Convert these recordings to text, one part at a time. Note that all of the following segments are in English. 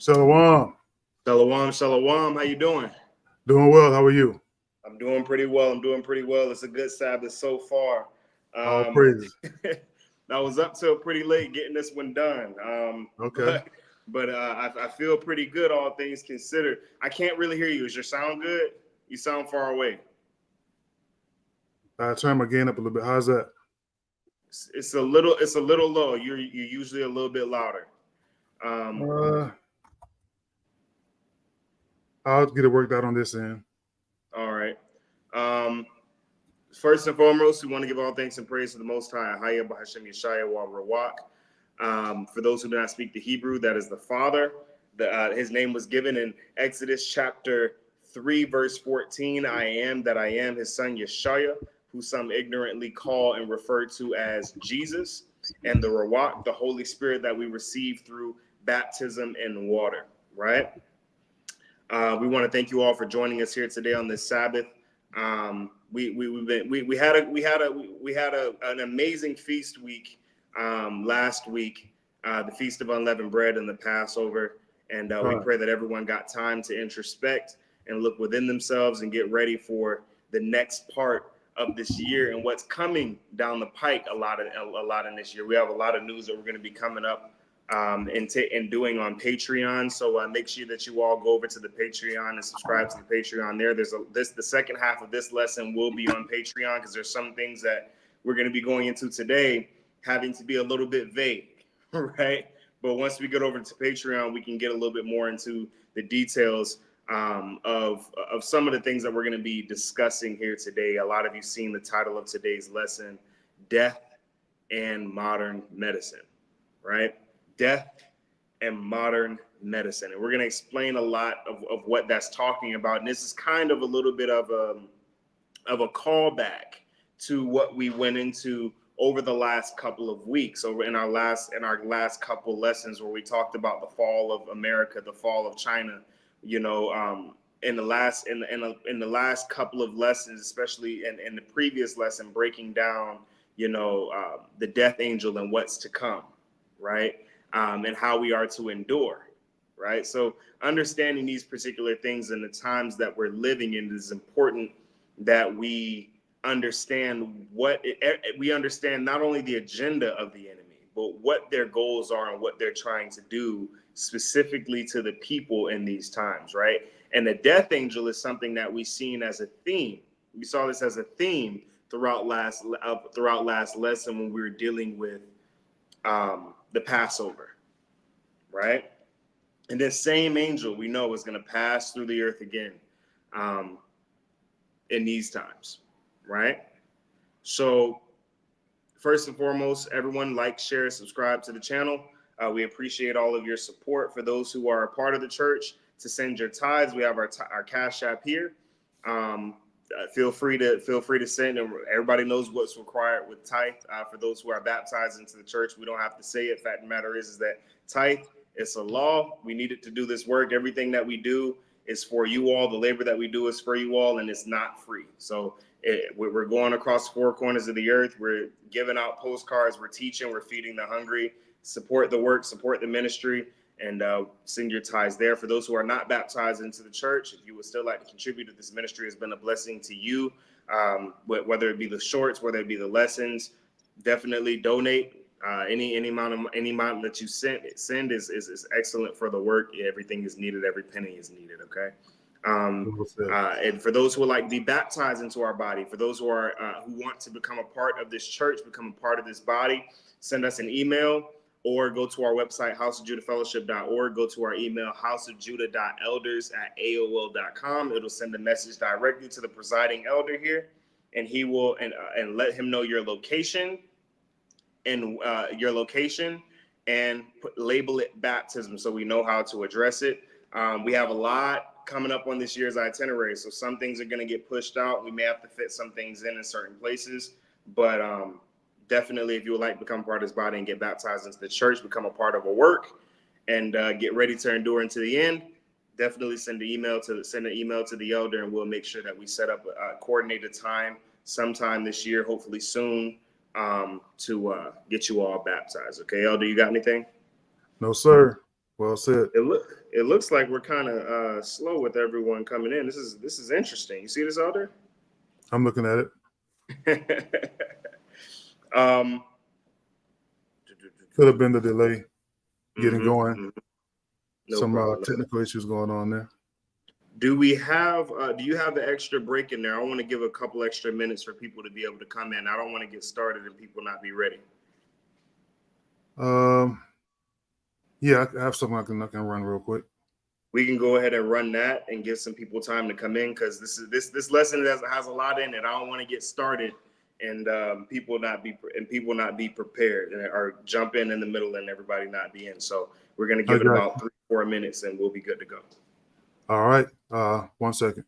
Shalom. Shalom, shalom. How you doing? Doing well. How are you? I'm doing pretty well. It's a good Sabbath so far. All praises. I was up till pretty late getting this one done. Okay. But I feel pretty good, all things considered. I can't really hear you. Is your sound good? You sound far away. I turn my gain up a little bit. How's that? It's a little low. You're usually a little bit louder. I'll get it worked out on this end. All right. First and foremost, we want to give all thanks and praise to the Most High, Ahaya B'Hashem Yeshaya Wa Rawach. For those who do not speak the Hebrew, that is the Father. His name was given in Exodus chapter 3, verse 14. I am that I am, his son Yeshaya, who some ignorantly call and refer to as Jesus, and the Rawach, the Holy Spirit that we receive through baptism in water, right? We want to thank you all for joining us here today on this Sabbath. We had an amazing feast week last week, the Feast of Unleavened Bread and the Passover, and we pray that everyone got time to introspect and look within themselves and get ready for the next part of this year and what's coming down the pike. A lot in this year. We have a lot of news that we're going to be coming up and doing on Patreon. So make sure that you all go over to the Patreon and subscribe to the Patreon there. The second half of this lesson will be on Patreon because there's some things that we're going to be going into today having to be a little bit vague, right? But once we get over to Patreon, we can get a little bit more into the details of some of the things that we're going to be discussing here today. A lot of you seen the title of today's lesson, Death and Modern Medicine, right? Death and modern medicine. And we're going to explain a lot of what that's talking about. And this is kind of a little bit of a callback to what we went into over the last couple of weeks, over in our last couple lessons where we talked about the fall of America, the fall of China, in the last couple of lessons, especially in the previous lesson, breaking down, the death angel and what's to come, right? And how we are to endure, right? So understanding these particular things and the times that we're living in is important that we understand we understand not only the agenda of the enemy, but what their goals are and what they're trying to do specifically to the people in these times, right? And the death angel is something that we've seen as a theme. We saw this as a theme throughout last lesson when we were dealing with the Passover, right? And this same angel we know is going to pass through the earth again in these times, right? So first and foremost, everyone like, share, subscribe to the channel. We appreciate all of your support. For those who are a part of the church, to send your tithes, we have our Cash App here. Feel free to send, and everybody knows what's required with tithe. For those who are baptized into the church, we don't have to say it. Fact of the matter is that tithe, it's a law. We need it to do this work. Everything that we do is for you all. The labor that we do is for you all, and it's not free. So we're going across 4 corners of the earth. We're giving out postcards. We're teaching. We're feeding the hungry. Support the work. Support the ministry. And send your tithes there. For those who are not baptized into the church, if you would still like to contribute to this ministry, has been a blessing to you, whether it be the shorts, whether it be the lessons, definitely donate. Any amount that you send is excellent for the work. Everything is needed. Every penny is needed. Okay. And for those who would like to be baptized into our body, for those who want to become a part of this church, become a part of this body, send us an email. Or go to our website, houseofjudahfellowship.org. Go to our email, houseofjudah.elders@aol.com. It'll send a message directly to the presiding elder here, and he will and let him know your location and label it baptism so we know how to address it. We have a lot coming up on this year's itinerary, so some things are going to get pushed out. We may have to fit some things in certain places, but definitely, if you would like to become part of this body and get baptized into the church, become a part of a work, and get ready to endure into the end, definitely send an email to the elder, and we'll make sure that we set up a coordinated time sometime this year, hopefully soon, to get you all baptized. Okay, elder, you got anything? No, sir. Well said. It looks like we're kind of slow with everyone coming in. This is interesting. You see this out there? I'm looking at it. Could have been the delay getting going. No Some problem. technical issues going on there. Do we have? Do you have the extra break in there? I want to give a couple extra minutes for people to be able to come in. I don't want to get started and people not be ready. Yeah, I have something I can run real quick. We can go ahead and run that and give some people time to come in, because this lesson has a lot in it. I don't want to get started and people not be prepared or jump in the middle and everybody not be in. So we're gonna give it about 3-4 minutes and we'll be good to go. All right. 1 second.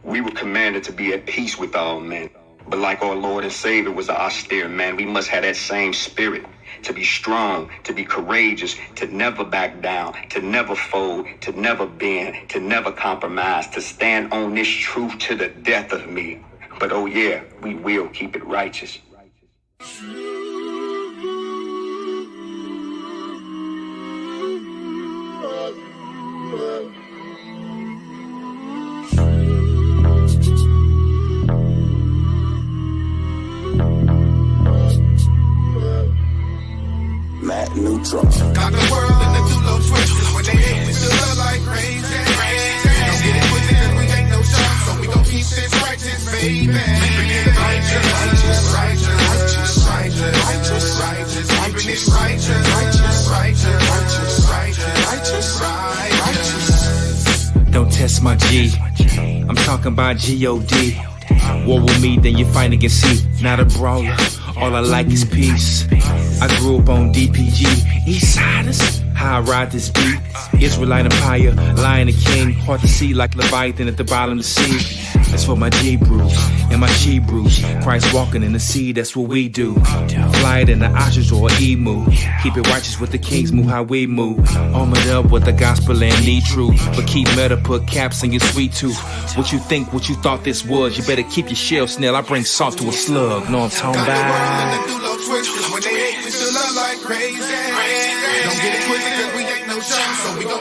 We were commanded to be at peace with all men. But like our Lord and Savior was an austere man, we must have that same spirit, to be strong, to be courageous, to never back down, to never fold, to never bend, to never compromise, to stand on this truth to the death of me. But oh yeah, we will keep it righteous. Matt Neutral. Got the world in the two low switches. When they hate, we still love like crazy. Don't get it twisted, cause we ain't no shop, so we gon' keep this righteous, baby. Righteous, righteous, righteous, righteous, righteous, righteous, keeping it righteous, righteous, righteous, righteous, righteous, righteous. Don't test my G. I'm talking about G-O-D. War with me, then you fight against C. Not a brawler, all I like is peace. I grew up on DPG, East Siders. How I ride this beat. Israelite Empire, Lion the King. Hard to see like Leviathan at the bottom of the sea. That's for my G-brews and my She-brews. Christ walking in the sea, that's what we do. Fly it in the ostrich or emu. Keep it righteous with the kings, move how we move. Armored up with the gospel and need truth. But keep meta, put caps in your sweet tooth. What you think, what you thought this was, you better keep your shell snail. I bring salt to a slug, know what I'm talking about?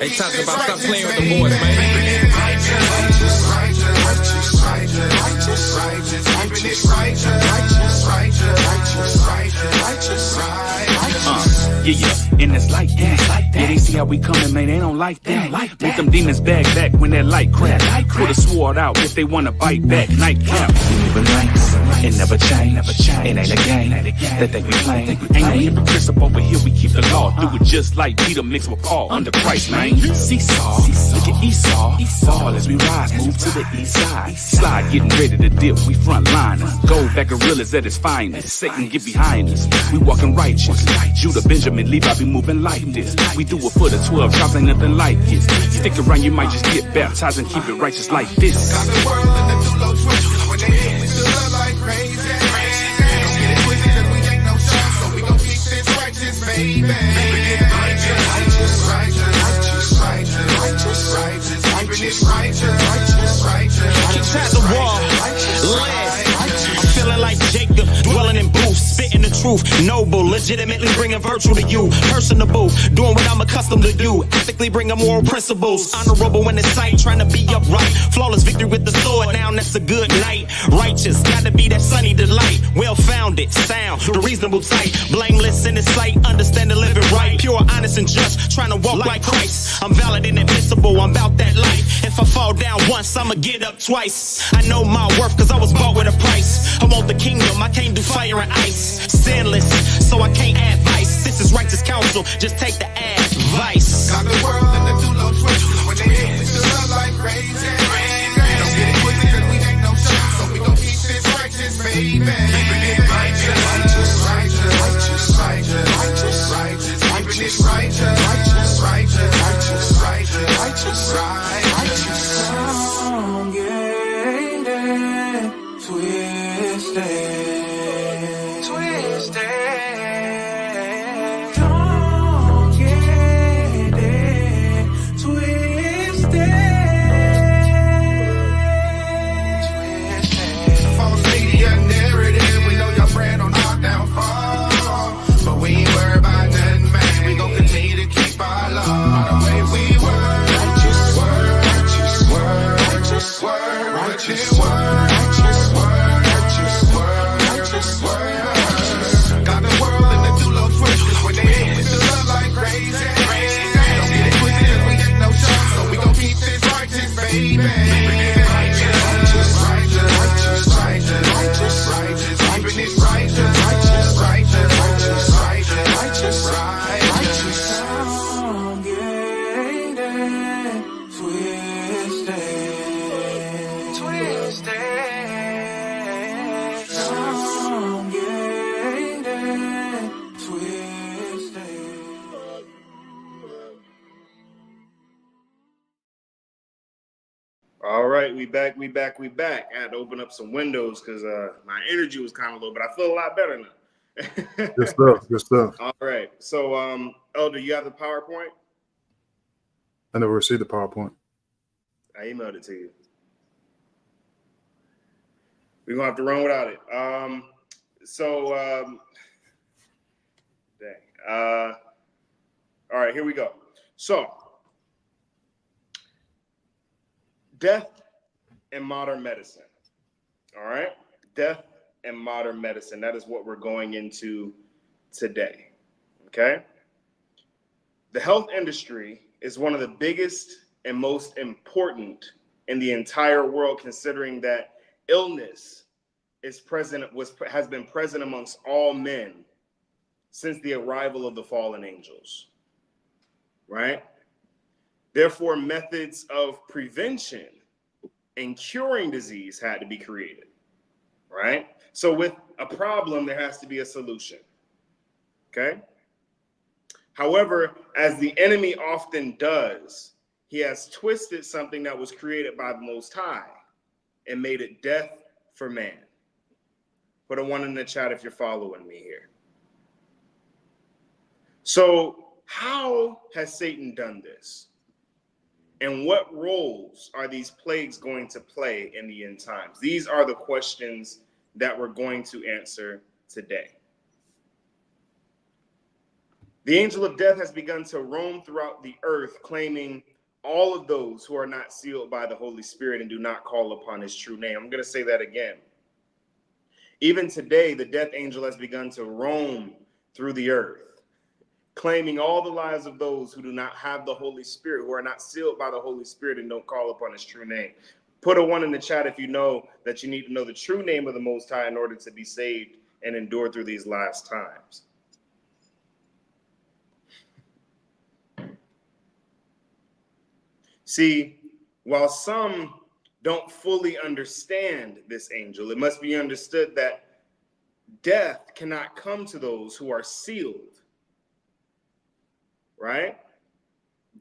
Hey, talk about stop playing with the boys, man. Yeah, and it's like that. Yeah, they see how we coming, man, they don't like that. Make them demons back when that light crack. Put a sword out if they wanna bite back. Nightcap. We never ranks, it never change. It ain't a game that they be playing. Ain't no hypocrites up over here, we keep the law. Do it just like Peter mixed with Paul. Under Christ, man. Seesaw, look at Esau. Fall as we rise, move to the east side. Slide, getting ready to dip, we front liners. Gold back gorillas at its finest. Satan get behind us, we walking righteous. Judah, Benjamin, Levi be moving like this. We do it for the 12 tribes, ain't nothing like this. Stick around, you might just get baptized and keep it righteous like this. Got the world in the two low switches. When they hate, we still love like crazy. Don't get it twisted, cause we ain't no shop, so we gon' keep this righteous, baby. Righteous, righteous, righteous, righteous, righteous, keeping it righteous, righteous. Keep track the wall. I'm feeling like Jacob, dwelling in booths, spitting the truth. Noble, legitimately bringing virtue to you. Personable, doing what I'm accustomed to do. Ethically bringing moral principles. Honorable in the sight, trying to be upright. Flawless victory with the sword, now that's a good night. Righteous, gotta be that sunny delight. Well-founded, sound, the reasonable type. Blameless in his sight, understanding living right. Pure, honest, and just, trying to walk like Christ. I'm valid and invincible, I'm about that life. If I fall down once, I'ma get up twice. I know my worth, cause I was bought with a price. I want the kingdom, I can't do fire and ice. Sinless, so I can't add vice. This is righteous counsel, just take the advice. Got the world in the two low switches. When they hate, we still love like crazy. Don't get it twisted, cause we ain't no shop, so we gon' keep this righteous, baby. Righteous, righteous, righteous, righteous, righteous, keeping it righteous, righteous, righteous, righteous. Don't get it twisted. Don't get it twisted. False media narrative, we know your brand on our downfall, but we ain't worried about nothing, man. We gon' continue we back. I had to open up some windows because my energy was kind of low, but I feel a lot better now. Good stuff. Good stuff. All right. So, Elder, you have the PowerPoint? I never received the PowerPoint. I emailed it to you. We're going to have to run without it. All right, here we go. So, death and modern medicine. All right? Death and modern medicine. That is what we're going into today. Okay? The health industry is one of the biggest and most important in the entire world, considering that illness has been present amongst all men since the arrival of the fallen angels. Right? Therefore, methods of prevention and curing disease had to be created, right? So with a problem, there has to be a solution, okay? However, as the enemy often does, he has twisted something that was created by the Most High and made it death for man. Put a 1 in the chat if you're following me here. So how has Satan done this? And what roles are these plagues going to play in the end times? These are the questions that we're going to answer today. The angel of death has begun to roam throughout the earth, claiming all of those who are not sealed by the Holy Spirit and do not call upon his true name. I'm going to say that again. Even today, the death angel has begun to roam through the earth, claiming all the lives of those who do not have the Holy Spirit, who are not sealed by the Holy Spirit and don't call upon his true name. Put a 1 in the chat if you know that you need to know the true name of the Most High in order to be saved and endure through these last times. See, while some don't fully understand this angel, it must be understood that death cannot come to those who are sealed. Right?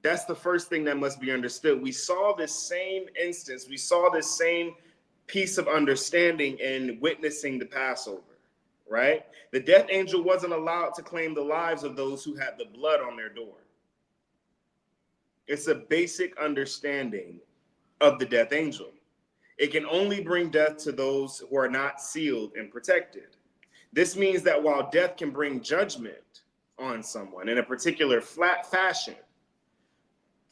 That's the first thing that must be understood. We saw this same instance. We saw this same piece of understanding in witnessing the Passover, right? The death angel wasn't allowed to claim the lives of those who had the blood on their door. It's a basic understanding of the death angel. It can only bring death to those who are not sealed and protected. This means that while death can bring judgment on someone in a particular flat fashion,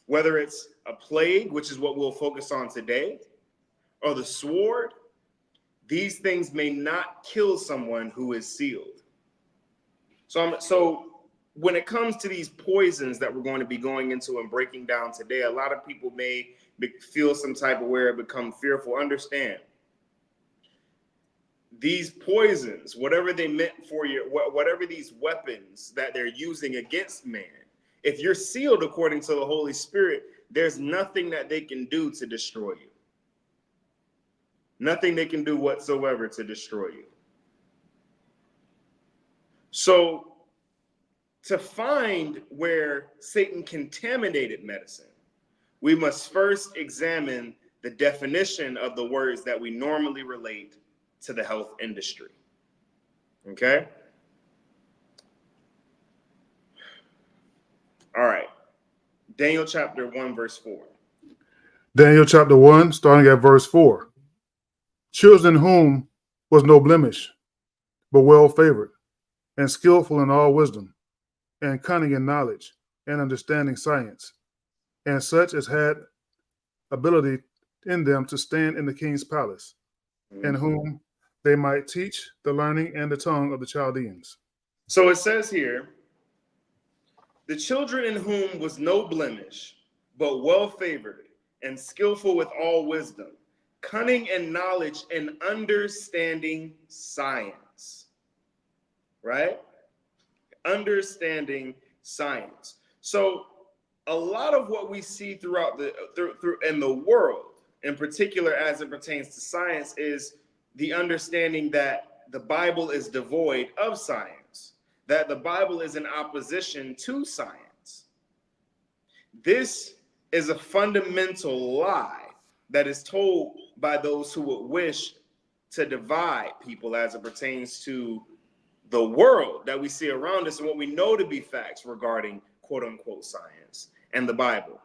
whether it's a plague, which is what we'll focus on today, or the sword, these things may not kill someone who is sealed. So when it comes to these poisons that we're going to be going into and breaking down today, a lot of people may feel some type of way or become fearful. Understand, these poisons, whatever they meant for you, whatever these weapons that they're using against man, if you're sealed according to the Holy Spirit, there's nothing that they can do to destroy you. Nothing they can do whatsoever to destroy you. So to find where Satan contaminated medicine, we must first examine the definition of the words that we normally relate to the health industry. Okay? All right. Daniel chapter 1, verse 4. Daniel chapter 1, starting at verse 4. Children in whom was no blemish, but well favored, and skillful in all wisdom, and cunning in knowledge, and understanding science, and such as had ability in them to stand in the king's palace, and whom they might teach the learning and the tongue of the Chaldeans. So it says here, the children in whom was no blemish, but well favored, and skillful with all wisdom, cunning in knowledge, and understanding science. Right? Understanding science. So a lot of what we see throughout in the world, in particular as it pertains to science, is the understanding that the Bible is devoid of science, that the Bible is in opposition to science. This is a fundamental lie that is told by those who would wish to divide people as it pertains to the world that we see around us and what we know to be facts regarding quote unquote science and the Bible.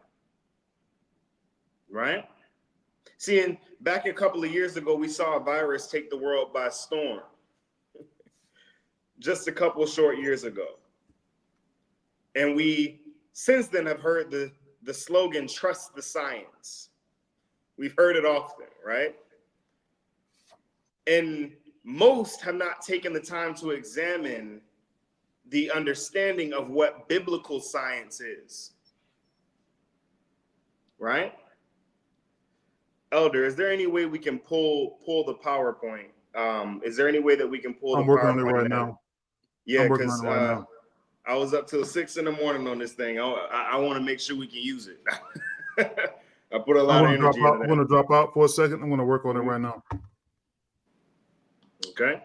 Right? Seeing back a couple of years ago, we saw a virus take the world by storm. Just a couple short years ago. And we since then have heard the slogan, trust the science. We've heard it often, right? And most have not taken the time to examine the understanding of what biblical science is. Right? Elder, is there any way we can pull the PowerPoint? Is there any way that we can pull I'm the working PowerPoint? on it right now. Yeah, I'm working because on it right now. I was up till 6 in the morning on this thing. I want to make sure we can use it. I put a lot of energy into I'm that. going to drop out for a second. I'm going to work on it right now. Okay.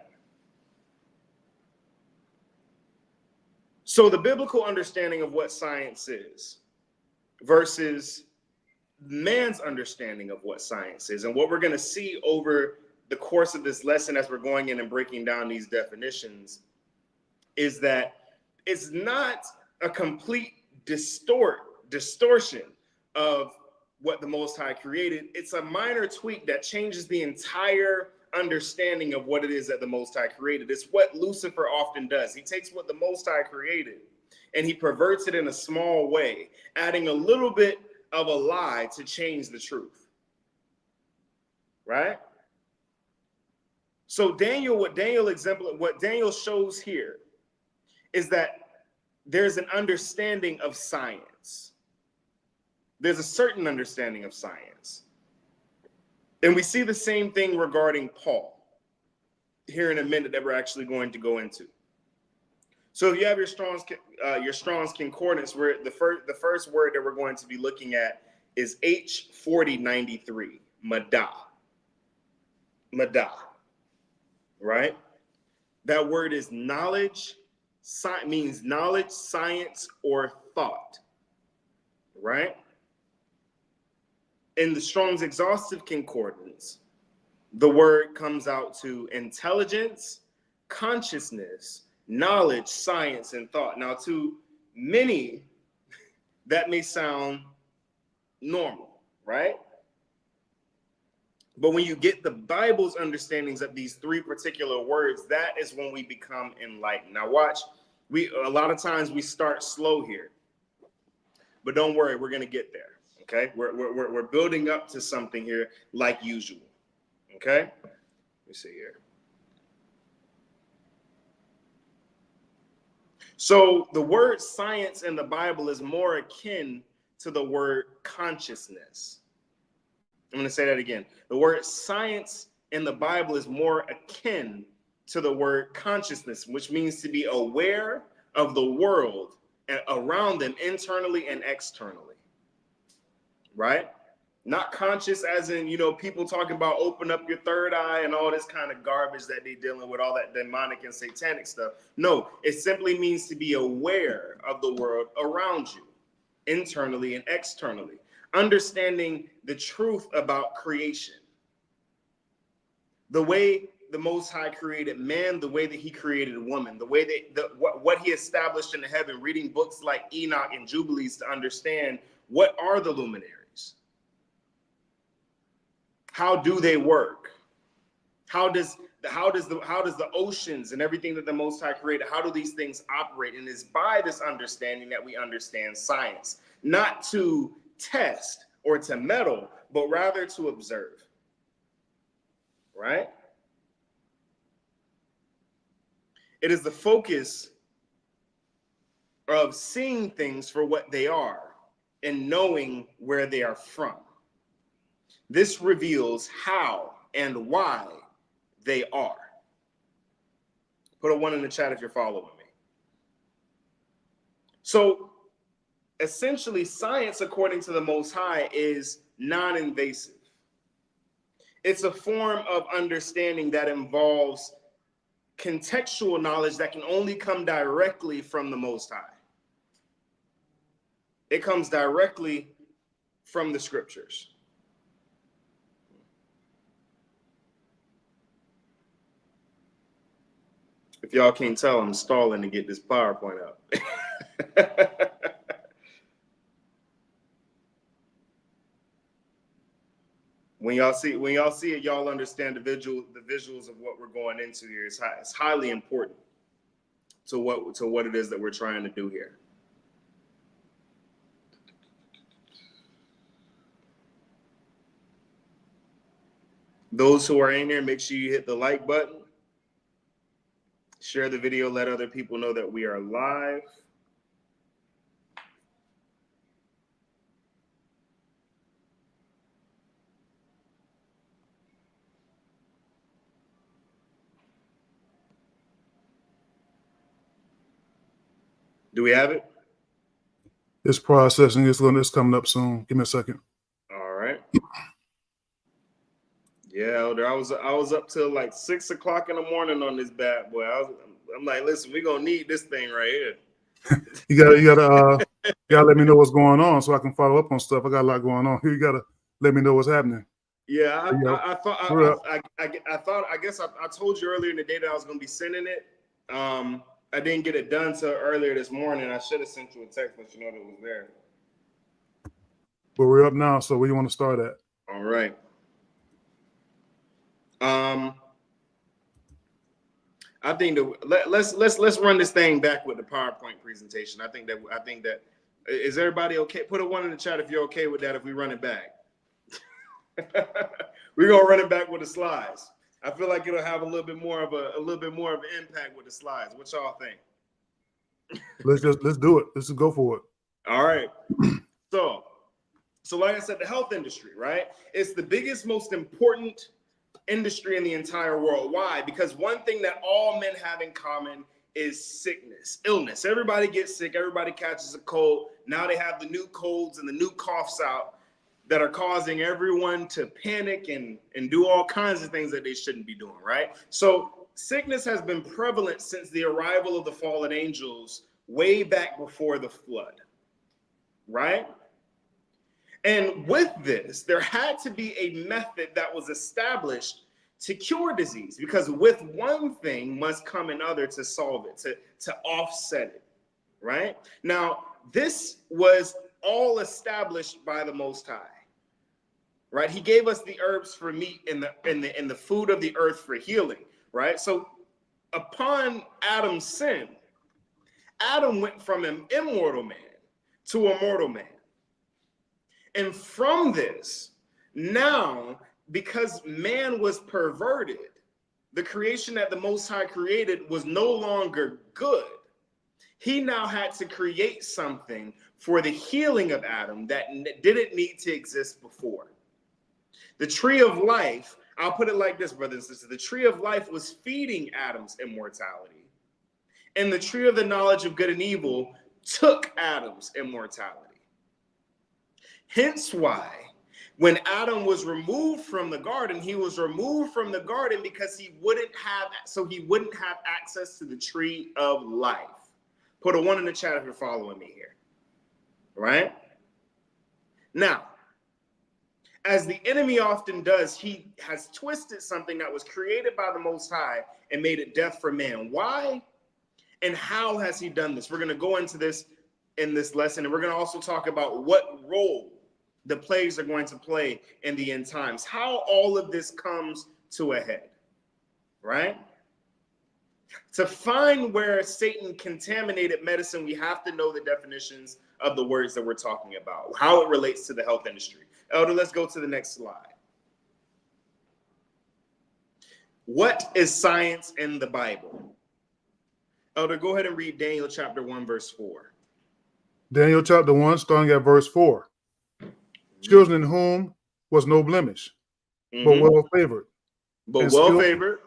So the biblical understanding of what science is versus man's understanding of what science is, and what we're going to see over the course of this lesson as we're going in and breaking down these definitions is that it's not a complete distortion of what the Most High created. It's a minor tweak that changes the entire understanding of what it is that the Most High created. It's what Lucifer often does. He takes what the Most High created and he perverts it in a small way, adding a little bit of a lie to change the truth. Right? So what Daniel shows here is that there's an understanding of science. There's a certain understanding of science. And we see the same thing regarding Paul here in a minute that we're actually going to go into. So if you have your Strong's Concordance, where the first word that we're going to be looking at is H4093, Madah. Madah, right? That word is knowledge, means knowledge, science, or thought, right? In the Strong's Exhaustive Concordance, the word comes out to intelligence, consciousness, knowledge, science, and thought. Now, to many, that may sound normal, right? But when you get the Bible's understandings of these three particular words, that is when we become enlightened. Now, watch, a lot of times we start slow here, but don't worry, we're going to get there. Okay, we're building up to something here like usual. Okay, let me see here. So the word science in the Bible is more akin to the word consciousness. I'm going to say that again. The word science in the Bible is more akin to the word consciousness, which means to be aware of the world around them internally and externally. Right? Not conscious as in, people talking about open up your third eye and all this kind of garbage that they dealing with, all that demonic and satanic stuff. No, it simply means to be aware of the world around you, internally and externally. Understanding the truth about creation. The way the Most High created man, the way that he created woman, the way that what he established in the heaven, reading books like Enoch and Jubilees to understand what are the luminaries. How do they work? How does the oceans and everything that the Most High created, how do these things operate? And it's by this understanding that we understand science, not to test or to meddle, but rather to observe. Right? It is the focus of seeing things for what they are and knowing where they are from. This reveals how and why they are. Put a 1 in the chat if you're following me. So essentially, science, according to the Most High, is non-invasive. It's a form of understanding that involves contextual knowledge that can only come directly from the Most High. It comes directly from the scriptures. If y'all can't tell, I'm stalling to get this PowerPoint up. When y'all see it, y'all understand the visuals of what we're going into here. It's highly important to what it is that we're trying to do here. Those who are in here, make sure you hit the like button. Share the video, let other people know that we are live. Do we have it? It's processing. It's coming up soon. Give me a second. All right. Yeah, Elder, I was up till like 6 o'clock in the morning on this bad boy. I'm like, listen, we're gonna need this thing right here. You gotta let me know what's going on so I can follow up on stuff. I got a lot going on here. You gotta let me know what's happening. Yeah, I told you earlier in the day that I was gonna be sending it. I didn't get it done till earlier this morning. I should have sent you a text, let you know that it was there. But we're up now, so where you want to start at? All right. I think that let's run this thing back with the PowerPoint presentation. I think that is everybody okay? Put a 1 in the chat if you're okay with that. If we run it back, we're gonna run it back with the slides. I feel like it'll have a little bit more of an impact with the slides. What y'all think? Let's do it. Let's just go for it. All right. So like I said, the health industry, right? It's the biggest, most important industry in the entire world. Why? Because one thing that all men have in common is sickness, illness. Everybody gets sick. Everybody catches a cold. Now they have the new colds and the new coughs out that are causing everyone to panic and do all kinds of things that they shouldn't be doing, right? So sickness has been prevalent since the arrival of the fallen angels way back before the flood, right? And with this, there had to be a method that was established to cure disease, because with one thing must come another to solve it, to offset it, right? Now, this was all established by the Most High, right? He gave us the herbs for meat and the food of the earth for healing, right? So upon Adam's sin, Adam went from an immortal man to a mortal man. And from this, now, because man was perverted, the creation that the Most High created was no longer good. He now had to create something for the healing of Adam that didn't need to exist before. The tree of life, I'll put it like this, brothers and sisters, the tree of life was feeding Adam's immortality. And the tree of the knowledge of good and evil took Adam's immortality. Hence why, when Adam was removed from the garden, he was removed from the garden because he wouldn't have access to the tree of life. Put a 1 in the chat if you're following me here, right? Now, as the enemy often does, he has twisted something that was created by the Most High and made it death for man. Why and how has he done this? We're going to go into this in this lesson, and we're going to also talk about what role the plagues are going to play in the end times, how all of this comes to a head, right? To find where Satan contaminated medicine, we have to know the definitions of the words that we're talking about, how it relates to the health industry. Elder, let's go to the next slide. What is science in the Bible? Elder, go ahead and read Daniel chapter 1, verse 4. Daniel chapter 1, starting at verse 4. Children in whom was no blemish, but well favored. But well favored.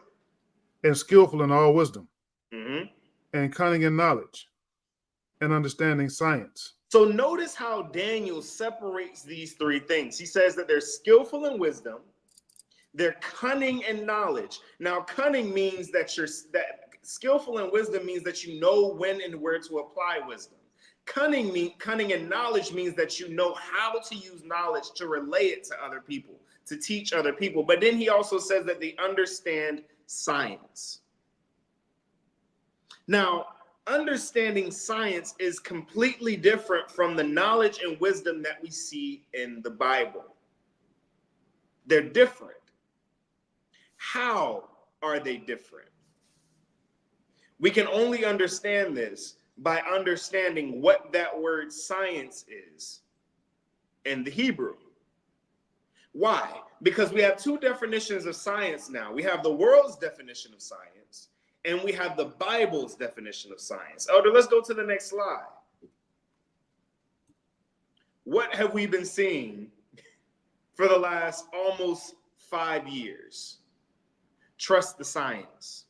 And skillful in all wisdom, and cunning in knowledge, and understanding science. So notice how Daniel separates these three things. He says that they're skillful in wisdom, they're cunning in knowledge. Now, cunning means that skillful in wisdom means that you know when and where to apply wisdom. Cunning and knowledge means that you know how to use knowledge to relay it to other people, to teach other people. But then he also says that they understand science. Now, understanding science is completely different from the knowledge and wisdom that we see in the Bible. They're different. How are they different? We can only understand this by understanding what that word science is in the Hebrew. Why? Because we have two definitions of science now. We have the world's definition of science, and we have the Bible's definition of science. Elder, let's go to the next slide. What have we been seeing for the last almost 5 years? Trust the science.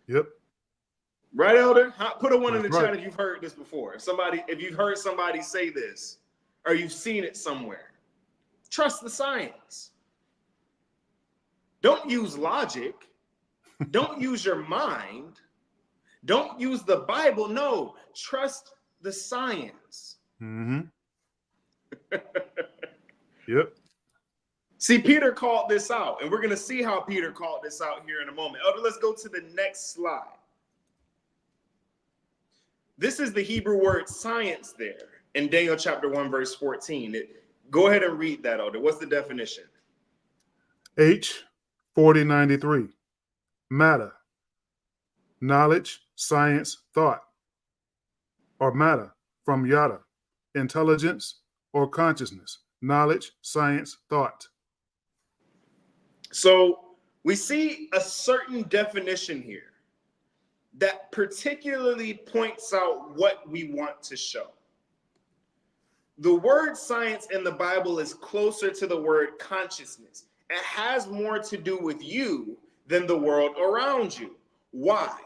Yep. Right, Elder? Put a one in the That's right. chat if you've heard this before. If you've heard somebody say this, or you've seen it somewhere. Trust the science. Don't use logic. Don't use your mind. Don't use the Bible. No, trust the science. Mm-hmm. Yep. See, Peter called this out, and we're going to see how Peter called this out here in a moment. Elder, let's go to the next slide. This is the Hebrew word science there in Daniel chapter 1, verse 14. Go ahead and read that, Elder. What's the definition? H 4093. Matter. Knowledge, science, thought. Or matter from yada. Intelligence or consciousness. Knowledge, science, thought. So we see a certain definition here that particularly points out what we want to show. The word science in the Bible is closer to the word consciousness. It has more to do with you than the world around you. Why?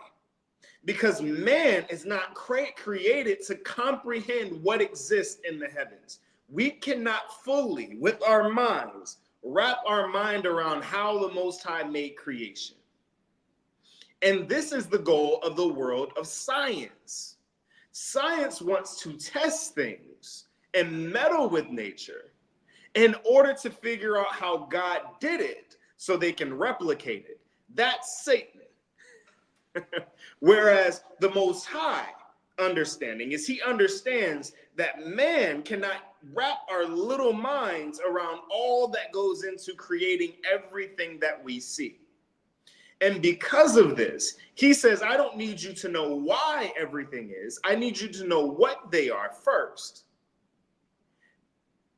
Because man is not created to comprehend what exists in the heavens. We cannot fully, with our minds, wrap our mind around how the Most High made creation. And this is the goal of the world of science. Science wants to test things and meddle with nature in order to figure out how God did it so they can replicate it. That's Satan. Whereas the Most High understanding is he understands that man cannot wrap our little minds around all that goes into creating everything that we see. And because of this, he says, I don't need you to know why everything is. I need you to know what they are first.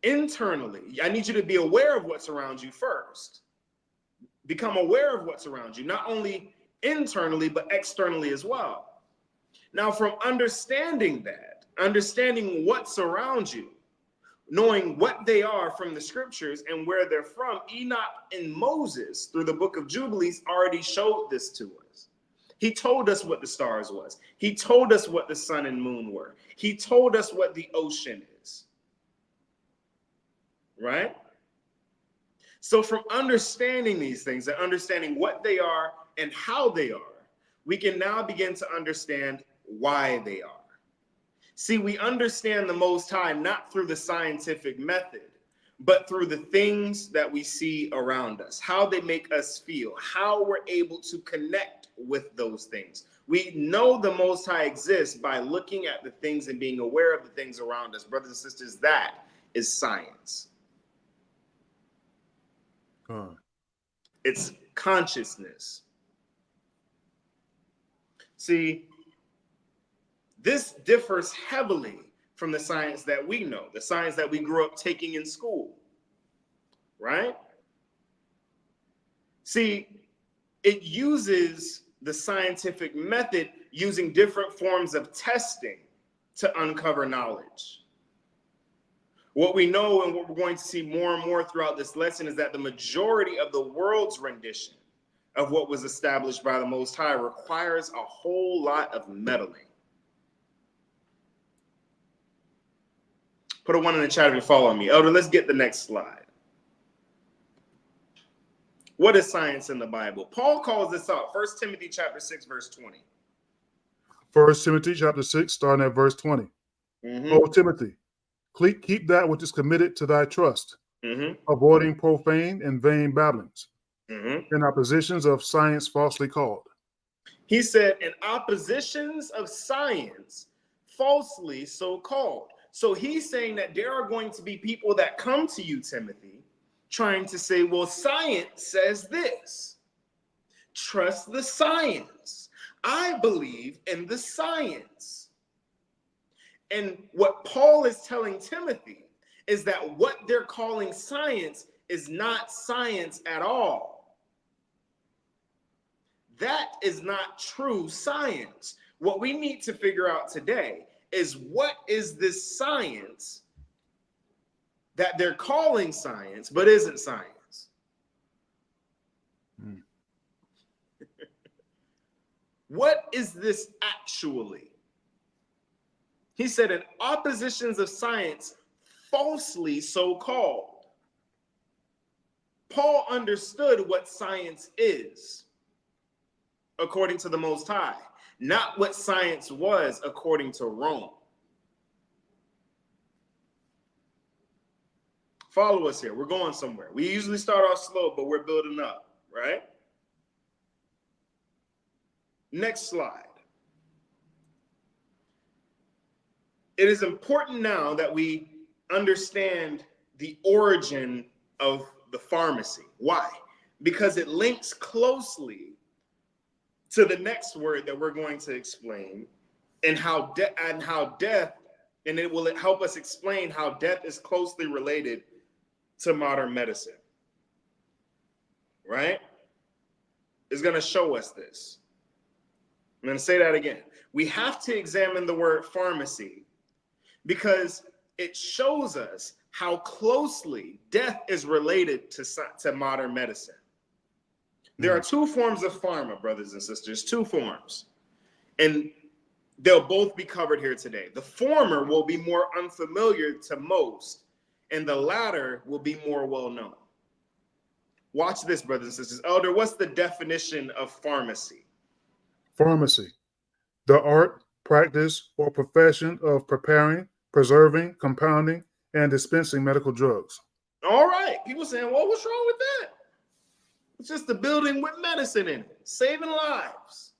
Internally, I need you to be aware of what's around you first. Become aware of what's around you, not only internally, but externally as well. Now, from understanding that, understanding what's around you, knowing what they are from the scriptures and where they're from, Enoch and Moses, through the book of Jubilees, already showed this to us. He told us what the stars was. He told us what the sun and moon were. He told us what the ocean is. Right? So from understanding these things and understanding what they are and how they are, we can now begin to understand why they are. See, we understand the Most High not through the scientific method, but through the things that we see around us, how they make us feel, how we're able to connect with those things. We know the Most High exists by looking at the things and being aware of the things around us. Brothers and sisters, that is science. It's consciousness. See, this differs heavily from the science that we know, the science that we grew up taking in school, right? See, it uses the scientific method using different forms of testing to uncover knowledge. What we know and what we're going to see more and more throughout this lesson is that the majority of the world's rendition of what was established by the Most High requires a whole lot of meddling. Put a one in the chat if you follow me. Elder, let's get the next slide. What is science in the Bible? Paul calls this out. 1 Timothy chapter 6, verse 20. 1 Timothy chapter 6, starting at verse 20. O Timothy, keep that which is committed to thy trust, avoiding profane and vain babblings, and oppositions of science falsely called. He said, in oppositions of science, falsely so called. So he's saying that there are going to be people that come to you, Timothy, trying to say, well, science says this. Trust the science. I believe in the science. And what Paul is telling Timothy is that what they're calling science is not science at all. That is not true science. What we need to figure out today is, what is this science that they're calling science but isn't science? What is this actually? He said, in oppositions of science, falsely so called. Paul understood what science is, according to the Most High, not what science was according to Rome. Follow us here. We're going somewhere. We usually start off slow, but we're building up, right? Next slide. It is important now that we understand the origin of the pharmacy. Why? Because it links closely to the next word that we're going to explain, and how death, and it will help us explain how death is closely related to modern medicine. Right? It's going to show us this. I'm going to say that again. We have to examine the word pharmacy because it shows us how closely death is related to modern medicine. There are two forms of pharma, brothers and sisters, two forms. And they'll both be covered here today. The former will be more unfamiliar to most, and the latter will be more well-known. Watch this, brothers and sisters. Elder, what's the definition of pharmacy? Pharmacy, the art, practice, or profession of preparing, preserving, compounding, and dispensing medical drugs. All right. People saying, well, what's wrong with that? It's just a building with medicine in it, saving lives.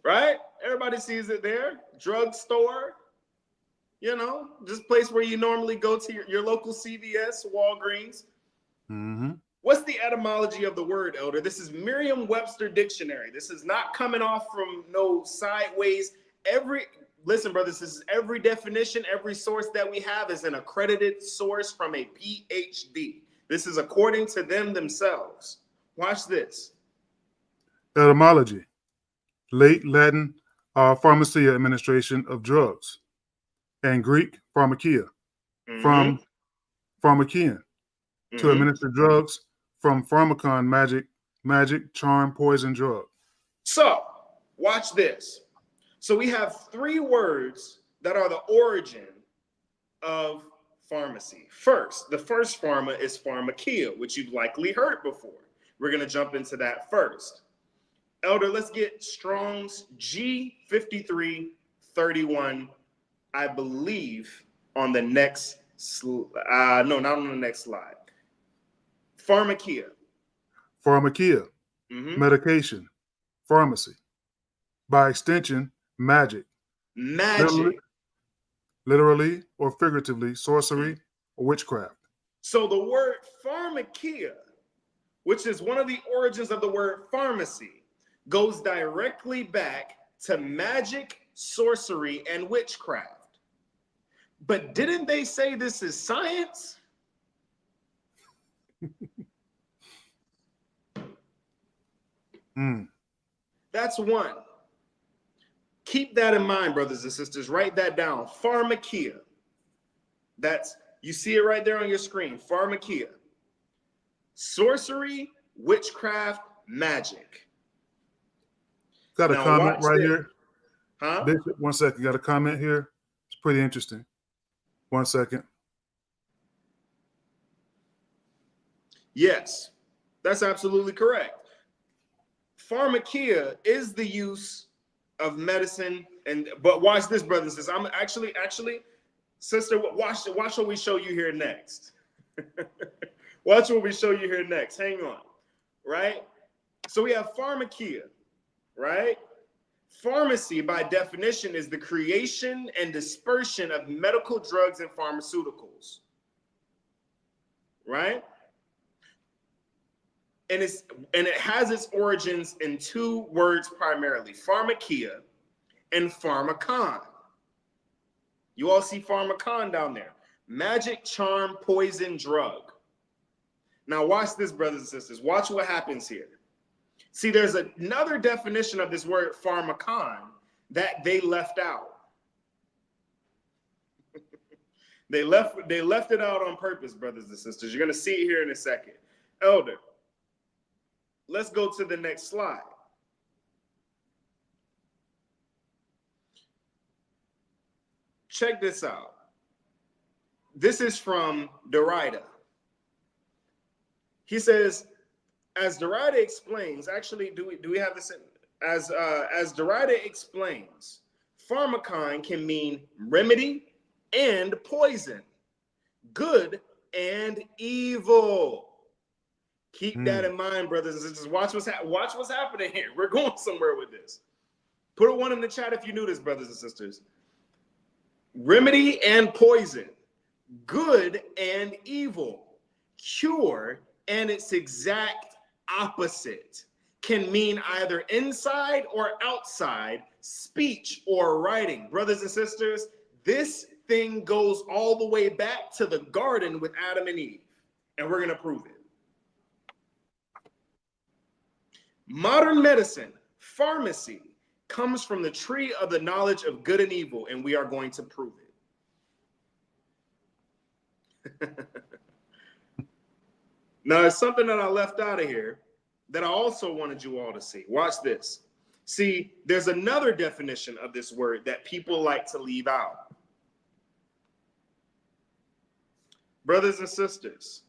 Right? Everybody sees it there. Drugstore, just place where you normally go to your local CVS, Walgreens. Mm-hmm. What's the etymology of the word, Elder? This is Merriam-Webster Dictionary. This is not coming off from no sideways. Listen, brothers, this is every definition, every source that we have is an accredited source from a PhD. This is according to them themselves. Watch this. Etymology, late Latin pharmacia, administration of drugs, and Greek pharmakia, from pharmakian, to administer drugs, from pharmakon, magic, charm, poison, drug. So, watch this. So we have three words that are the origin of pharmacy. First, the first pharma is pharmakia, which you've likely heard before. We're going to jump into that first. Elder, let's get Strong's G5331, I believe, on the next no, not on the next slide. Pharmakia. Pharmakia, medication, pharmacy. By extension, magic. Magic. Literally or figuratively, sorcery or witchcraft. So the word pharmakia, which is one of the origins of the word pharmacy, goes directly back to magic, sorcery, and witchcraft. But didn't they say this is science? That's one. Keep that in mind, brothers and sisters. Write that down. Pharmakia. You see it right there on your screen. Pharmakia. Sorcery, witchcraft, magic. Got a comment right here. Huh? Bishop, 1 second. Got a comment here. It's pretty interesting. 1 second. Yes, that's absolutely correct. Pharmakia is the use of medicine, but watch this, brothers and sisters. I'm actually, sister, watch what we show you here next. Watch what we show you here next. Hang on, right? So we have pharmakia. right? Pharmacy, by definition, is the creation and dispersion of medical drugs and pharmaceuticals, right? And it has its origins in two words primarily: pharmakia and pharmakon. You all see pharmakon down there. Magic, charm, poison, drug. Now watch this, brothers and sisters. Watch what happens here. See, there's another definition of this word pharmakon that they left out. They left it out on purpose, brothers and sisters. You're going to see it here in a second. Elder, let's go to the next slide. Check this out. This is from Derrida. He says, as Derrida explains, actually, do we have this? As Derrida explains, pharmakon can mean remedy and poison, good and evil. Keep that in mind, brothers and sisters. Watch what's happening here. We're going somewhere with this. Put a 1 in the chat if you knew this, brothers and sisters. Remedy and poison, good and evil, cure and its exact opposite, can mean either inside or outside, speech or writing. Brothers and sisters, this thing goes all the way back to the garden with Adam and Eve, and we're going to prove it. Modern medicine, pharmacy, comes from the tree of the knowledge of good and evil, and we are going to prove it. Now, there's something that I left out of here that I also wanted you all to see. Watch this. See, there's another definition of this word that people like to leave out. Brothers and sisters,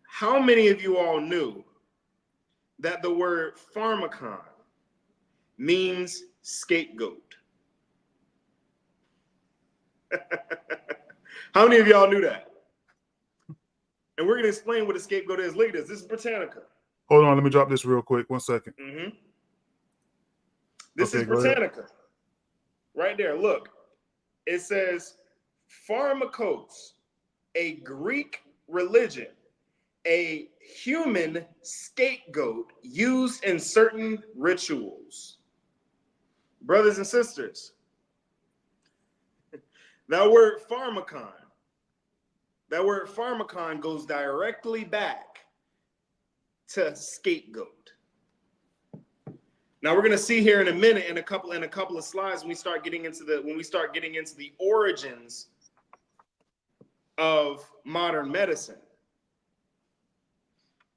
how many of you all knew that the word pharmakon means scapegoat? How many of y'all knew that? And we're going to explain what a scapegoat is later. This is Britannica. Hold on, let me drop this real quick. 1 second. This is Britannica. Right there, look. It says, pharmakos, a Greek religion, a human scapegoat used in certain rituals. Brothers and sisters, that word pharmakon goes directly back to scapegoat. Now we're going to see here in a minute, in a couple of slides, when we start getting into the origins of modern medicine.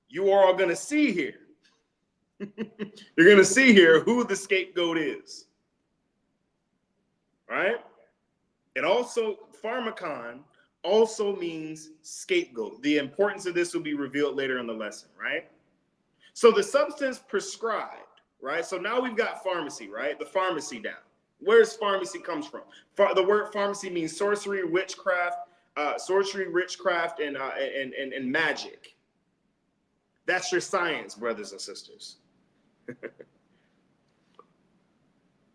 You are all going to see here. You're going to see here who the scapegoat is. Right? It also, pharmakon also means scapegoat. The importance of this will be revealed later in the lesson, right? So the substance prescribed, right? So now we've got pharmacy, right? The pharmacy down. Where's pharmacy comes from? The word pharmacy means sorcery, witchcraft, and magic. That's your science, brothers and sisters.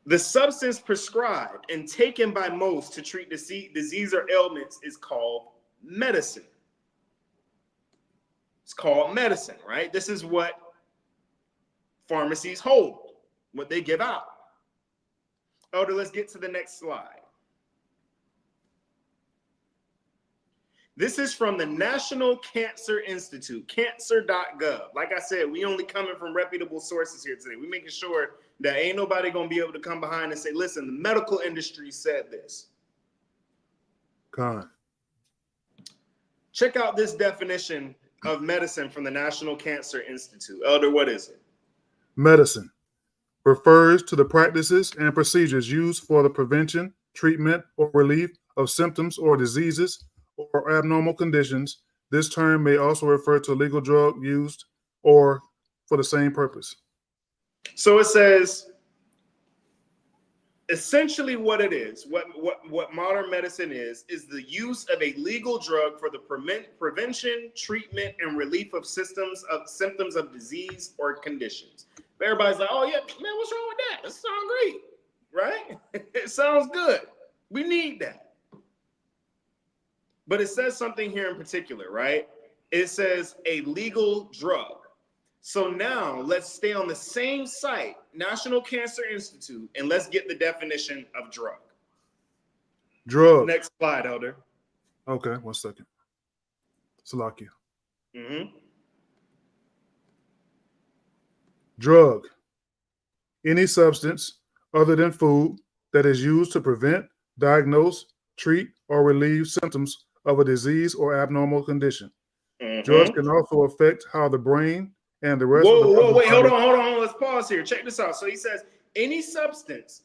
The substance prescribed and taken by most to treat disease or ailments is called medicine. It's called medicine, right? This is what pharmacies hold, what they give out. Elder, let's get to the next slide. This is from the National Cancer Institute, cancer.gov. Like I said, we only coming from reputable sources here today. We're making sure that ain't nobody going to be able to come behind and say, listen, the medical industry said this. Con. Check out this definition of medicine from the National Cancer Institute. Elder, what is it? Medicine refers to the practices and procedures used for the prevention, treatment, or relief of symptoms or diseases or abnormal conditions. This term may also refer to a legal drug used or for the same purpose. So it says, essentially what it is, what modern medicine is the use of a legal drug for the prevention, treatment, and relief of symptoms of disease or conditions. Everybody's like, oh yeah, man, what's wrong with that? It sounds great, right? It sounds good. We need that. But it says something here in particular, right? It says a legal drug. So now let's stay on the same site, National Cancer Institute, and let's get the definition of drug. Drug. Next slide, Elder. Okay, 1 second. Salakia. Drug. Any substance other than food that is used to prevent, diagnose, treat, or relieve symptoms of a disease or abnormal condition. Drugs can also affect how the brain and the rest of the Whoa, wait, body. hold on. Let's pause here. Check this out. So he says, any substance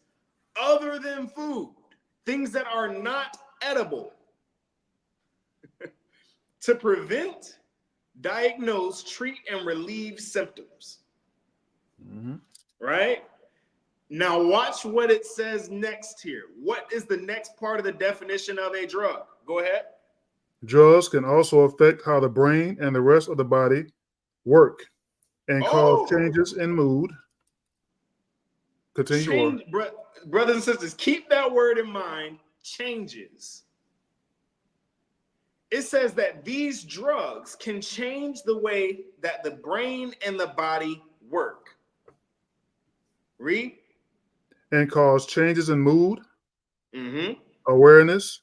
other than food, things that are not edible, to prevent, diagnose, treat, and relieve symptoms. Right? Now watch what it says next here. What is the next part of the definition of a drug? Go ahead. Drugs can also affect how the brain and the rest of the body work and cause changes in mood. Continue. Brothers and sisters, keep that word in mind, changes. It says that these drugs can change the way that the brain and the body work. Read. And cause changes in mood, awareness,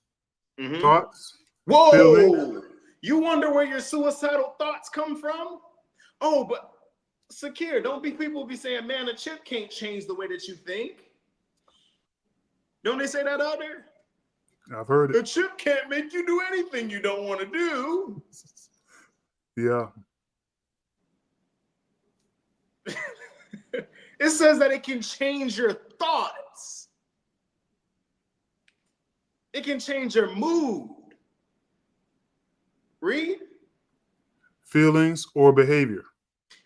thoughts. Whoa! Feelings. You wonder where your suicidal thoughts come from? Oh, but Sakir, don't be people be saying, man, a chip can't change the way that you think. Don't they say that out there? I've heard The it. chip can't make you do anything you don't want to do. Yeah. It says that it can change your thoughts. It can change your mood. Read. Feelings or behavior.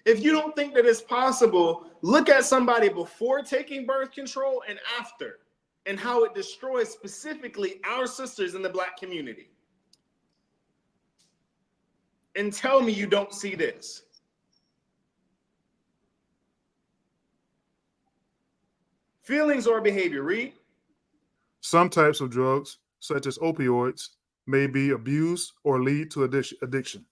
If you don't think that it's possible, look at somebody before taking birth control and after, and how it destroys specifically our sisters in the Black community. And tell me you don't see this. Feelings or behavior. Read. Some types of drugs, such as opioids, may be abused or lead to addiction.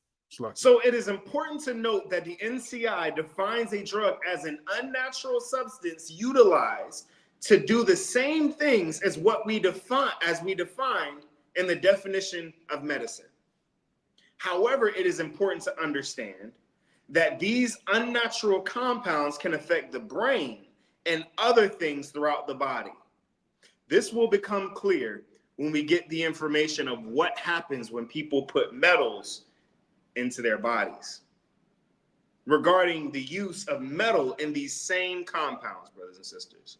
So it is important to note that the NCI defines a drug as an unnatural substance utilized to do the same things as what we defined in the definition of medicine. However, it is important to understand that these unnatural compounds can affect the brain and other things throughout the body. This will become clear when we get the information of what happens when people put metals into their bodies. Regarding the use of metal in these same compounds, brothers and sisters.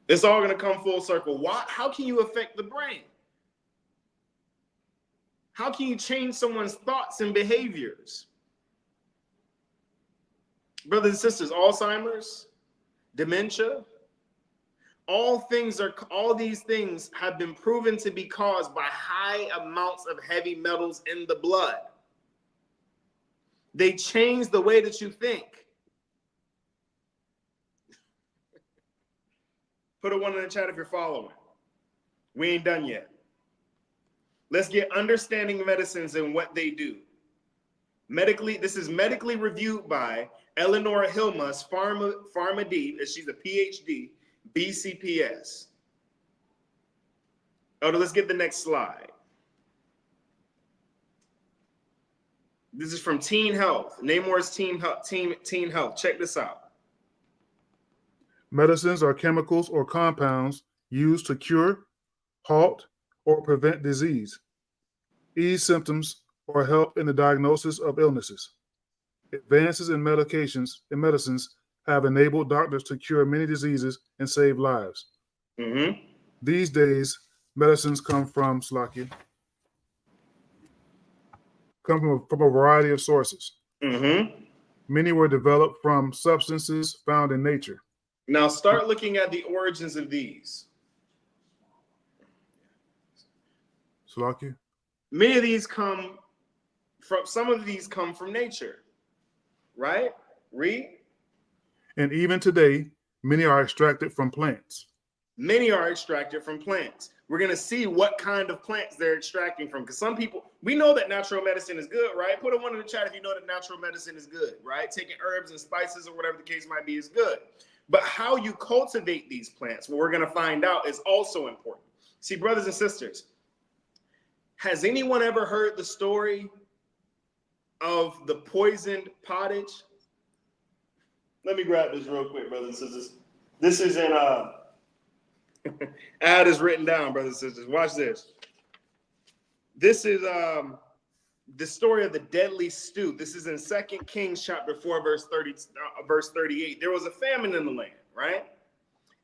It's all going to come full circle. How can you affect the brain? How can you change someone's thoughts and behaviors? Brothers and sisters, Alzheimer's, dementia, all these things have been proven to be caused by high amounts of heavy metals in the blood. They change the way that you think. Put a 1 in the chat if you're following. We ain't done yet. Let's get understanding medicines and what they do. This is medically reviewed by Eleanor Hilmas, PharmaD, she's a PhD, BCPS. Let's get the next slide. This is from Teen Health. Namor's Teen Health. Check this out. Medicines are chemicals or compounds used to cure, halt, or prevent disease, ease symptoms, or help in the diagnosis of illnesses. Advances in medicines have enabled doctors to cure many diseases and save lives. These days, medicines come from a variety of sources. Many were developed from substances found in nature. Now start looking at the origins of these. Salakia. Many of these come from nature. right? Read. And even today, many are extracted from plants. Many are extracted from plants. We're going to see what kind of plants they're extracting from. Because some people, we know that natural medicine is good, right? Put a one in the chat if you know that natural medicine is good, right? Taking herbs and spices or whatever the case might be is good. But how you cultivate these plants, what we're going to find out, is also important. See, brothers and sisters, has anyone ever heard the story of the poisoned pottage? Let me grab this real quick, brothers and sisters. This is in ad is written down, brothers and sisters. Watch this. This is the story of the deadly stew. This is in 2 Kings chapter 4, verse 38. There was a famine in the land, right?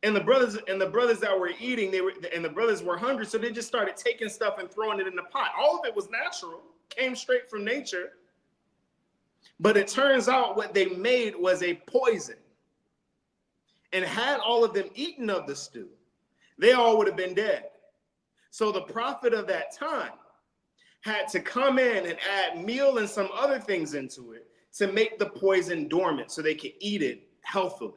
And the brothers that were eating, the brothers were hungry, so they just started taking stuff and throwing it in the pot. All of it was natural, came straight from nature. But it turns out what they made was a poison. And had all of them eaten of the stew, they all would have been dead. So the prophet of that time had to come in and add meal and some other things into it to make the poison dormant so they could eat it healthily.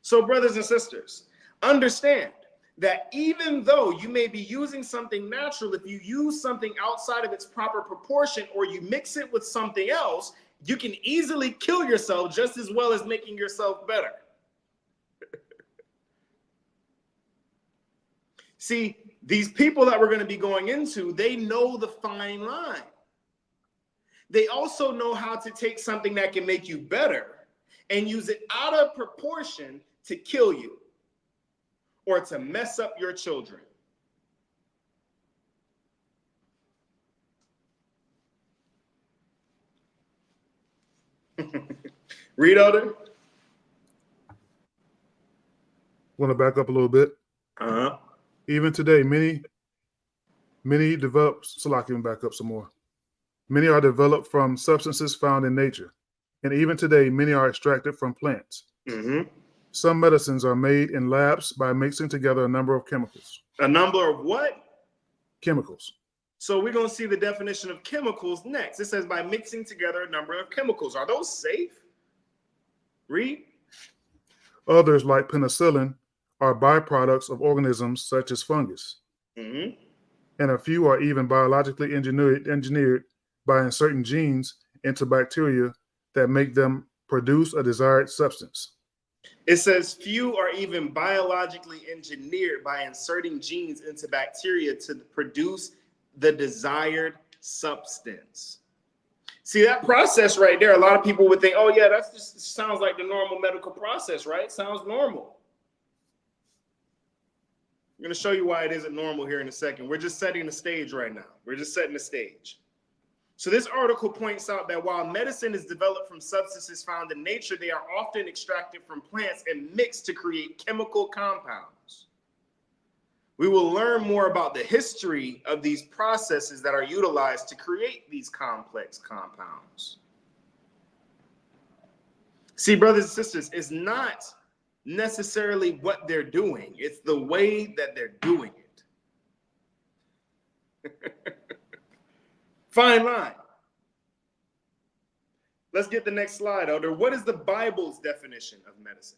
So brothers and sisters, understand that even though you may be using something natural, if you use something outside of its proper proportion or you mix it with something else, you can easily kill yourself just as well as making yourself better. See, these people that we're going to be going into, they know the fine line. They also know how to take something that can make you better and use it out of proportion to kill you or to mess up your children. Read, Elder. Want to back up a little bit? Uh-huh. Even today, many develop, so I can back up some more. Many are developed from substances found in nature. And even today, many are extracted from plants. Mm-hmm. Some medicines are made in labs by mixing together a number of chemicals. A number of what? Chemicals. So we're going to see the definition of chemicals next. It says by mixing together a number of chemicals. Are those safe? Read. Others, like penicillin, are byproducts of organisms such as fungus. Mm-hmm. And a few are even biologically engineered by inserting genes into bacteria that make them produce a desired substance. It says few are even biologically engineered by inserting genes into bacteria to produce the desired substance. See, that process right there, a lot of people would think, oh yeah, that just sounds like the normal medical process, right? Sounds normal. I'm going to show you why it isn't normal here in a second. We're just setting the stage right now. We're just setting the stage. So this article points out that while medicine is developed from substances found in nature, they are often extracted from plants and mixed to create chemical compounds. We will learn more about the history of these processes that are utilized to create these complex compounds. See, brothers and sisters, it's not necessarily what they're doing. It's the way that they're doing it. Fine line. Let's get the next slide, Elder. What is the Bible's definition of medicine?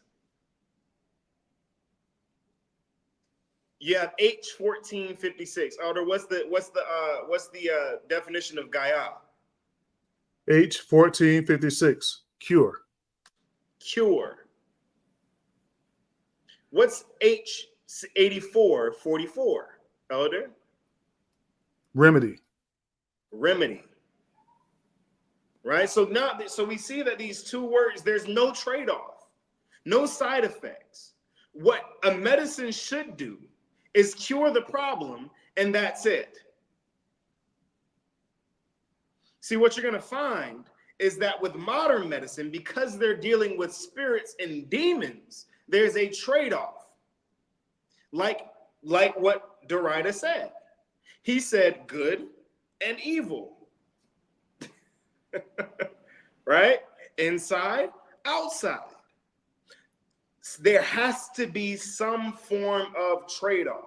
You have H 1456. Elder, what's the definition of Gaia? H 1456. Cure. Cure. What's H 8444? Elder? Remedy. Remedy. Right? So we see that these two words, there's no trade-off, no side effects. What a medicine should do is cure the problem, and that's it. See, what you're going to find is that with modern medicine, because they're dealing with spirits and demons, there's a trade-off. Like what Derrida said. He said good and evil. Right? Inside, outside. There has to be some form of trade-off.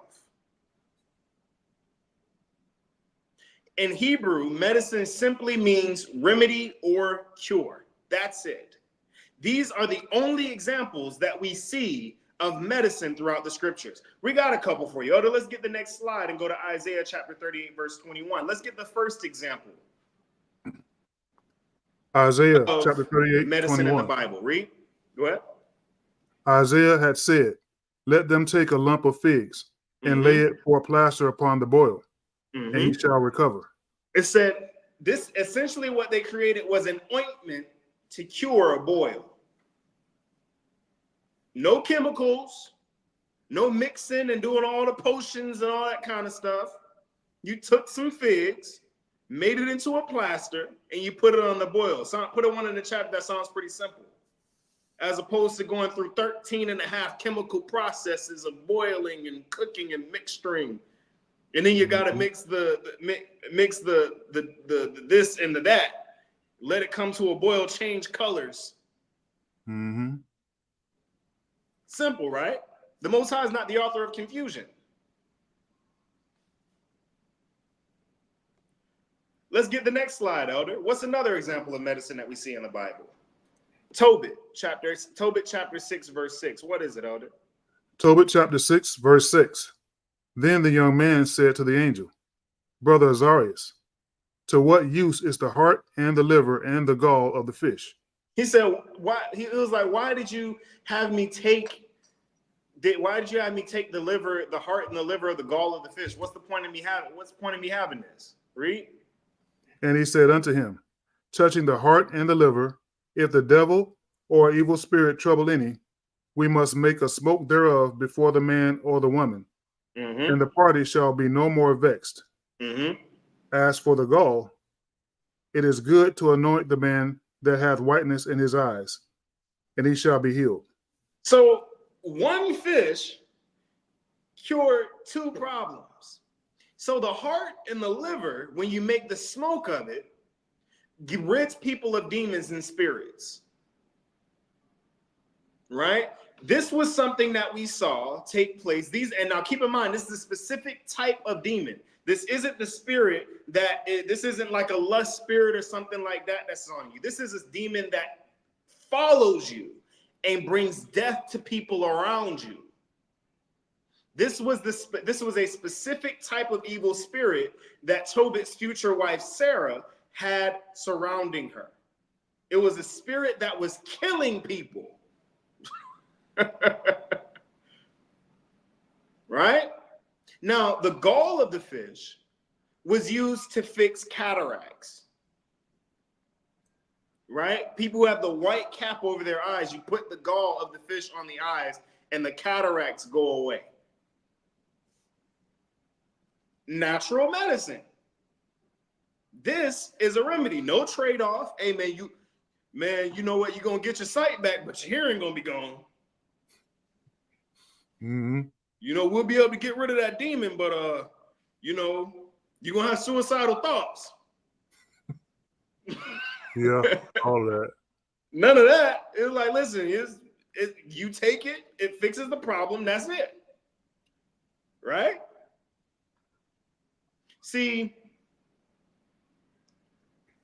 In Hebrew, medicine simply means remedy or cure. That's it. These are the only examples that we see of medicine throughout the scriptures. We got a couple for you. Let's get the next slide and go to Isaiah chapter 38, verse 21. Let's get the first example Isaiah of chapter 38, medicine in the 21. Bible. Read. Go ahead. Isaiah had said, let them take a lump of figs and lay it for a plaster upon the boil, and he shall recover. It said this essentially what they created was an ointment to cure a boil. No chemicals, no mixing and doing all the potions and all that kind of stuff. You took some figs, made it into a plaster, and you put it on the boil. So put a one in the chat. That sounds pretty simple. As opposed to going through 13 and a half chemical processes of boiling and cooking and mixturing. And then you got to mix the this and the that. Let it come to a boil, change colors. Simple, right? The Most High is not the author of confusion. Let's get the next slide, Elder. What's another example of medicine that we see in the Bible? Tobit chapter 6, verse 6. What is it, Elder? Tobit chapter 6, verse 6. Then the young man said to the angel, Brother Azarias, to what use is the heart and the liver and the gall of the fish? He said, "Why?" He was like, "Why did you have me take? Why did you have me take the liver, the heart, and the liver of the gall of the fish? What's the point of me having? What's the point of me having this?" Read. And he said unto him, touching the heart and the liver, if the devil or evil spirit trouble any, we must make a smoke thereof before the man or the woman, and the party shall be no more vexed. As for the gall, it is good to anoint the man that hath whiteness in his eyes, and he shall be healed. So one fish cured two problems. So the heart and the liver, when you make the smoke of it, rids people of demons and spirits. Right? This was something that we saw take place. And now keep in mind, this is a specific type of demon. This isn't the spirit this isn't like a lust spirit or something like that that's on you. This is a demon that follows you and brings death to people around you. This was a specific type of evil spirit that Tobit's future wife Sarah had surrounding her. It was a spirit that was killing people. Right? Now, the gall of the fish was used to fix cataracts. Right? People who have the white cap over their eyes, you put the gall of the fish on the eyes and the cataracts go away. Natural medicine. This is a remedy. No trade-off. Hey, man, you know what? You're going to get your sight back, but your hearing going to be gone. You know, we'll be able to get rid of that demon, but, you know, you're going to have suicidal thoughts. Yeah, all that. None of that. It's like, listen, you take it, it fixes the problem, that's it. Right? See,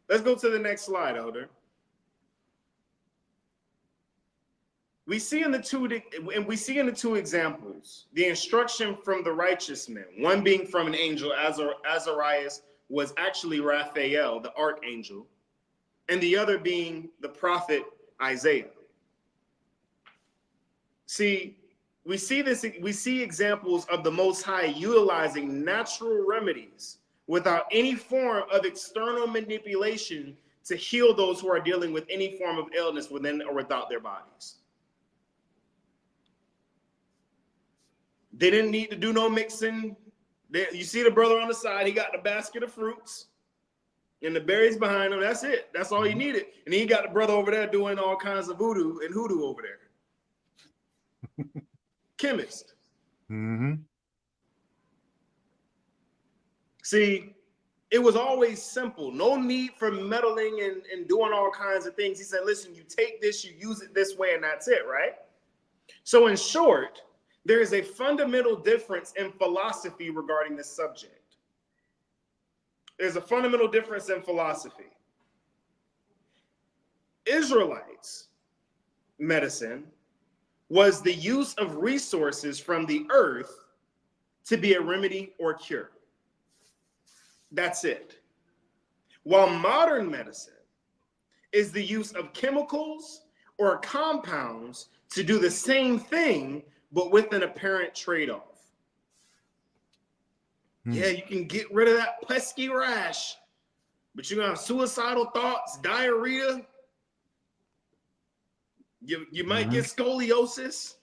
let's go to the next slide, Elder. We see in the two examples the instruction from the righteous men. One being from an angel, Azarias was actually Raphael, the archangel, and the other being the prophet Isaiah. See, we see examples of the Most High utilizing natural remedies without any form of external manipulation to heal those who are dealing with any form of illness within or without their bodies. They didn't need to do no mixing. You see the brother on the side, he got the basket of fruits and the berries behind him. That's it. That's all he needed. And he got the brother over there doing all kinds of voodoo and hoodoo over there. Chemist. See, it was always simple. No need for meddling and doing all kinds of things. He said, listen, you take this, you use it this way, and that's it, right? So in short, there is a fundamental difference in philosophy regarding this subject. There's a fundamental difference in philosophy. Israelites' medicine was the use of resources from the earth to be a remedy or cure. That's it. While modern medicine is the use of chemicals or compounds to do the same thing, but with an apparent trade-off. Yeah, you can get rid of that pesky rash, but you're gonna have suicidal thoughts, diarrhea. You might get scoliosis.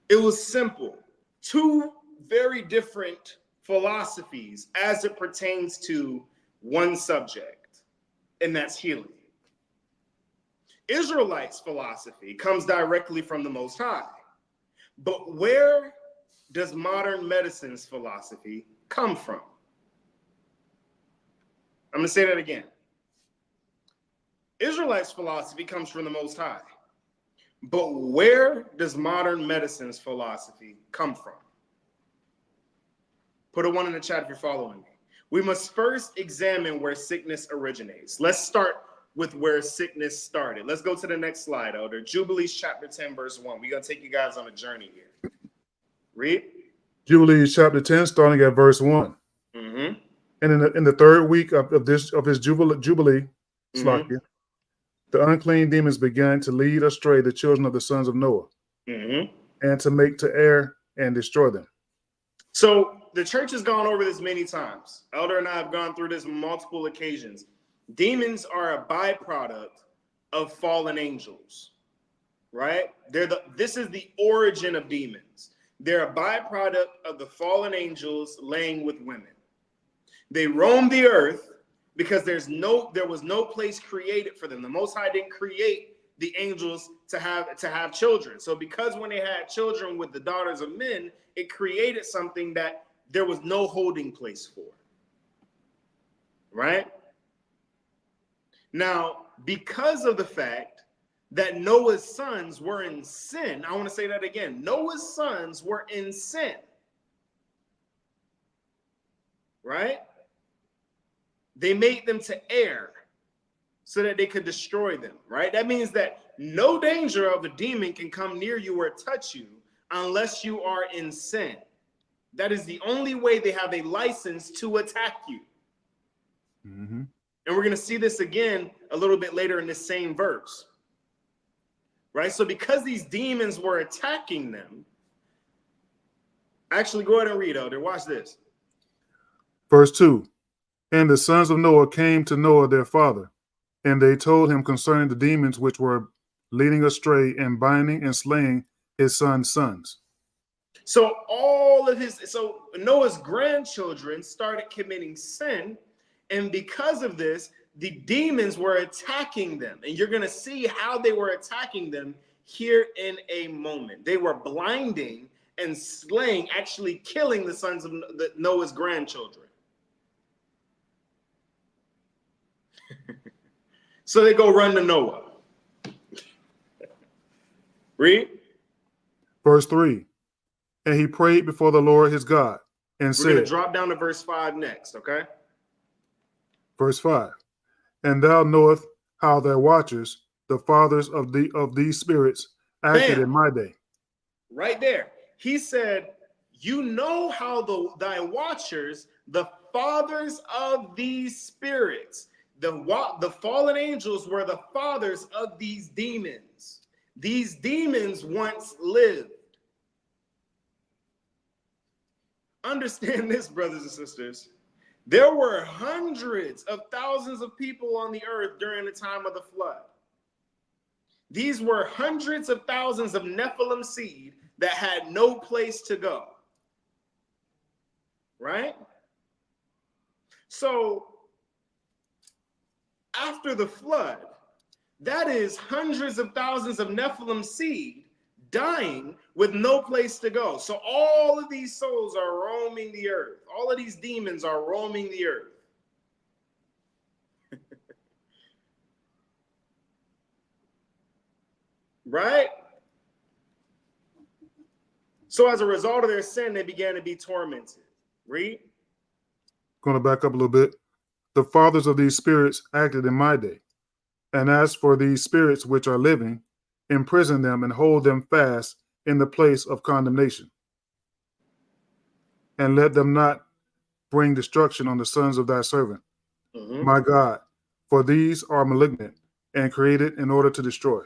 It was simple. Two very different philosophies as it pertains to one subject, and that's healing. Israelites' philosophy comes directly from the Most High. But where does modern medicine's philosophy come from? I'm going to say that again. Israelites' philosophy comes from the Most High. But where does modern medicine's philosophy come from? Put a 1 in the chat if you're following me. We must first examine where sickness originates. Let's start with where sickness started. Let's go to the next slide, Elder. Jubilees chapter 10, verse 1. We're going to take you guys on a journey here. Read. Jubilees chapter 10, starting at verse 1. Mm-hmm. And in the third week of his jubilee, Slakia, the unclean demons began to lead astray the children of the sons of Noah, and to make to err and destroy them. So the church has gone over this many times. Elder and I have gone through this multiple occasions. Demons are a byproduct of fallen angels, right? This is the origin of demons. They're a byproduct of the fallen angels laying with women. They roam the earth because there was no place created for them. The Most High didn't create the angels to have children. So because when they had children with the daughters of men, it created something that there was no holding place for, right? Now, because of the fact that Noah's sons were in sin, I want to say that again. Noah's sons were in sin, right? They made them to err so that they could destroy them, right? That means that no danger of a demon can come near you or touch you unless you are in sin. That is the only way they have a license to attack you. And we're going to see this again a little bit later in this same verse, right? So because these demons were attacking them, actually go ahead and read, Elder. Watch this. Verse 2. And the sons of Noah came to Noah their father, and they told him concerning the demons which were leading astray and binding and slaying his son's sons. So Noah's grandchildren started committing sin, and because of this, the demons were attacking them. And you're going to see how they were attacking them here in a moment. They were blinding and slaying, actually killing the sons of Noah's grandchildren. So they go run to Noah. Read. Verse 3. And he prayed before the Lord his God and said. We're going to drop down to verse 5 next, okay? Verse 5. And thou knowest how their watchers, the fathers of these spirits, acted in my day. Right there. He said, you know how thy watchers, the fathers of these spirits, the fallen angels were the fathers of these demons. These demons once lived. Understand this, brothers and sisters. There were hundreds of thousands of people on the earth during the time of the flood. These were hundreds of thousands of Nephilim seed that had no place to go. Right? So, after the flood, that is hundreds of thousands of Nephilim seed dying with no place to go. So all of these souls are roaming the earth. All of these demons are roaming the earth. Right? So as a result of their sin, they began to be tormented. Read. Going to back up a little bit. The fathers of these spirits acted in my day. And as for these spirits which are living, imprison them and hold them fast in the place of condemnation. And let them not bring destruction on the sons of thy servant, my God, for these are malignant and created in order to destroy.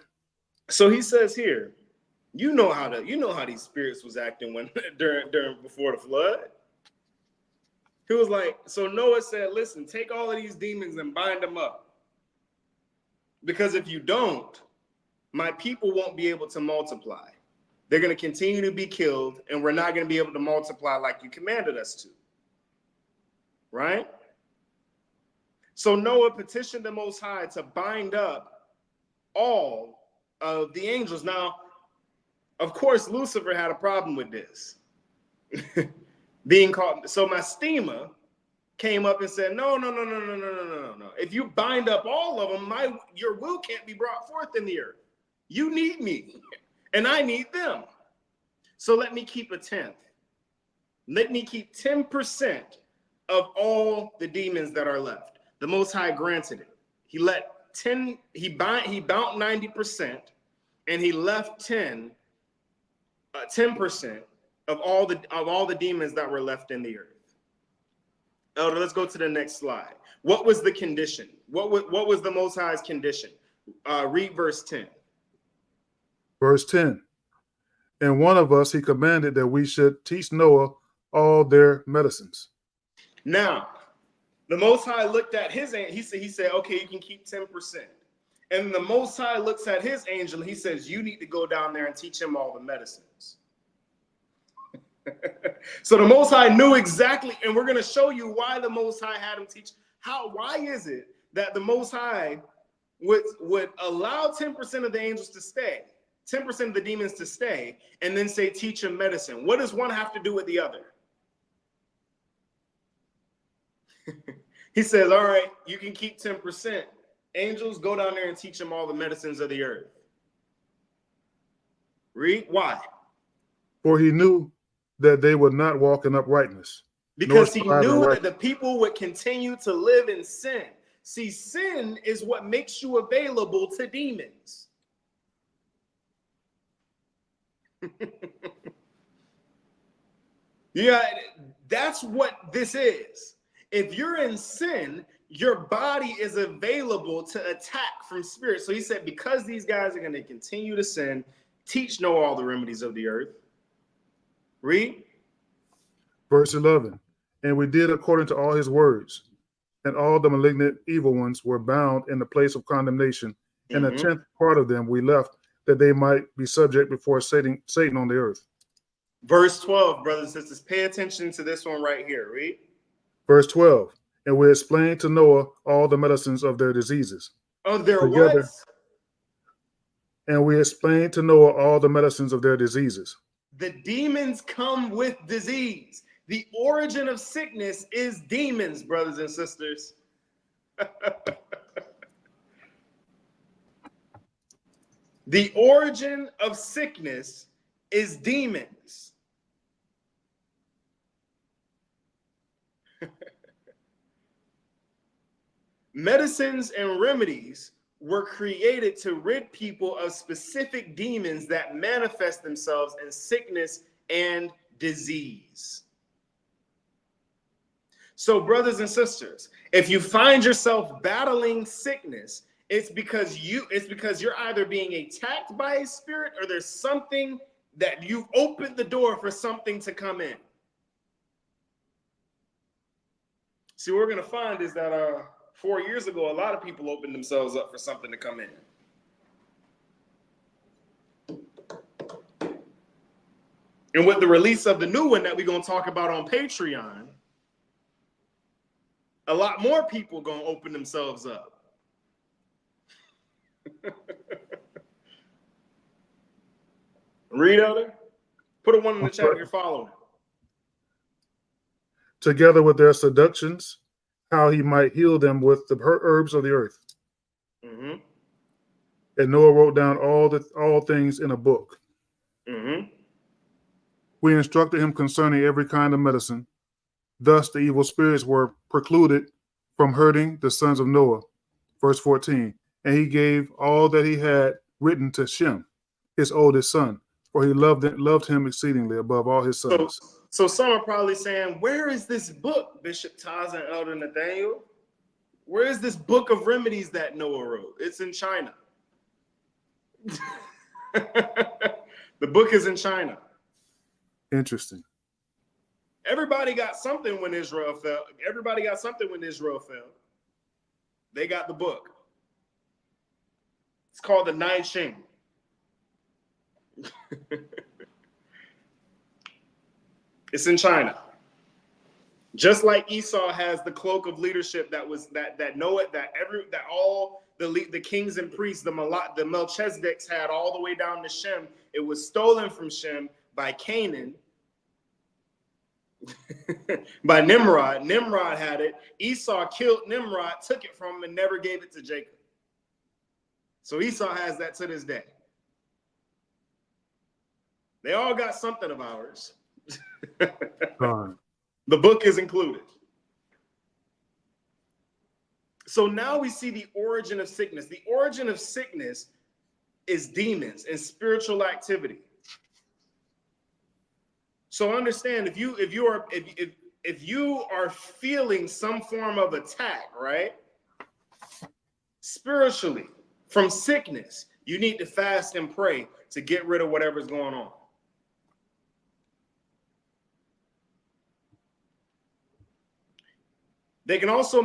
So he says here, you know how these spirits was acting when during before the flood. He was like, so Noah said, listen, take all of these demons and bind them up. Because if you don't, my people won't be able to multiply. They're going to continue to be killed, and we're not going to be able to multiply like you commanded us to. Right? So Noah petitioned the Most High to bind up all of the angels. Now, of course, Lucifer had a problem with this. Being caught. So Mastema came up and said, no. If you bind up all of them, your will can't be brought forth in the earth. You need me, and I need them. So let me keep a tenth. Let me keep 10% of all the demons that are left. The Most High granted it. He let 10. He bound 90%, and he left 10% of all the demons that were left in the earth. Elder, let's go to the next slide. What was the condition? What was the Most High's condition? Read verse 10. Verse 10. And one of us he commanded that we should teach Noah all their medicines. Now, the Most High looked at his angel. He said, okay, you can keep 10%. And the Most High looks at his angel. He says, you need to go down there and teach him all the medicines. So the Most High knew exactly, and we're going to show you why the Most High had him teach. Why is it that the Most High would allow 10% of the angels to stay, 10% of the demons to stay, and then say, teach him medicine? What does one have to do with the other? He says, all right, you can keep 10%. Angels, go down there and teach them all the medicines of the earth. Read. Why? For he knew that they would not walk in uprightness. Because he knew that the people would continue to live in sin. See, sin is what makes you available to demons. Yeah, that's what this is. If you're in sin, your body is available to attack from spirit. So he said, because these guys are going to continue to sin, teach Noah all the remedies of the earth. Read. Verse 11. And we did according to all his words, and all the malignant evil ones were bound in the place of condemnation, and a 10th part of them we left, that they might be subject before Satan on the earth. Verse 12, brothers and sisters, pay attention to this one right here. Read. Verse 12. And we explained to Noah all the medicines of their diseases. Of their what? And we explained to Noah all the medicines of their diseases. The demons come with disease. The origin of sickness is demons, brothers and sisters. The origin of sickness is demons. Medicines and remedies were created to rid people of specific demons that manifest themselves in sickness and disease. So, brothers and sisters, if you find yourself battling sickness, it's because you're either being attacked by a spirit, or there's something that you've opened the door for something to come in. See, what we're going to find is that 4 years ago, a lot of people opened themselves up for something to come in. And with the release of the new one that we're going to talk about on Patreon, a lot more people going to open themselves up. Read, Elder. Put a 1 in the chat if you're following. Together with their seductions, how he might heal them with the herbs of the earth. And Noah wrote down all things in a book. We instructed him concerning every kind of medicine. Thus the evil spirits were precluded from hurting the sons of Noah. Verse 14. And he gave all that he had written to Shem, his oldest son, for he loved him exceedingly above all his sons. So some are probably saying, where is this book, Bishop Taz and Elder Nathaniel? Where is this book of remedies that Noah wrote? It's in China. The book is in China. Interesting. Everybody got something when Israel fell. Everybody got something when Israel fell. They got the book. It's called the Nai Ching. It's in China. Just like Esau has the cloak of leadership that Noah, that all the kings and priests, the Melchizedeks had all the way down to Shem. It was stolen from Shem by Canaan. By Nimrod. Nimrod had it. Esau killed Nimrod, took it from him, and never gave it to Jacob. So Esau has that to this day. They all got something of ours. The book is included. So now we see the origin of sickness. The origin of sickness is demons and spiritual activity. So understand, if you are feeling some form of attack, right? Spiritually, from sickness, you need to fast and pray to get rid of whatever's going on. They can also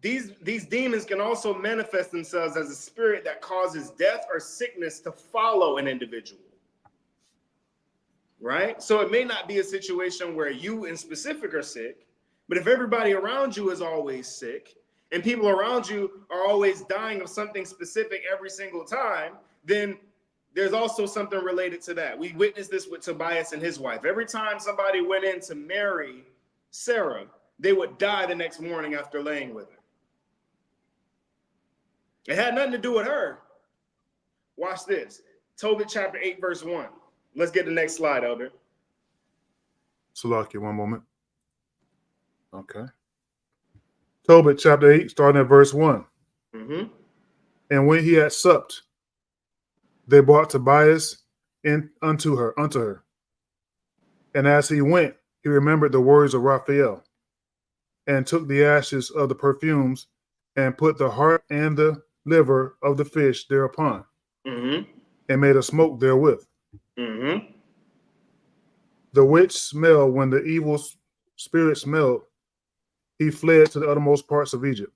these demons can also manifest themselves as a spirit that causes death or sickness to follow an individual. Right? So it may not be a situation where you in specific are sick, but if everybody around you is always sick and people around you are always dying of something specific every single time, then there's also something related to that. We witnessed this with Tobias and his wife. Every time somebody went in to marry Sarah, they would die the next morning after laying with her. It had nothing to do with her. Watch this. Tobit chapter 8, verse 1. Let's get the next slide, Elder. Salakia, one moment. Okay. Tobit chapter 8, starting at verse 1. Mm-hmm. And when he had supped, they brought Tobias in unto her. And as he went, he remembered the words of Raphael, and took the ashes of the perfumes, and put the heart and the liver of the fish thereupon, mm-hmm. and made a smoke therewith. Mm-hmm. The which smell, when the evil spirit smelled, he fled to the uttermost parts of Egypt,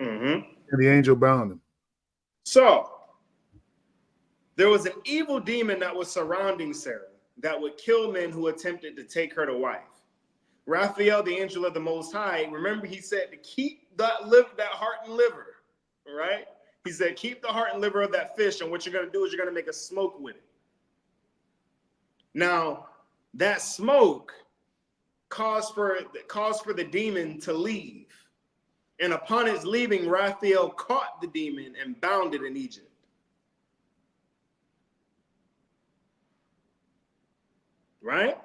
mm-hmm. and the angel bound him. So, there was an evil demon that was surrounding Sarah that would kill men who attempted to take her to wife. Raphael, the angel of the Most High, remember he said to keep that heart and liver, right? He said, keep the heart and liver of that fish, and what you're going to do is you're going to make a smoke with it. Now, that smoke caused for the demon to leave. And upon its leaving, Raphael caught the demon and bound it in Egypt. Right?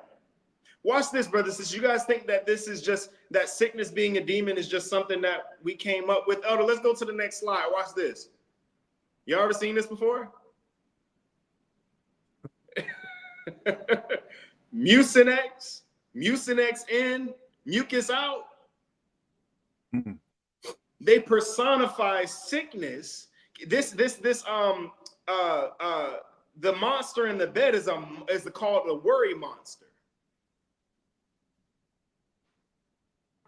Watch this, brothers. Since you guys think that this is just, that sickness being a demon is just something that we came up with. Elder, let's go to the next slide. Watch this. You ever seen this before? Mucinex in, mucus out. Mm-hmm. They personify sickness. The monster in the bed is called the worry monster.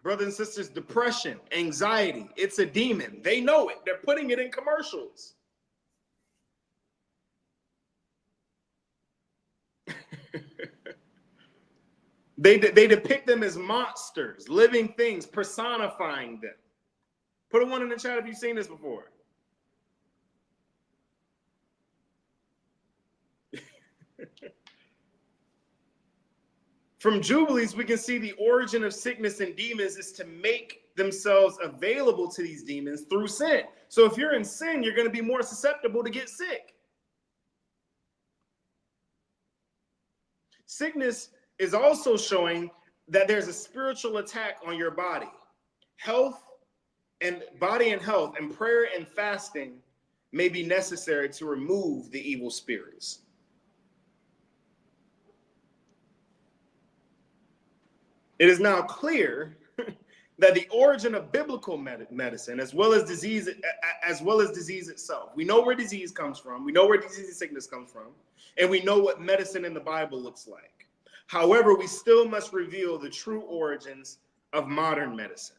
Brothers and sisters, depression, anxiety, it's a demon. They know it. They're putting it in commercials. They depict them as monsters, living things, personifying them. Put a one in the chat if you've seen this before. From Jubilees, we can see the origin of sickness and demons is to make themselves available to these demons through sin. So if you're in sin, you're going to be more susceptible to get sick. Sickness is also showing that there's a spiritual attack on your body. health and body and health and prayer and fasting may be necessary to remove the evil spirits. It is now clear that the origin of biblical medicine, as well as disease itself, we know where disease comes from, we know where disease and sickness comes from, and we know what medicine in the Bible looks like. However, we still must reveal the true origins of modern medicine.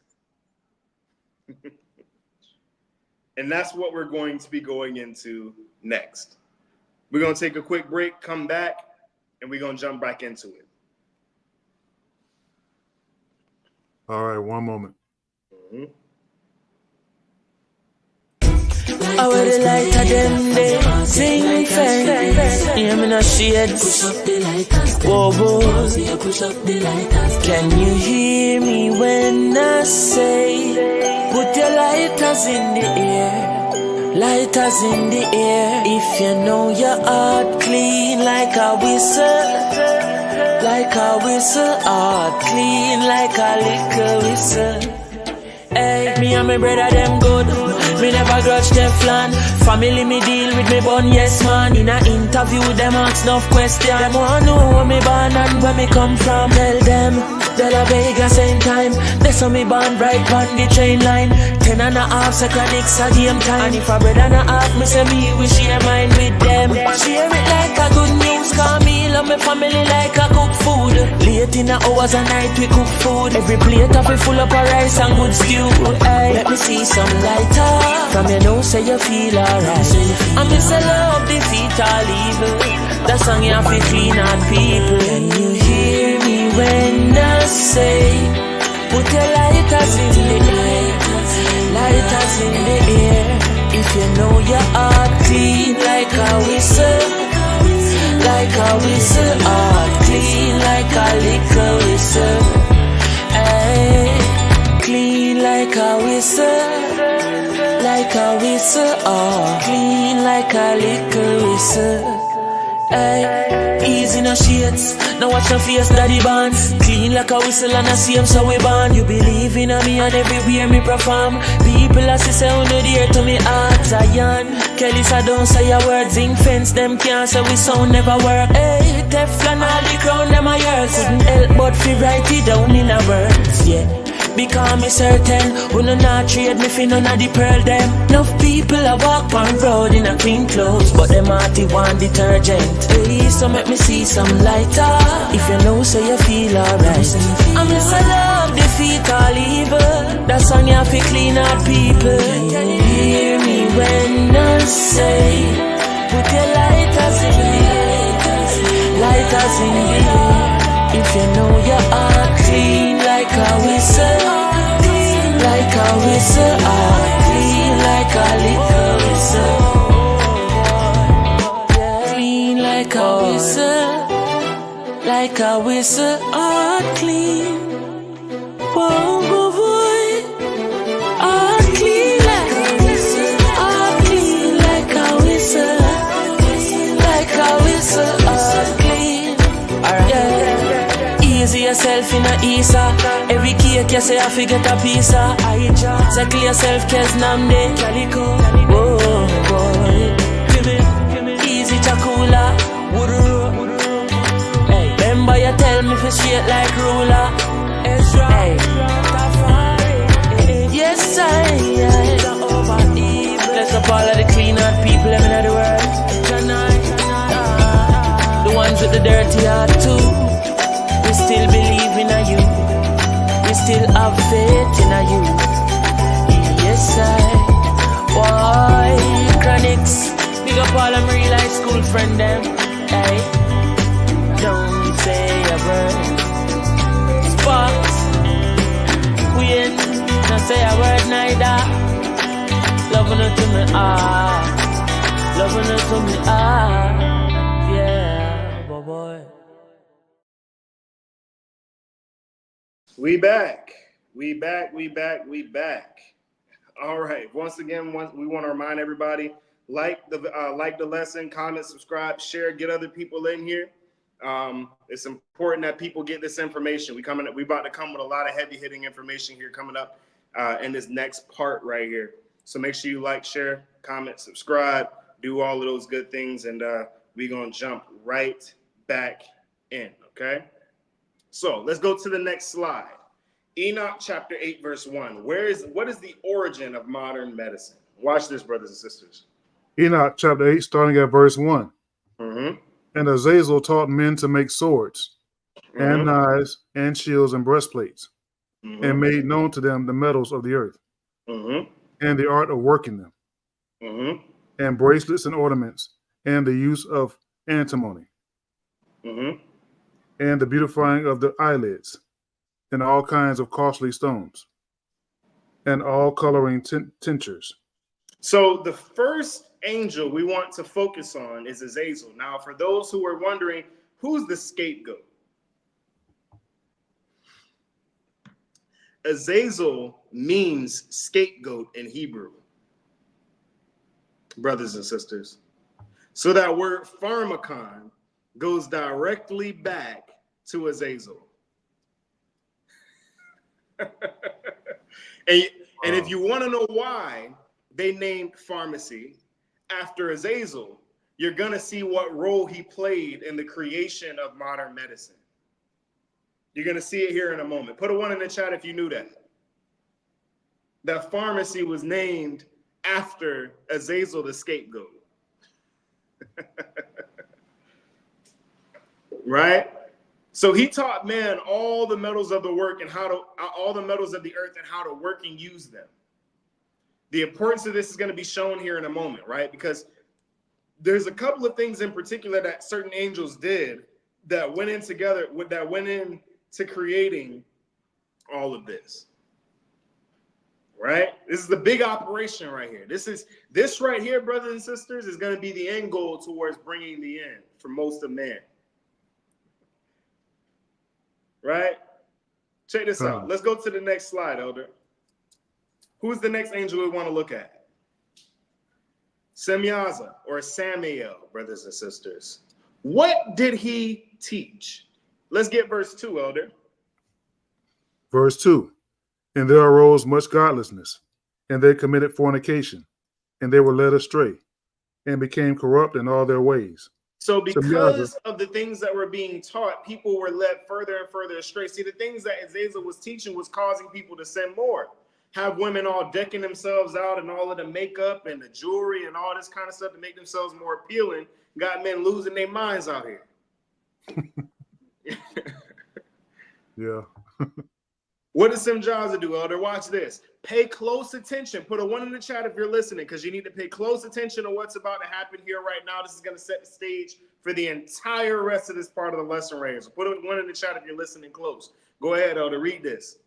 And that's what we're going to be going into next. We're going to take a quick break, come back, and we're going to jump back into it. All right, one moment. I wear the light of them day, sing fence. Hear me no shades. Whoa, whoa. Can you hear me when I say, put your lighters in the air, lighters in the air. If you know your heart clean like a whistle, like a whistle, heart clean like a little whistle. Hey, me and my brother them good. Me never grudge Teflon. Family me deal with me bun, yes man. In a interview them ask enough question. Them want know where me born and where me come from. Tell them, De La Vega same time. They saw me born right on the train line. 10.5 seconds a game time. And if a brother and a half, me say me we share mine with them. Share it like a good news. Call me love me family like a cook food. Late in the hours of night we cook food. Every plate of it full up of rice and good stew. Hey, let me see some lighter. From your nose say you feel alright. I miss a love defeat all evil. That song you have to clean out people. Can you hear me when I say, put your lighters in the air, lighters in the air. If you know your heart clean like a whistle, like a whistle, heart clean like a little whistle. Hey, clean like a whistle, like a whistle, oh, clean like a little whistle. Ay, easy no shades, now watch your face daddy band. Clean like a whistle and a same so we band. You believe in me and everywhere me perform. People as say on the dear to me heart Zion. Kelly said don't say your words, zinc fence them can't say we sound never work. Hey, Teflon all the crown them a yours. Couldn't help but fi write it down in a words, yeah. Because me certain, who no not trade me fi none of the pearl them. Enough people a walk on road in a clean clothes, but them hearty want detergent. Hey, so make me see some lighter. If you know so you feel alright. I miss a love defeat all evil. That song you have to clean out people. Can you hear me when I say, put your lighters in the air, lighters in the air. If you know your heart clean like a whistle, like a whistle, heart clean like a little whistle. Clean like a whistle, like a whistle, heart clean. Whoa, whoa, boy, heart clean like a whistle, heart clean like a whistle, like a whistle, heart clean. Alright, yeah. Easy yourself in a Isa. Every cake you say I forget a piece of. Circle yourself cause namde Calico. Whoa, boy. Easy chakula. Hey, remember you tell me for straight like ruler. Hey, yes I bless up all of the clean out people in the world. The ones with the dirty heart too. We still believe in you. We still have faith in you. Yes, boy, Chronics. Big up all them real high school friend them. Hey, don't say a word. Sparks, we ain't not say a word neither. Loving it to me, loving it to me, yeah, boy. We back. All right. Once again, we want to remind everybody, like the lesson, comment, subscribe, share, get other people in here. It's important that people get this information. We about to come with a lot of heavy hitting information here coming up in this next part right here. So make sure you like, share, comment, subscribe, do all of those good things, and we're going to jump right back in, okay? So let's go to the next slide. Enoch chapter 8, verse 1. What is the origin of modern medicine? Watch this, brothers and sisters. Enoch chapter 8, starting at verse 1. Mm-hmm. And Azazel taught men to make swords, and knives, and shields, and breastplates, and made known to them the metals of the earth, and the art of working them, and bracelets and ornaments, and the use of antimony, and the beautifying of the eyelids, and all kinds of costly stones, and all coloring tinctures. So the first angel we want to focus on is Azazel. Now, for those who are wondering, who's the scapegoat? Azazel means scapegoat in Hebrew, brothers and sisters. So that word pharmacon goes directly back to Azazel. and if you want to know why they named pharmacy after Azazel, you're going to see what role he played in the creation of modern medicine. You're going to see it here in a moment. Put a 1 in the chat if you knew that. That pharmacy was named after Azazel, the scapegoat. Right? So he taught man all the metals of the work and all the metals of the earth and how to work and use them. The importance of this is going to be shown here in a moment, right? Because there's a couple of things in particular that certain angels did that went in together, that went into creating all of this, right? This is the big operation right here. This right here, brothers and sisters, is going to be the end goal towards bringing the end for most of man. Right? Check this out. Let's go to the next slide, Elder. Who's the next angel we want to look at? Semyaza, or Samael, brothers and sisters. What did he teach? Let's get verse 2, Elder. Verse 2. And there arose much godlessness, and they committed fornication, and they were led astray, and became corrupt in all their ways. So because of the things that were being taught, people were led further and further astray. See, the things that Azazel was teaching was causing people to sin more. Have women all decking themselves out and all of the makeup and the jewelry and all this kind of stuff to make themselves more appealing. Got men losing their minds out here. Yeah. What does Semjaza do, Elder? Watch this. Pay close attention. Put a 1 in the chat if you're listening, because you need to pay close attention to what's about to happen here right now. This is going to set the stage for the entire rest of this part of the lesson right here. So put a 1 in the chat if you're listening close. Go ahead, Elder. Read this.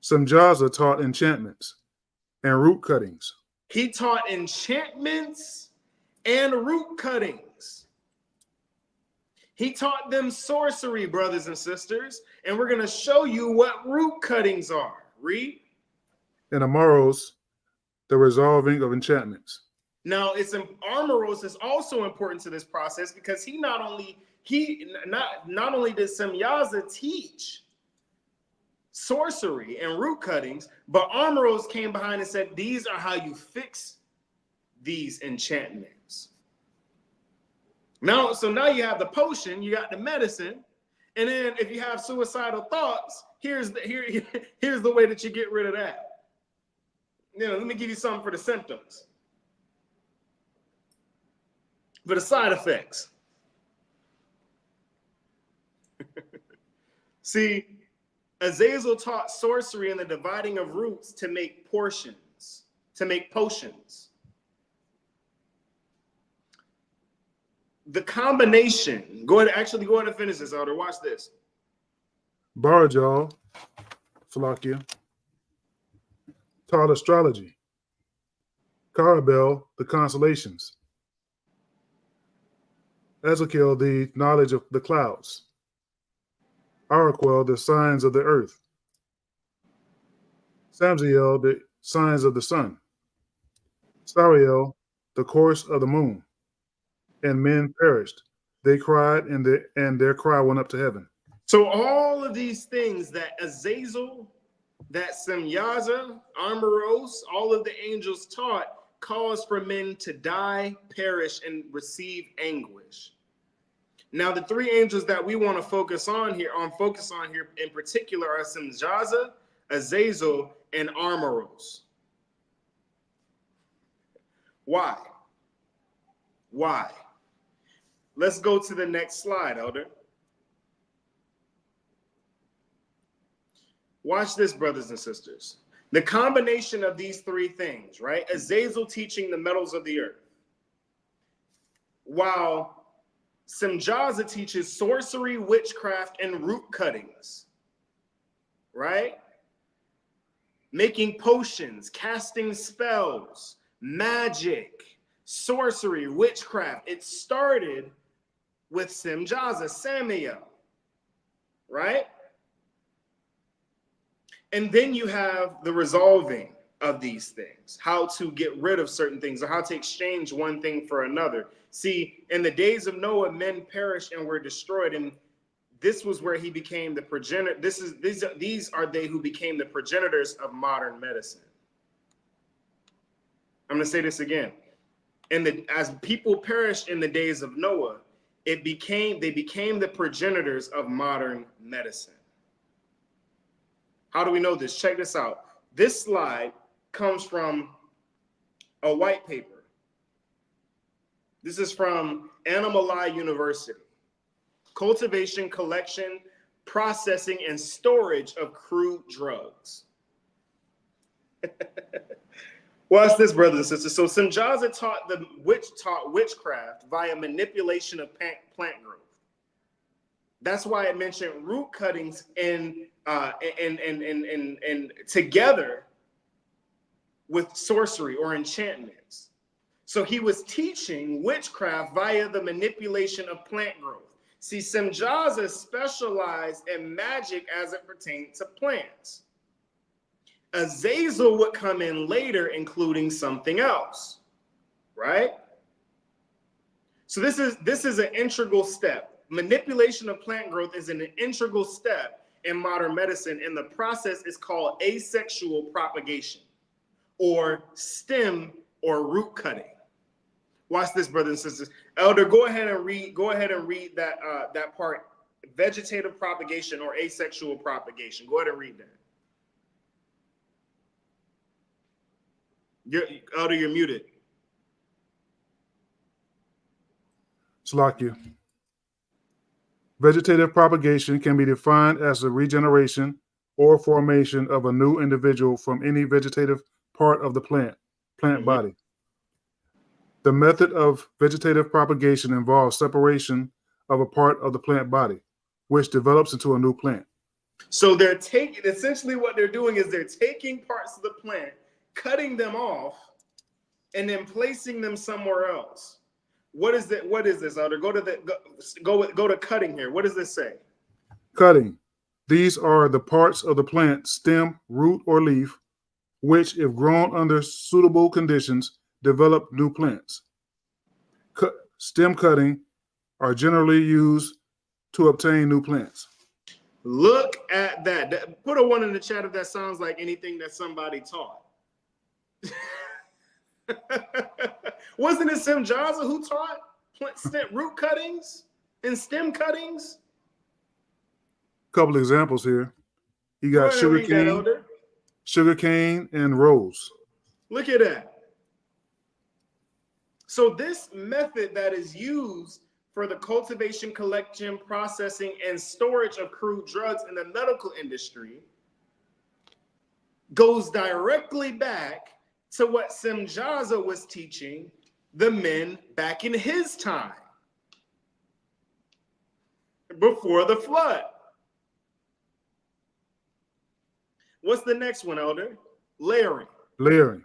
Semjaza taught enchantments and root cuttings. He taught enchantments and root cuttings. He taught them sorcery, brothers and sisters, and we're going to show you what root cuttings are. Read. And Amaros, the resolving of enchantments. Now, Amaros is also important to this process because not only did Semyaza teach sorcery and root cuttings, but Amaros came behind and said, these are how you fix these enchantments. Now you have the potion, you got the medicine, and then if you have suicidal thoughts, here's the way that you get rid of that. Let me give you something for the symptoms. For the side effects. See, Azazel taught sorcery and the dividing of roots to make potions. The combination, go ahead and finish this, Elder. Watch this. Barajal, Falakia, taught astrology. Carabel, the constellations. Ezekiel, the knowledge of the clouds. Araquel, the signs of the earth. Samziel, the signs of the sun. Sariel, the course of the moon. And men perished. They cried, and their cry went up to heaven. So all of these things that Azazel that Semyaza, Armoros, all of the angels taught cause for men to die, perish, and receive anguish. Now, the three angels that we want to focus on here in particular are Semyaza, Azazel, and Armoros. Why? Why? Let's go to the next slide, Elder. Watch this, brothers and sisters. The combination of these three things, right? Azazel teaching the metals of the earth, while Semyaza teaches sorcery, witchcraft, and root cuttings, right? Making potions, casting spells, magic, sorcery, witchcraft. It started with Semyaza, Samuel, right? And then you have the resolving of these things, how to get rid of certain things, or how to exchange one thing for another. See, in the days of Noah, men perished and were destroyed, and this was where he became the progenitor. These are they who became the progenitors of modern medicine. I'm going to say this again. As people perished in the days of Noah, they became the progenitors of modern medicine. How do we know this? Check this out. This slide comes from a white paper. This is from Animali University. Cultivation, collection, processing, and storage of crude drugs. Watch this, brothers and sisters. So Semyaza taught witchcraft via manipulation of plant growth. That's why it mentioned root cuttings and together with sorcery or enchantments. So he was teaching witchcraft via the manipulation of plant growth. See, Semyaza specialized in magic as it pertained to plants. Azazel would come in later, including something else, right? So this is an integral step. Manipulation of plant growth is an integral step in modern medicine, and the process is called asexual propagation, or stem or root cutting. Watch this, brothers and sisters. Elder, go ahead and read that part. Vegetative propagation or asexual propagation. Go ahead and read that. Elder, you're muted. Slakia. Vegetative propagation can be defined as the regeneration or formation of a new individual from any vegetative part of the plant body. The method of vegetative propagation involves separation of a part of the plant body, which develops into a new plant. So essentially what they're doing is they're taking parts of the plant, cutting them off, and then placing them somewhere else. What is that? What is this, Elder? Go to cutting here. What does this say? Cutting. These are the parts of the plant, stem, root, or leaf, which, if grown under suitable conditions, develop new plants. Stem cutting are generally used to obtain new plants. Look at that. Put a 1 in the chat if that sounds like anything that somebody taught. Wasn't it Semyaza who taught root cuttings and stem cuttings? Couple examples here. You got sugarcane and rose. Look at that. So this method that is used for the cultivation, collection, processing, and storage of crude drugs in the medical industry goes directly back to what Semyaza was teaching the men back in his time, before the flood. What's the next one, Elder? Layering. Layering.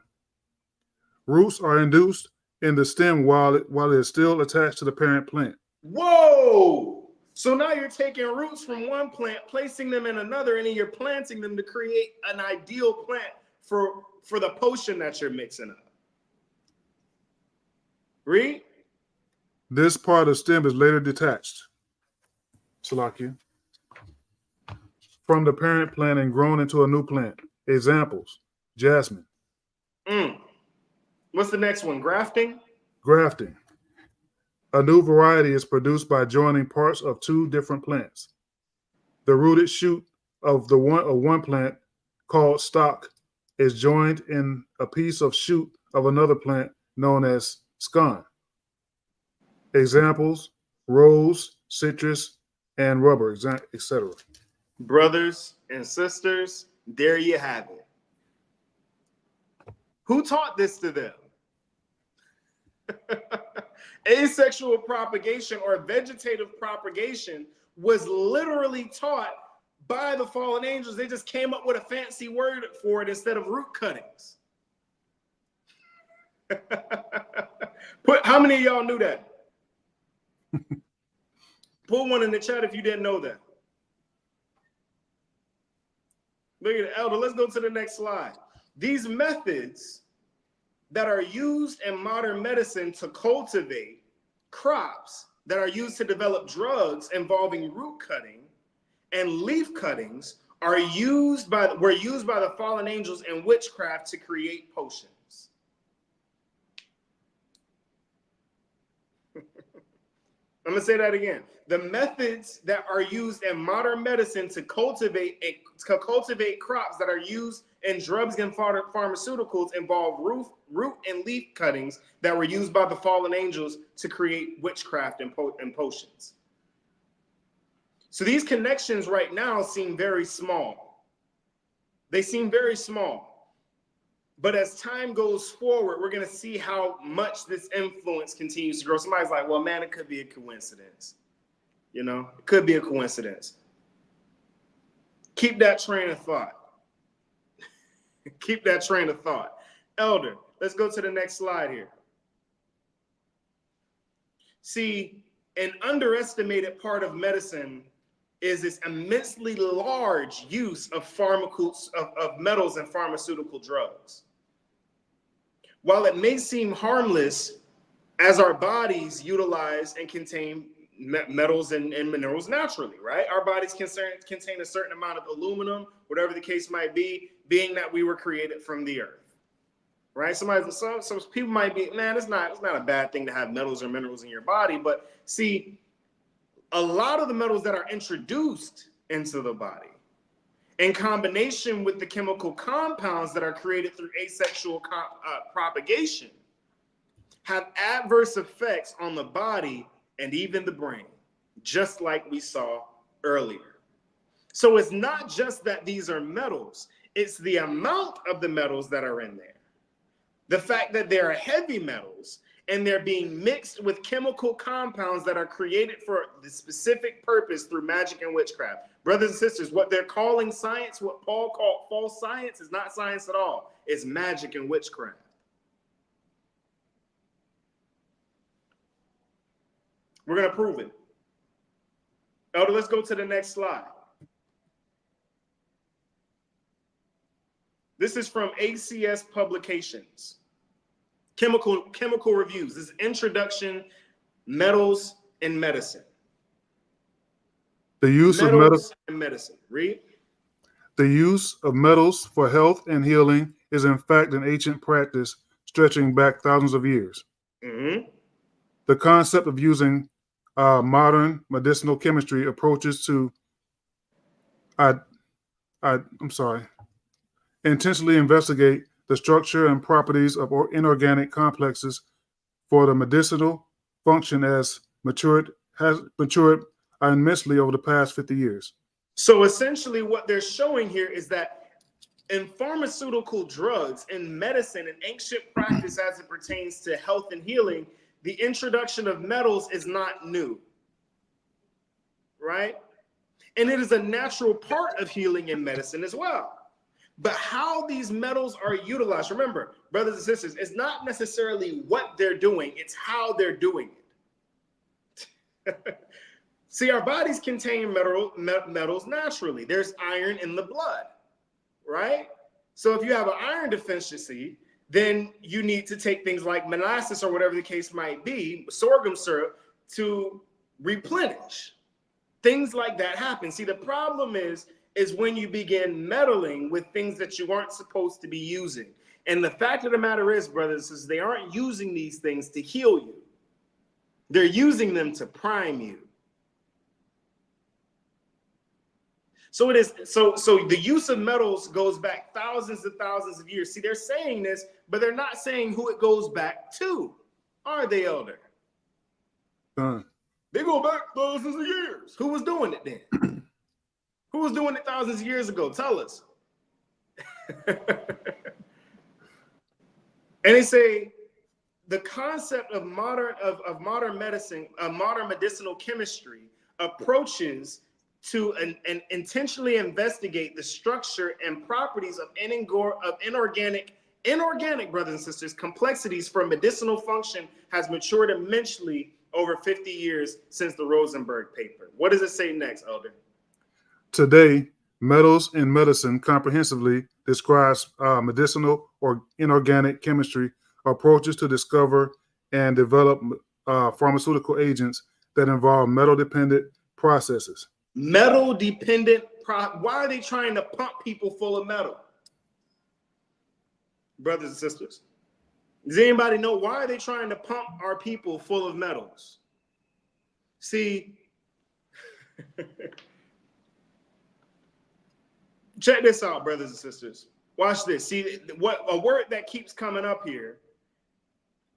Roots are induced in the stem while it is still attached to the parent plant. Whoa! So now you're taking roots from one plant, placing them in another, and then you're planting them to create an ideal plant for the potion that you're mixing up. Read. This part of stem is later detached. Salakia. from the parent plant and grown into a new plant. Examples: jasmine. What's the next one? Grafting? Grafting. A new variety is produced by joining parts of two different plants. The rooted shoot of one plant, called stock, is joined in a piece of shoot of another plant known as scone. Examples: rose, citrus, and rubber, etc. Brothers and sisters, there you have it. Who taught this to them? Asexual propagation or vegetative propagation was literally taught by the fallen angels. They just came up with a fancy word for it instead of root cuttings. How many of y'all knew that? Put one in the chat if you didn't know that. Look at the elder. Let's go to the next slide. These methods that are used in modern medicine to cultivate crops that are used to develop drugs involving root cutting and leaf cuttings were used by the fallen angels in witchcraft to create potions. I'm going to say that again. The methods that are used in modern medicine to cultivate crops that are used in drugs and pharmaceuticals involve root and leaf cuttings that were used by the fallen angels to create witchcraft and potions. So these connections right now seem very small. They seem very small. But as time goes forward, we're going to see how much this influence continues to grow. Somebody's like, well, man, it could be a coincidence. You know, it could be a coincidence. Keep that train of thought. Keep that train of thought. Elder, let's go to the next slide here. See, an underestimated part of medicine is this immensely large use of metals and pharmaceutical drugs. While it may seem harmless, as our bodies utilize and contain metals and minerals naturally, right? Our bodies contain a certain amount of aluminum, whatever the case might be, being that we were created from the earth, right? Some people might be, man, it's not a bad thing to have metals or minerals in your body, but see, a lot of the metals that are introduced into the body, in combination with the chemical compounds that are created through asexual propagation, have adverse effects on the body and even the brain, just like we saw earlier. So it's not just that these are metals, it's the amount of the metals that are in there. The fact that they are heavy metals and they're being mixed with chemical compounds that are created for the specific purpose through magic and witchcraft. Brothers and sisters, what they're calling science, what Paul called false science, is not science at all. It's magic and witchcraft. We're going to prove it. Elder, let's go to the next slide. This is from ACS Publications. Chemical reviews. This is Introduction, Metals in Medicine. The use of metals in medicine. Read. The use of metals for health and healing is in fact an ancient practice stretching back thousands of years. Mm-hmm. The concept of using modern medicinal chemistry approaches to intentionally investigate the structure and properties of inorganic complexes for the medicinal function has matured immensely over the past 50 years. So essentially what they're showing here is that in pharmaceutical drugs, in medicine, in ancient practice as it pertains to health and healing, the introduction of metals is not new, right? And it is a natural part of healing in medicine as well. But how these metals are utilized, remember, brothers and sisters, it's not necessarily what they're doing, it's how they're doing it. See, our bodies contain metals naturally. There's iron in the blood, right? So if you have an iron deficiency, then you need to take things like molasses or whatever the case might be, sorghum syrup, to replenish. Things like that happen. See, the problem is is when you begin meddling with things that you aren't supposed to be using. And the fact of the matter is, brothers, is they aren't using these things to heal you. They're using them to prime you. So it is so the use of metals goes back thousands and thousands of years. See, they're saying this, but they're not saying who it goes back to. Are they, Elder? They go back thousands of years. Who was doing it then? Who was doing it thousands of years ago? Tell us. And they say the concept of modern medicine, modern medicinal chemistry approaches to intentionally investigate the structure and properties of inorganic brothers and sisters. Complexities for medicinal function has matured immensely over 50 years since the Rosenberg paper. What does it say next, Elder? Today, metals in medicine comprehensively describes medicinal or inorganic chemistry approaches to discover and develop pharmaceutical agents that involve metal-dependent processes. Metal-dependent. Why are they trying to pump people full of metal? Brothers and sisters, does anybody know why are they trying to pump our people full of metals? See, check this out, brothers and sisters. Watch this. See, what a word that keeps coming up here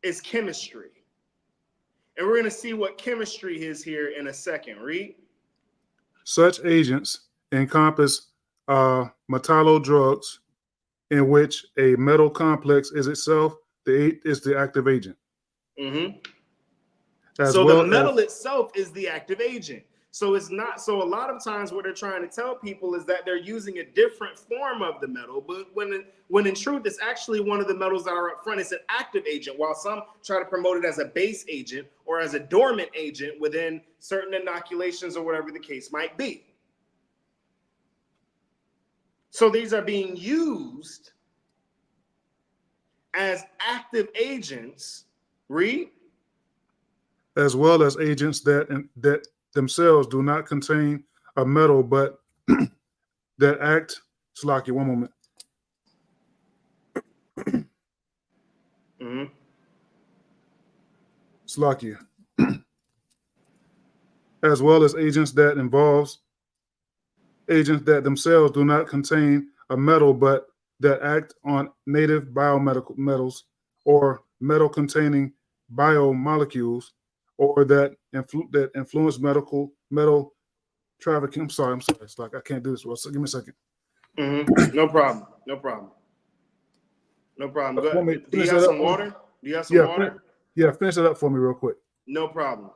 is chemistry. And we're going to see what chemistry is here in a second. Read. Such agents encompass metallo drugs in which a metal complex is itself the active agent. Mm-hmm. So well the metal itself is the active agent. So it's not. So a lot of times what they're trying to tell people is that they're using a different form of the metal, but when in truth it's actually one of the metals that are up front. It's an active agent, while some try to promote it as a base agent or as a dormant agent within certain inoculations or whatever the case might be. So these are being used as active agents. Read. As well as agents that themselves do not contain a metal, but that act. Slacky, one moment. Mm-hmm. Slacky. As well as agents that themselves do not contain a metal, but that act on native biomedical metals or metal-containing biomolecules, or that influence metal trafficking. I'm sorry. It's like I can't do this. Well, so give me a second. Mm-hmm. No problem. Go ahead. Do you have some water? Water? Yeah, finish it up for me real quick. No problem.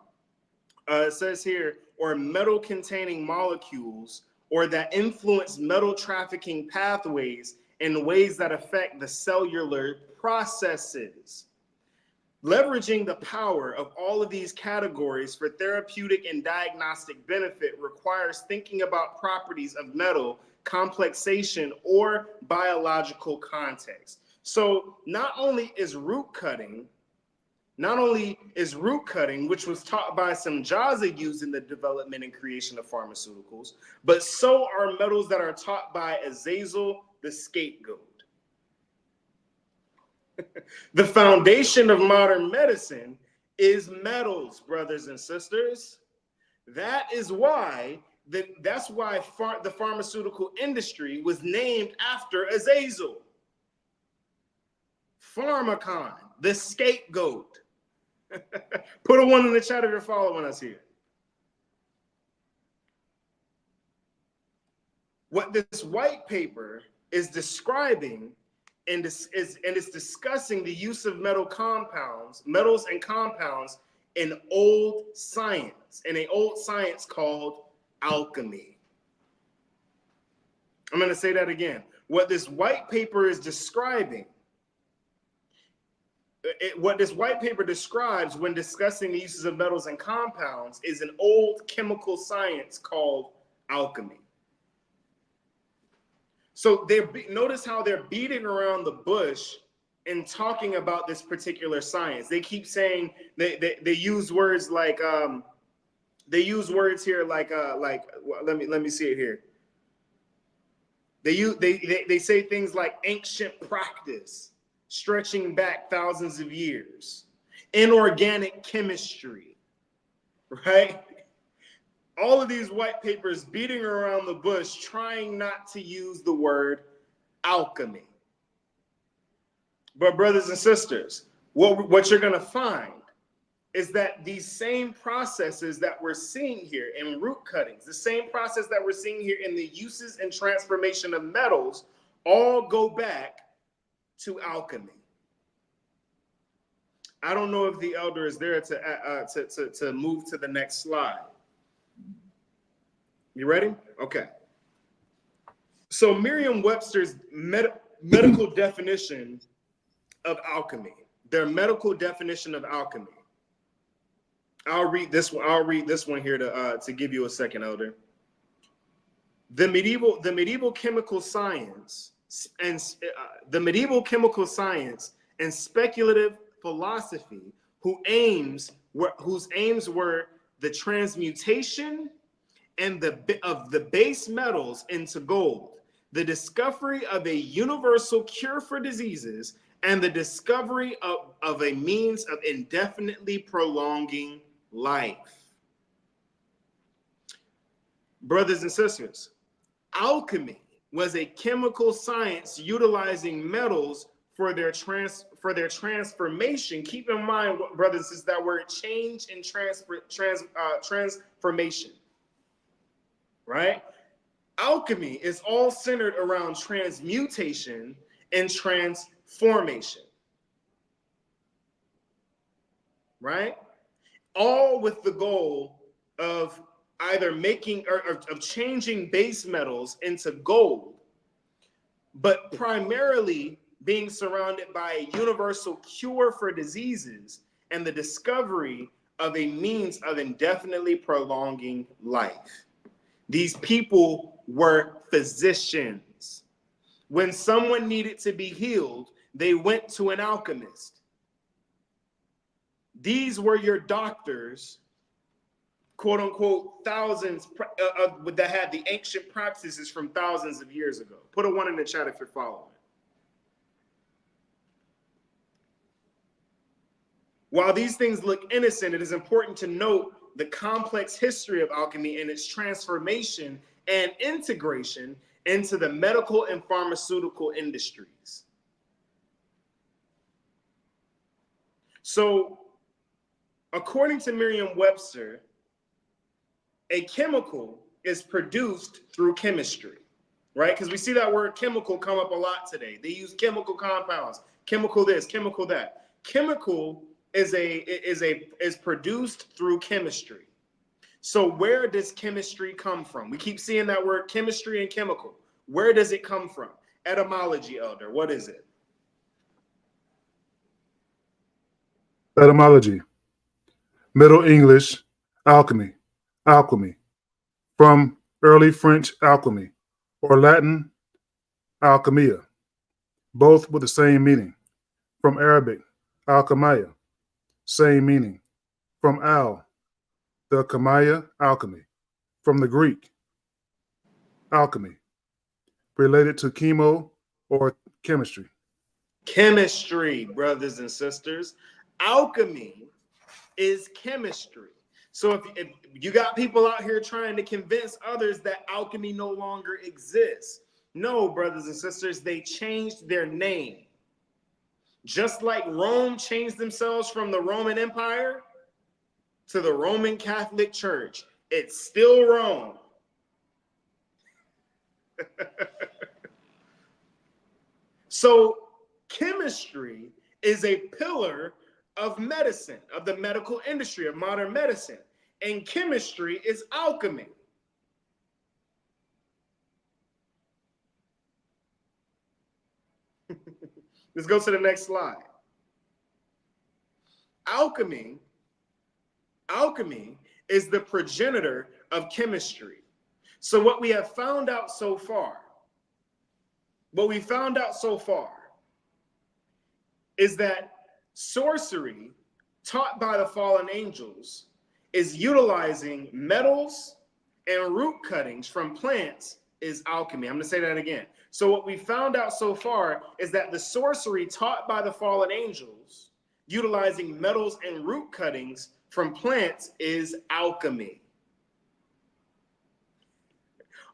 It says here, or metal-containing molecules, or that influence metal trafficking pathways in ways that affect the cellular processes. Leveraging the power of all of these categories for therapeutic and diagnostic benefit requires thinking about properties of metal, complexation, or biological context. So not only is root cutting, which was taught by some Jaza used in the development and creation of pharmaceuticals, but so are metals that are taught by Azazel, the scapegoat. The foundation of modern medicine is metals, brothers and sisters. That is why the pharmaceutical industry was named after Azazel. Pharmacon, the scapegoat. Put a 1 in the chat if you're following us here. What this white paper is describing and it's discussing the use of metals and compounds in old science, called alchemy. I'm going to say that again. What this white paper is describing, what this white paper describes when discussing the uses of metals and compounds is an old chemical science called alchemy. So notice how they're beating around the bush in talking about this particular science. They keep saying they use words like let me see it here. They say things like ancient practice, stretching back thousands of years, inorganic chemistry, right? All of these white papers beating around the bush, trying not to use the word alchemy. But brothers and sisters, what you're going to find is that these same processes that we're seeing here in root cuttings, the same process that we're seeing here in the uses and transformation of metals, all go back to alchemy. I don't know if the elder is there to move to the next slide. You ready? Okay. So Merriam-Webster's medical definition of alchemy, their medical definition of alchemy. I'll read this one here to give you a second, elder. The medieval chemical science and speculative philosophy whose aims were the transmutation of the base metals into gold, the discovery of a universal cure for diseases, and the discovery of a means of indefinitely prolonging life. Brothers and sisters, alchemy was a chemical science utilizing metals for their transformation. Keep in mind, brothers and sisters, that word change and transformation, right? Alchemy is all centered around transmutation and transformation, right? All with the goal of either making or of changing base metals into gold, but primarily being surrounded by a universal cure for diseases and the discovery of a means of indefinitely prolonging life. These people were physicians. When someone needed to be healed, they went to an alchemist. These were your doctors, quote unquote, thousands that had the ancient practices from thousands of years ago. Put a 1 in the chat if you're following. While these things look innocent, it is important to note the complex history of alchemy and its transformation and integration into the medical and pharmaceutical industries. So, according to Merriam-Webster, a chemical is produced through chemistry, right? Because we see that word chemical come up a lot today. They use chemical compounds, chemical this, chemical that. Chemical is produced through chemistry. So where does chemistry come from? We keep seeing that word chemistry and chemical. Where does it come from? Etymology, elder. What is it? Etymology. Middle English, alchemy, alchemy. From early French alchemy, or Latin alchemia, both with the same meaning. From Arabic, alchemia, same meaning. From al, the chemia, alchemy. From the Greek, alchemy, related to chemo or chemistry. Chemistry, brothers and sisters. Alchemy is chemistry. So if you got people out here trying to convince others that alchemy no longer exists, no, brothers and sisters, they changed their name. Just like Rome changed themselves from the Roman Empire to the Roman Catholic Church, it's still Rome. So chemistry is a pillar of medicine, of the medical industry, of modern medicine. And chemistry is alchemy. Let's go to the next slide. Alchemy is the progenitor of chemistry. So what we have found out so far, is that sorcery taught by the fallen angels is utilizing metals and root cuttings from plants is alchemy. I'm going to say that again. So what we found out so far is that the sorcery taught by the fallen angels, utilizing metals and root cuttings from plants, is alchemy.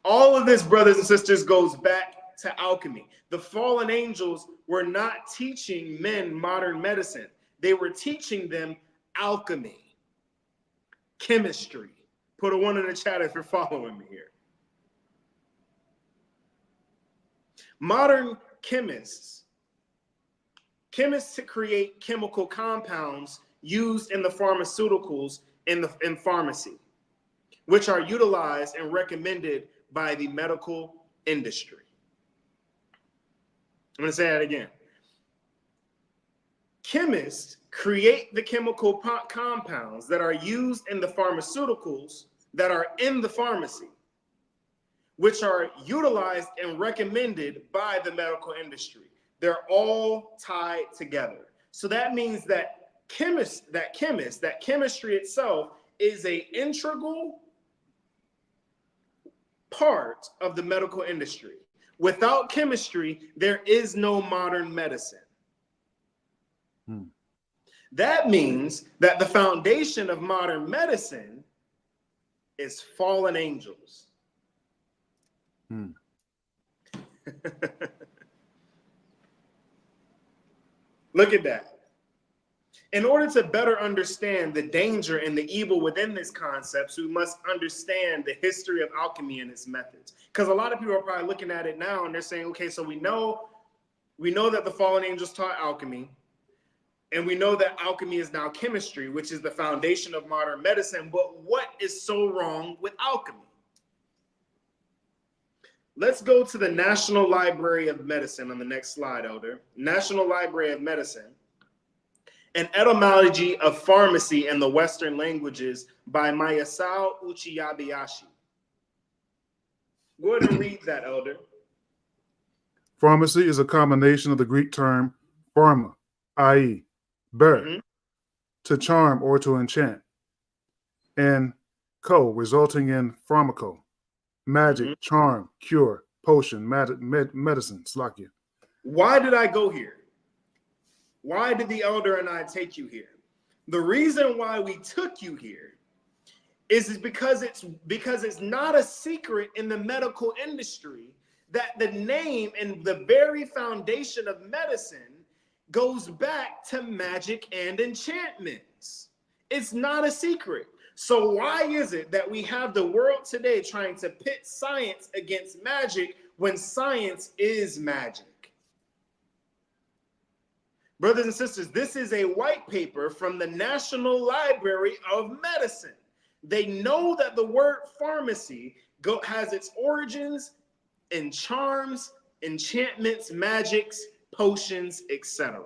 All of this, brothers and sisters, goes back to alchemy. The fallen angels were not teaching men modern medicine. They were teaching them alchemy, chemistry. Put a 1 in the chat if you're following me here. Modern chemists to create chemical compounds used in the pharmaceuticals in pharmacy, which are utilized and recommended by the medical industry. I'm going to say that again. Chemists create the chemical compounds that are used in the pharmaceuticals that are in the pharmacy, which are utilized and recommended by the medical industry. They're all tied together. So that means that chemistry itself is an integral part of the medical industry. Without chemistry, there is no modern medicine. That means that the foundation of modern medicine is fallen angels. Look at that. In order to better understand the danger and the evil within this concept, we must understand the history of alchemy and its methods. Because a lot of people are probably looking at it now and they're saying, okay, so we know that the fallen angels taught alchemy, and we know that alchemy is now chemistry, which is the foundation of modern medicine. But what is so wrong with alchemy? Let's go to the National Library of Medicine on the next slide, Elder. National Library of Medicine, An Etymology of Pharmacy in the Western Languages by Mayasao Uchiyabayashi. Go ahead and read that, Elder. Pharmacy is a combination of the Greek term pharma, i.e., bear, to charm or to enchant, and co, resulting in pharmaco, magic, charm, cure, potion, medicine, slakia. Why did I go here? Why did the elder and I take you here? The reason why we took you here is because it's not a secret in the medical industry that the name and the very foundation of medicine goes back to magic and enchantments. It's not a secret. So why is it that we have the world today trying to pit science against magic when science is magic? Brothers and sisters, this is a white paper from the National Library of Medicine. They know that the word pharmacy has its origins in charms, enchantments, magics, potions, etc.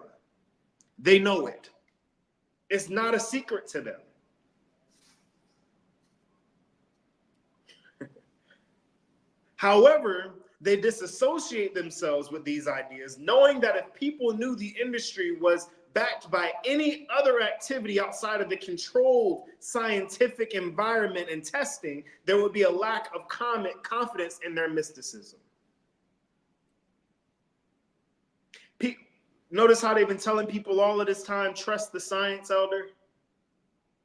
They know it. It's not a secret to them. However, they disassociate themselves with these ideas, knowing that if people knew the industry was backed by any other activity outside of the controlled scientific environment and testing, there would be a lack of confidence in their mysticism. Notice how they've been telling people all of this time, trust the science, Elder.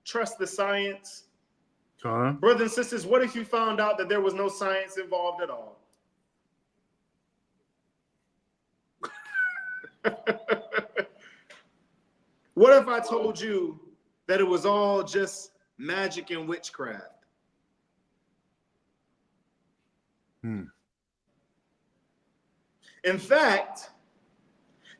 Trust the science. Brothers and sisters, what if you found out that there was no science involved at all? What if I told you that it was all just magic and witchcraft? In fact,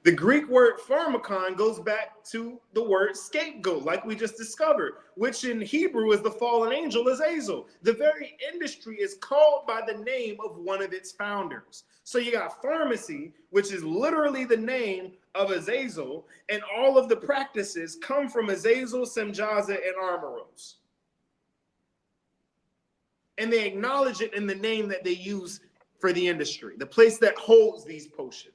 the Greek word pharmakon goes back to the word scapegoat, like we just discovered, which in Hebrew is the fallen angel Azazel. The very industry is called by the name of one of its founders. So you got pharmacy, which is literally the name of Azazel, and all of the practices come from Azazel, Semjaza, and Armoros. And they acknowledge it in the name that they use for the industry, the place that holds these potions.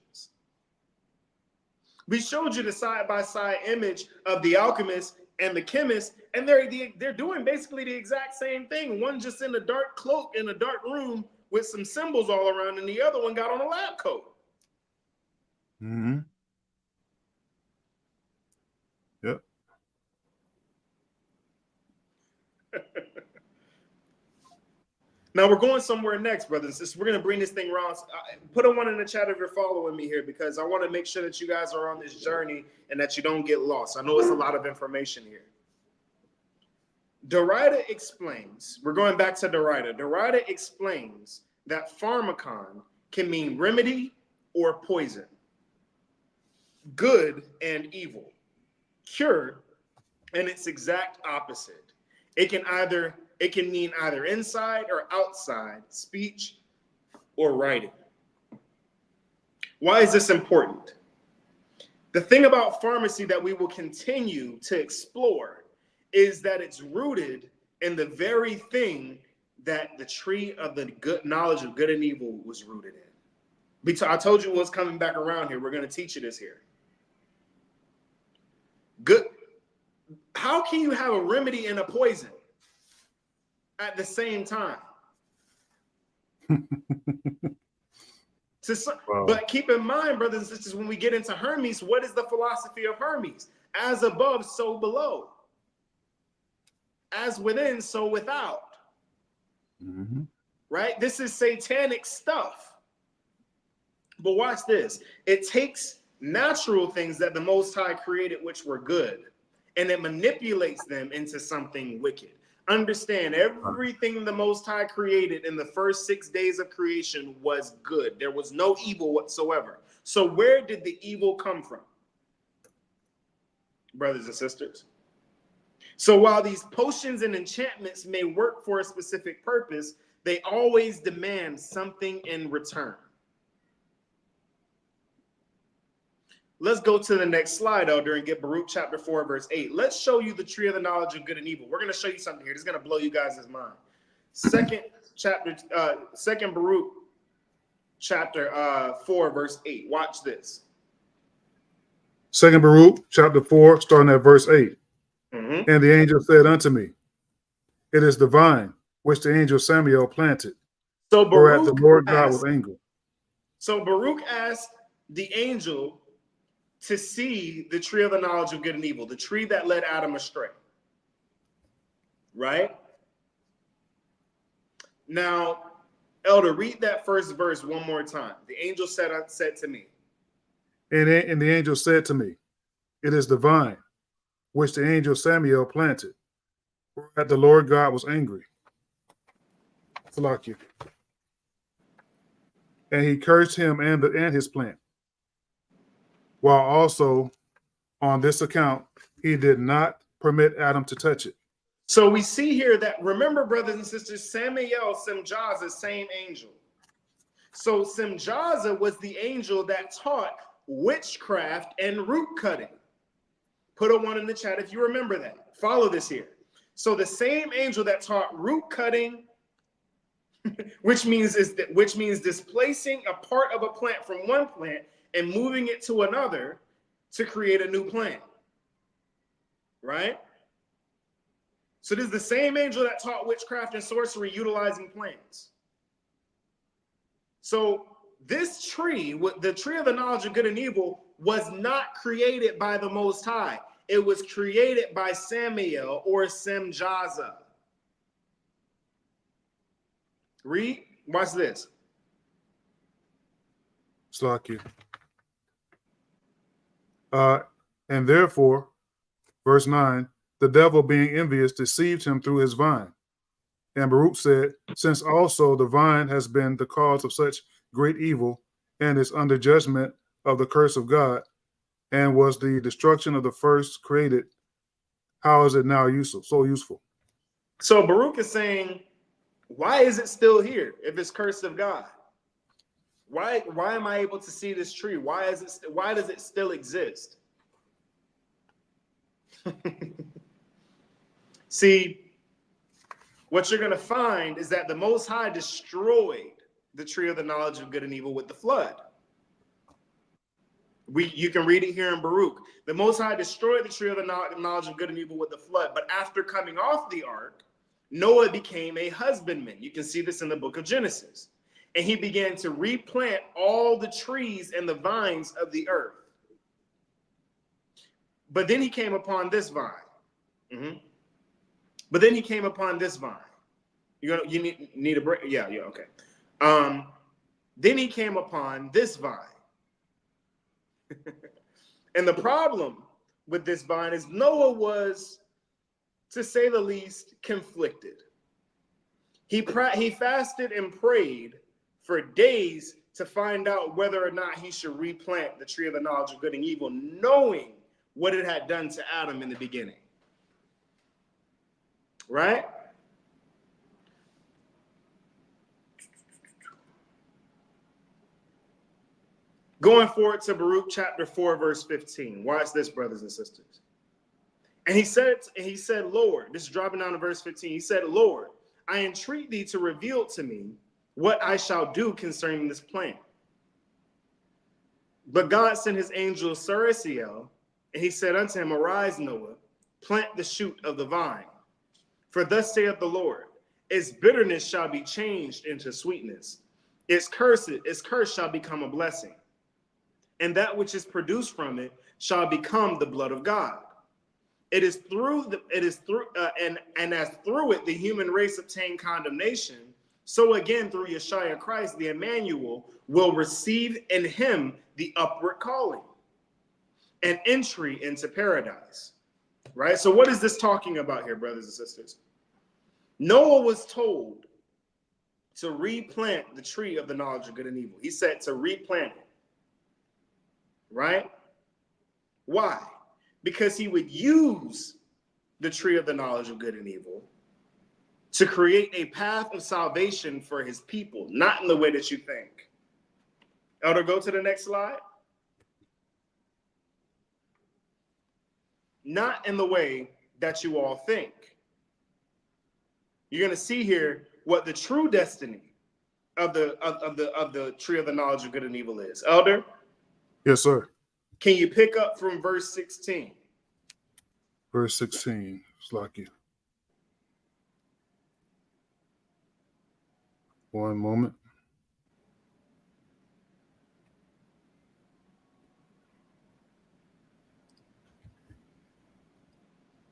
We showed you the side-by-side image of the alchemist and the chemist, and they're doing basically the exact same thing. One just in a dark cloak in a dark room, with some symbols all around, and the other one got on a lab coat. Mm-hmm. Yep. Now we're going somewhere next, brothers. We're going to bring this thing around. Put a 1 in the chat if you're following me here, because I want to make sure that you guys are on this journey and that you don't get lost. I know it's a lot of information here. Derrida explains, we're going back to Derrida. Derrida explains that pharmacon can mean remedy or poison, good and evil, cure, and its exact opposite. It can mean either inside or outside speech or writing. Why is this important? The thing about pharmacy that we will continue to explore is that it's rooted in the very thing that the tree of the good knowledge of good and evil was rooted in. I told you what's coming back around here. We're going to teach you this here. Good. How can you have a remedy and a poison at the same time? Wow. But keep in mind, brothers and sisters, when we get into Hermes, what is the philosophy of Hermes? As above, so below. As within, so without. Mm-hmm. Right? This is satanic stuff. But watch this. It takes natural things that the Most High created, which were good, and it manipulates them into something wicked. Understand, everything the Most High created in the first 6 days of creation was good. There was no evil whatsoever. So where did the evil come from? Brothers and sisters. So while these potions and enchantments may work for a specific purpose, they always demand something in return. Let's go to the next slide, Elder, and get Baruch chapter 4, verse 8. Let's show you the tree of the knowledge of good and evil. We're going to show you something here. This is going to blow you guys' mind. Second Baruch chapter 4, verse 8. Watch this. Second Baruch chapter 4, starting at verse 8. Mm-hmm. And the angel said unto me, it is the vine which the angel Samuel planted. So Baruch the Lord God was angry. So Baruch asked the angel to see the tree of the knowledge of good and evil, the tree that led Adam astray. Right? Now, Elder, read that first verse one more time. The angel said to me. And the angel said to me, it is the vine which the angel Samuel planted, that the Lord God was angry. And he cursed him and his plant. While also on this account, he did not permit Adam to touch it. So we see here that, remember, brothers and sisters, Samael, Simjaza, same angel. So Simjaza was the angel that taught witchcraft and root cutting. Put a 1 in the chat if you remember that. Follow this here. So the same angel that taught root cutting, which means displacing a part of a plant from one plant and moving it to another to create a new plant. Right? So this is the same angel that taught witchcraft and sorcery utilizing plants. So this tree, the tree of the knowledge of good and evil, was not created by the Most High. It was created by Samael or Simjaza. Read, watch this. Slack you. And therefore, verse 9, the devil being envious deceived him through his vine. And Baruch said, since also the vine has been the cause of such great evil and is under judgment of the curse of God, and was the destruction of the first created, how is it now so useful? So Baruch is saying, why is it still here if it's cursed of God? Why am I able to see this tree? Why does it still exist? See, what you're going to find is that the Most High destroyed the tree of the knowledge of good and evil with the flood. You can read it here in Baruch. The Most High destroyed the tree of the knowledge of good and evil with the flood. But after coming off the ark, Noah became a husbandman. You can see this in the book of Genesis. and he began to replant all the trees and the vines of the earth. But then he came upon this vine. But then he came upon this vine. You need a break? Yeah, okay. Then he came upon this vine. And the problem with this vine is Noah was, to say the least, conflicted. He fasted and prayed for days to find out whether or not he should replant the tree of the knowledge of good and evil, knowing what it had done to Adam in the beginning. Right? Going forward to Baruch chapter 4, verse 15. Watch this, brothers and sisters. And he said, Lord, this is dropping down to verse 15. He said, Lord, I entreat thee to reveal to me what I shall do concerning this plant. But God sent his angel Saraciel, and he said unto him, Arise, Noah, plant the shoot of the vine. For thus saith the Lord, its bitterness shall be changed into sweetness. Its curse shall become a blessing. And that which is produced from it shall become the blood of God. As through it the human race obtained condemnation, so again through Yeshua Christ, the Emmanuel, will receive in him the upward calling, and entry into paradise. Right? So what is this talking about here, brothers and sisters? Noah was told to replant the tree of the knowledge of good and evil. He said to replant it. Right? Why? Because he would use the tree of the knowledge of good and evil to create a path of salvation for his people, not in the way that you think. Elder, go to the next slide. Not in the way that you all think. You're going to see here what the true destiny of the tree of the knowledge of good and evil is. Elder? Yes, sir. Can you pick up from verse 16? Verse 16. It's like you. One moment.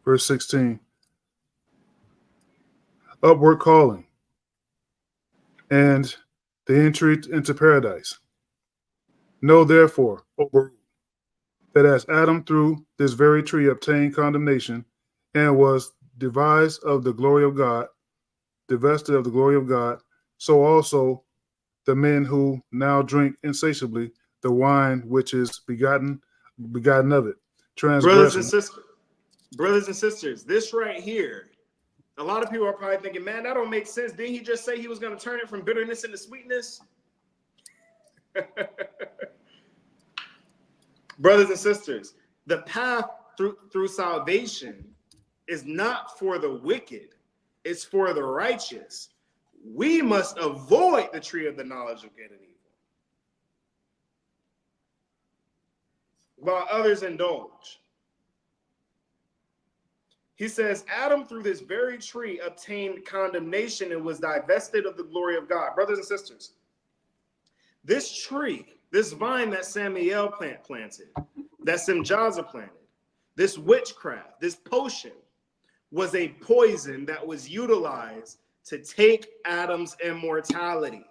Verse 16. Upward calling and the entry into paradise. Know therefore, O Baruch, that as Adam through this very tree obtained condemnation and was devised of the glory of God, divested of the glory of God, so also the men who now drink insatiably the wine which is begotten of it. Brothers and sisters, this right here, a lot of people are probably thinking, man, that don't make sense. Didn't he just say he was going to turn it from bitterness into sweetness? Brothers and sisters, the path through salvation is not for the wicked, it's for the righteous. We must avoid the tree of the knowledge of good and evil, while others indulge. He says, Adam through this very tree obtained condemnation and was divested of the glory of God. Brothers and sisters, this tree, this vine that Samael planted, that Simjaza planted, this witchcraft, this potion, was a poison that was utilized to take Adam's immortality.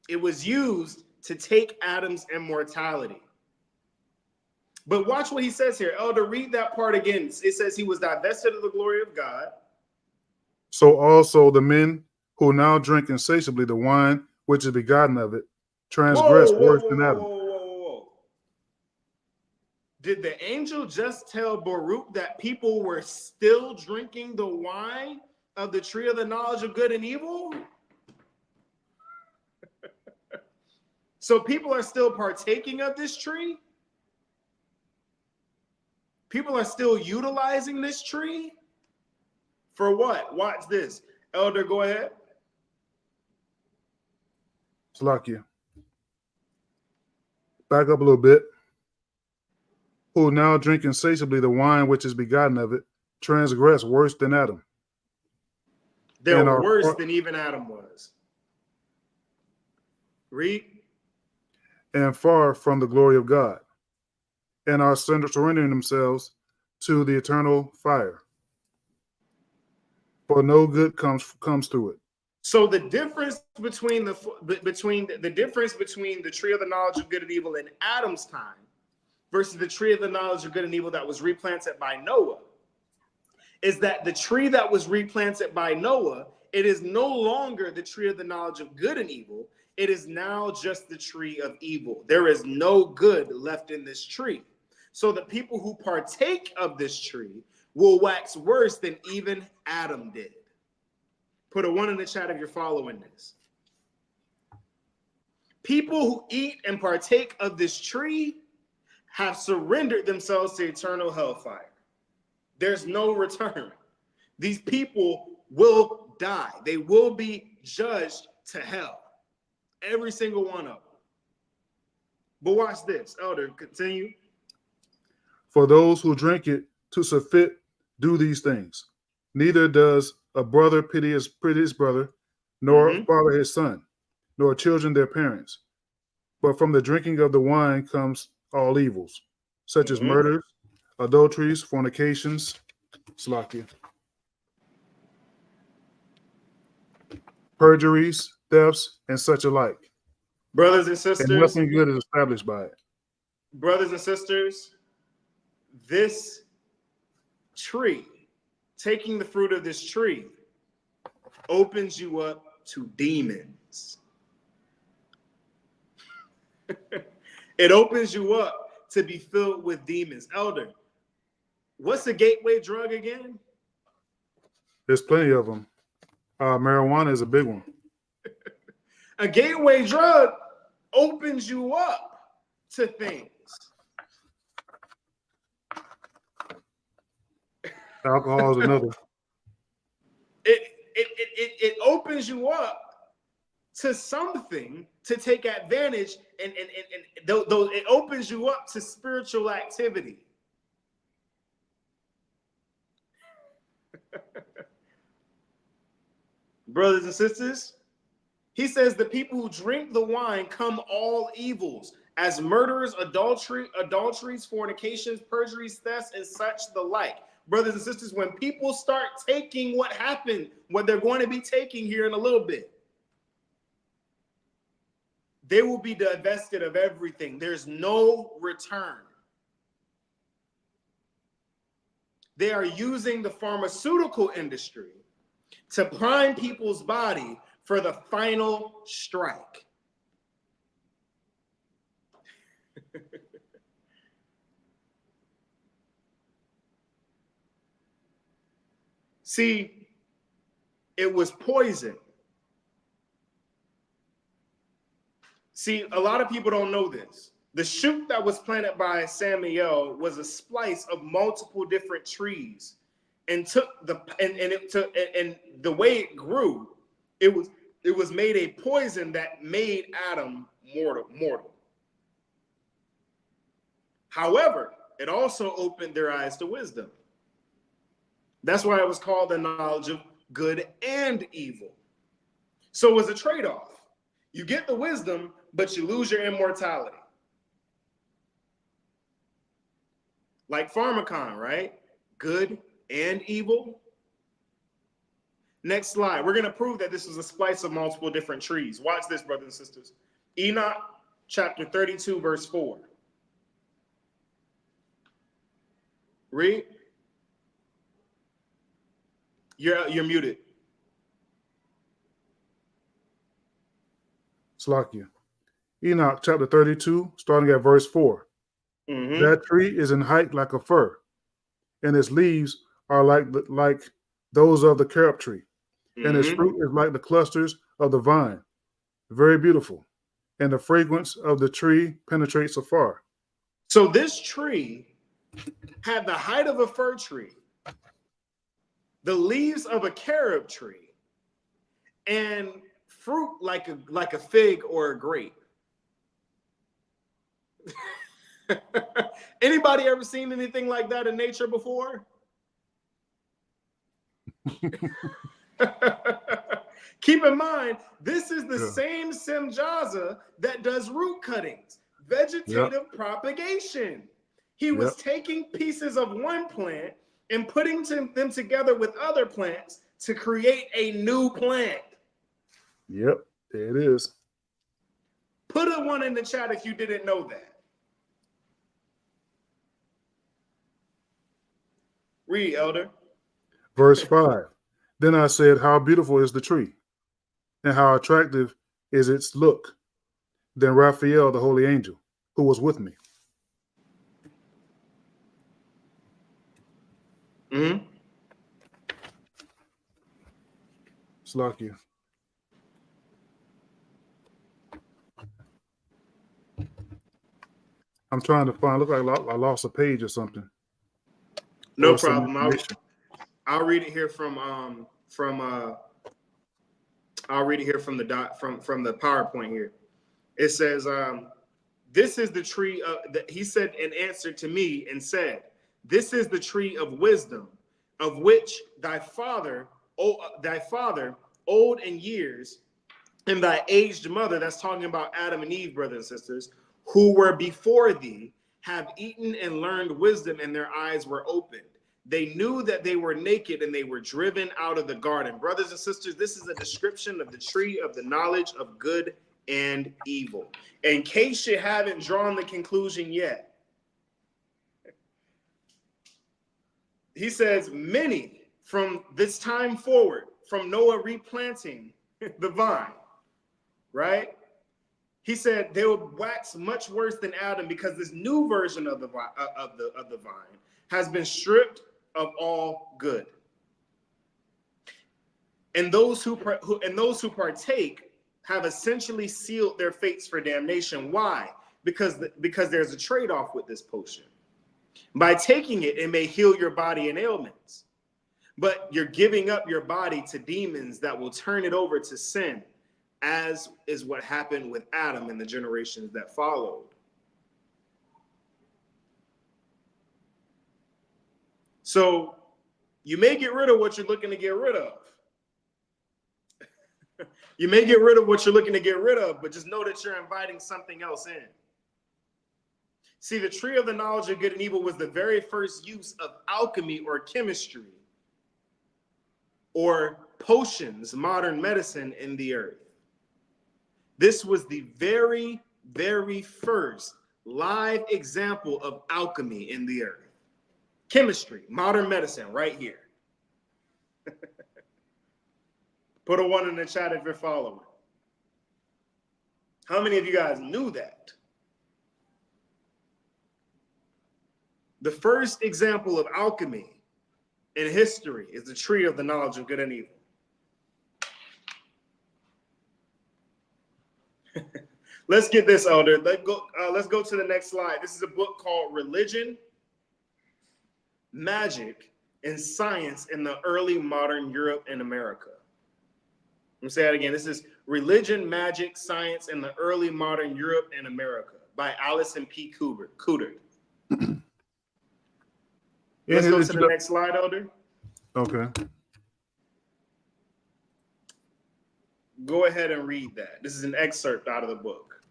It was used to take Adam's immortality. But watch what he says here. Elder, read that part again. It says he was divested of the glory of God. So also the men who now drink insatiably the wine which is begotten of it transgress worse than Adam. Did the angel just tell Baruch that people were still drinking the wine of the tree of the knowledge of good and evil? So people are still partaking of this tree? People are still utilizing this tree? For what? Watch this. Elder, go ahead. Salakia. Back up a little bit. Who now drink insatiably the wine which is begotten of it, transgress worse than Adam. They're And are worse far, than even Adam was. Read. and far from the glory of God, and are surrendering themselves to the eternal fire. For no good comes through it. So the difference between the difference between the tree of the knowledge of good and evil in Adam's time versus the tree of the knowledge of good and evil that was replanted by Noah is that the tree that was replanted by Noah, it is no longer the tree of the knowledge of good and evil. It is now just the tree of evil. There is no good left in this tree. So the people who partake of this tree will wax worse than even Adam did. Put a 1 in the chat if you're following this. People who eat and partake of this tree have surrendered themselves to eternal hellfire. There's no return. These people will die. They will be judged to hell. Every single one of them. But watch this. Elder, continue. For those who drink it to surfeit do these things. Neither does a brother pity his brother, nor father his son, nor children their parents. But from the drinking of the wine comes all evils, such as murders, adulteries, fornications, perjuries, thefts, and such alike. Brothers and sisters. And nothing good is established by it. Brothers and sisters, this tree, taking the fruit of this tree, opens you up to demons. It opens you up to be filled with demons. Elder, what's a gateway drug again? There's plenty of them. Marijuana is a big one. A gateway drug opens you up to things. Alcohol is another. It opens you up to something to take advantage, and it opens you up to spiritual activity. Brothers and sisters, he says the people who drink the wine come all evils, as murderers, adulteries, fornications, perjuries, thefts, and such the like. Brothers and sisters, when people start taking what happened, what they're going to be taking here in a little bit, they will be divested of everything. There's no return. They are using the pharmaceutical industry to prime people's body for the final strike. See, it was poison. See, a lot of people don't know this. The shoot that was planted by Samuel was a splice of multiple different trees, and the way it grew, it was made a poison that made Adam mortal. However, it also opened their eyes to wisdom. That's why it was called the knowledge of good and evil. So it was a trade-off. You get the wisdom, but you lose your immortality. Like Pharmacon, right? Good and evil. Next slide. We're going to prove that this is a splice of multiple different trees. Watch this, brothers and sisters. Enoch chapter 32, verse 4. Read. You're muted. Slakia. Enoch chapter 32, starting at verse 4. That tree is in height like a fir, and its leaves are like those of the carob tree, and its fruit is like the clusters of the vine. Very beautiful, and the fragrance of the tree penetrates afar. So this tree had the height of a fir tree, the leaves of a carob tree, and fruit like a fig or a grape. Anybody ever seen anything like that in nature before? Keep in mind, this is the same Simjaza that does root cuttings, vegetative propagation. He was taking pieces of one plant and putting them together with other plants to create a new plant. Yep, there it is. Put a one in the chat if you didn't know that. Read, Elder. Verse 5. Then I said, how beautiful is the tree, and how attractive is its look. Then Raphael, the holy angel, who was with me. Slakia. I'm trying to find. Look like I lost a page or something. No problem. I'll read it here from I'll read it here from the PowerPoint here. It says, this is the tree that he said in answer to me and said, this is the tree of wisdom, of which thy father, old in years, and thy aged mother, that's talking about Adam and Eve, brothers and sisters, who were before thee, have eaten and learned wisdom, and their eyes were opened. They knew that they were naked, and they were driven out of the garden. Brothers and sisters, this is a description of the tree of the knowledge of good and evil. In case you haven't drawn the conclusion yet, he says, many from this time forward, from Noah replanting the vine, right? He said they would wax much worse than Adam because this new version of the vine has been stripped of all good. And those who partake have essentially sealed their fates for damnation. Why? Because there's a trade-off with this potion. By taking it, it may heal your body and ailments, but you're giving up your body to demons that will turn it over to sin, as is what happened with Adam and the generations that followed. So you may get rid of what you're looking to get rid of. You may get rid of what you're looking to get rid of, but just know that you're inviting something else in. See, the tree of the knowledge of good and evil was the very first use of alchemy or chemistry or potions, modern medicine in the earth. This was the very, very first live example of alchemy in the earth. Chemistry, modern medicine, right here. Put a one in the chat if you're following. How many of you guys knew that? The first example of alchemy in history is the tree of the knowledge of good and evil. Let's get this, Elder. Let's go to the next slide. This is a book called Religion, Magic, and Science in the Early Modern Europe and America. Let me say that again. This is Religion, Magic, Science in the Early Modern Europe and America by Allison P. Coudert. Let's go to the next slide, Elder. Okay. Go ahead and read that. This is an excerpt out of the book.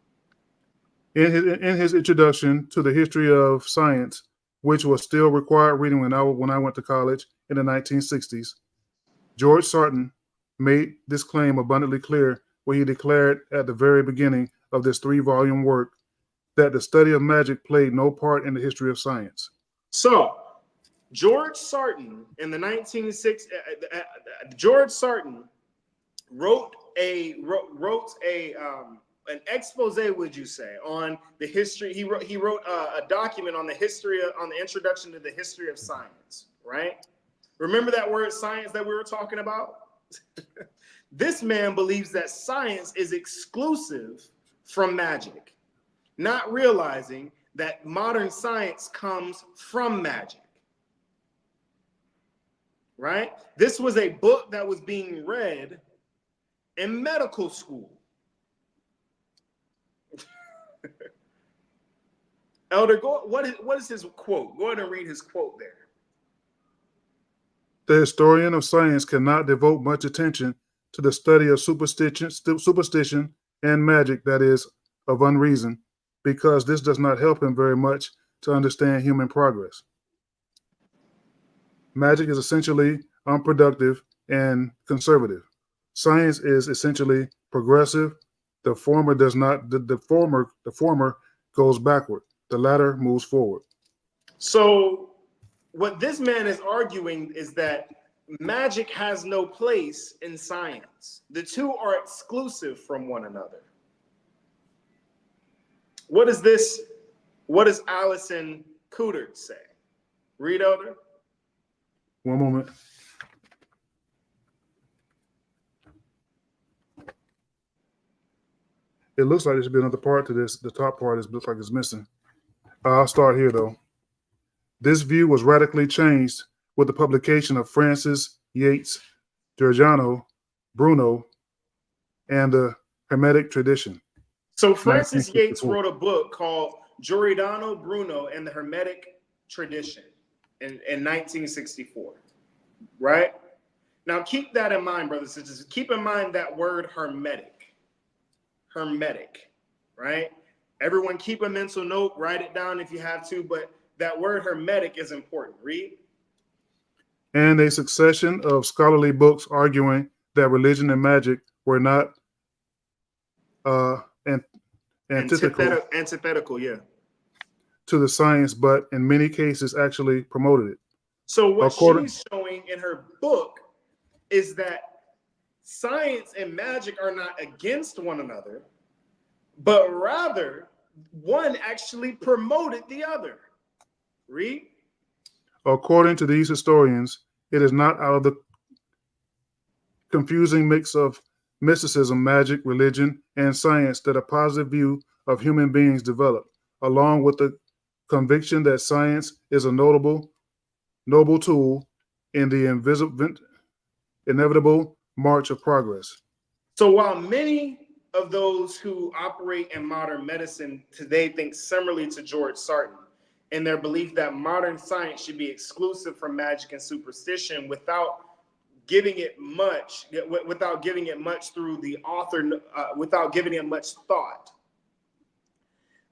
In his introduction to the history of science, which was still required reading when I went to college in the 1960s, George Sarton made this claim abundantly clear when he declared at the very beginning of this 3-volume work that the study of magic played no part in the history of science. So, George Sarton in the 1960s, George Sarton wrote an expose, would you say, on the history. He wrote a document on the introduction to the history of science, right? Remember that word science that we were talking about? This man believes that science is exclusive from magic, not realizing that modern science comes from magic, right? This was a book that was being read in medical school. Elder, what is his quote? Go ahead and read his quote there. The historian of science cannot devote much attention to the study of superstition and magic, that is, of unreason, because this does not help him very much to understand human progress. Magic is essentially unproductive and conservative. Science is essentially progressive. The former does not. The former goes backward. The latter moves forward. So, what this man is arguing is that magic has no place in science. The two are exclusive from one another. What does Allison Coudert say? Read, Elder. One moment. It looks like there should be another part to this. The top part looks like it's missing. I'll start here, though. This view was radically changed with the publication of Francis Yates, Giordano Bruno, and the Hermetic Tradition. So Francis Yates wrote a book called Giordano Bruno and the Hermetic Tradition in 1964, right? Now keep that in mind, brothers and sisters. Keep in mind that word hermetic. Hermetic, right? Everyone keep a mental note, write it down if you have to, but that word hermetic is important. Read. And a succession of scholarly books arguing that religion and magic were not antithetical, yeah, to the science, but in many cases actually promoted it. So what she's showing in her book is that science and magic are not against one another, but rather one actually promoted the other. Read. According to these historians, it is not out of the confusing mix of mysticism, magic, religion, and science that a positive view of human beings developed, along with the conviction that science is a noble tool in the inevitable march of progress. So while many of those who operate in modern medicine today think similarly to George Sarton in their belief that modern science should be exclusive from magic and superstition without giving it much through the author, without giving it much thought.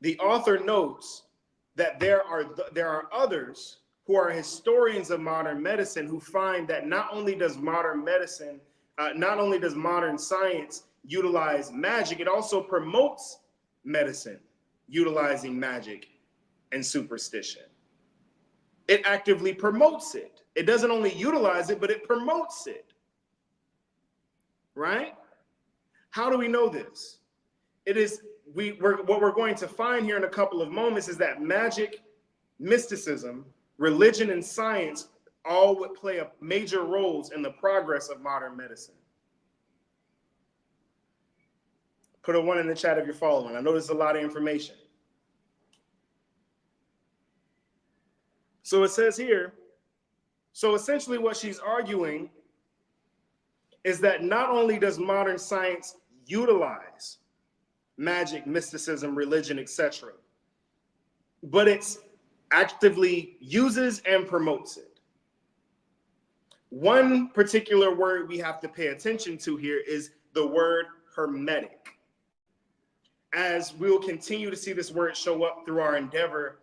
The author notes that there are others who are historians of modern medicine who find that not only does modern science utilize magic, it also promotes medicine utilizing magic and superstition. It actively promotes it. It doesn't only utilize it, but it promotes it. Right? How do we know this? What we're going to find here in a couple of moments is that magic, mysticism, religion, and science all would play major roles in the progress of modern medicine. Put a 1 in the chat if you're following. I know there's a lot of information. So it says here, so essentially what she's arguing is that not only does modern science utilize magic, mysticism, religion, etc., but it actively uses and promotes it. One particular word we have to pay attention to here is the word hermetic. As we will continue to see this word show up through our endeavor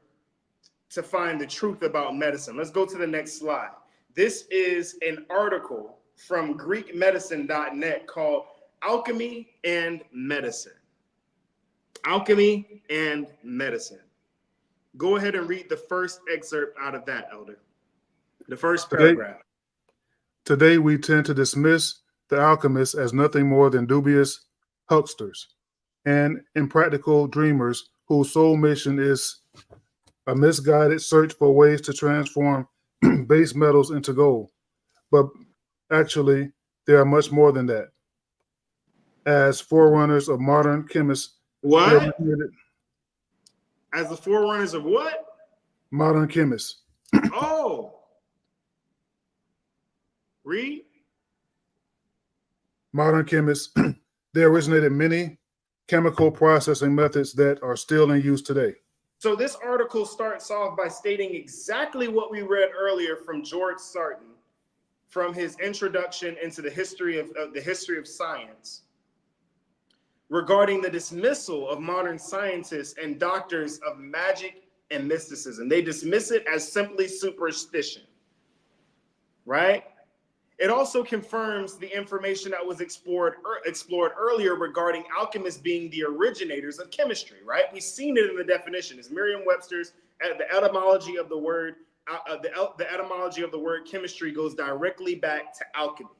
to find the truth about medicine. Let's go to the next slide. This is an article from GreekMedicine.net called Alchemy and Medicine. Alchemy and Medicine. Go ahead and read the first excerpt out of that, Elder. The first paragraph. Today we tend to dismiss the alchemists as nothing more than dubious hucksters and impractical dreamers whose sole mission is a misguided search for ways to transform base metals into gold. But actually, they are much more than that. As forerunners of modern chemists. What? As the forerunners of what? Modern chemists. Oh. Read. Modern chemists, they originated many chemical processing methods that are still in use today. So this article starts off by stating exactly what we read earlier from George Sarton from his introduction into the history of science regarding the dismissal of modern scientists and doctors of magic and mysticism. They dismiss it as simply superstition, right? It also confirms the information that was explored earlier regarding alchemists being the originators of chemistry, right? We've seen it in the definition. It's Merriam-Webster's, the etymology of the word, the etymology of the word chemistry goes directly back to alchemy.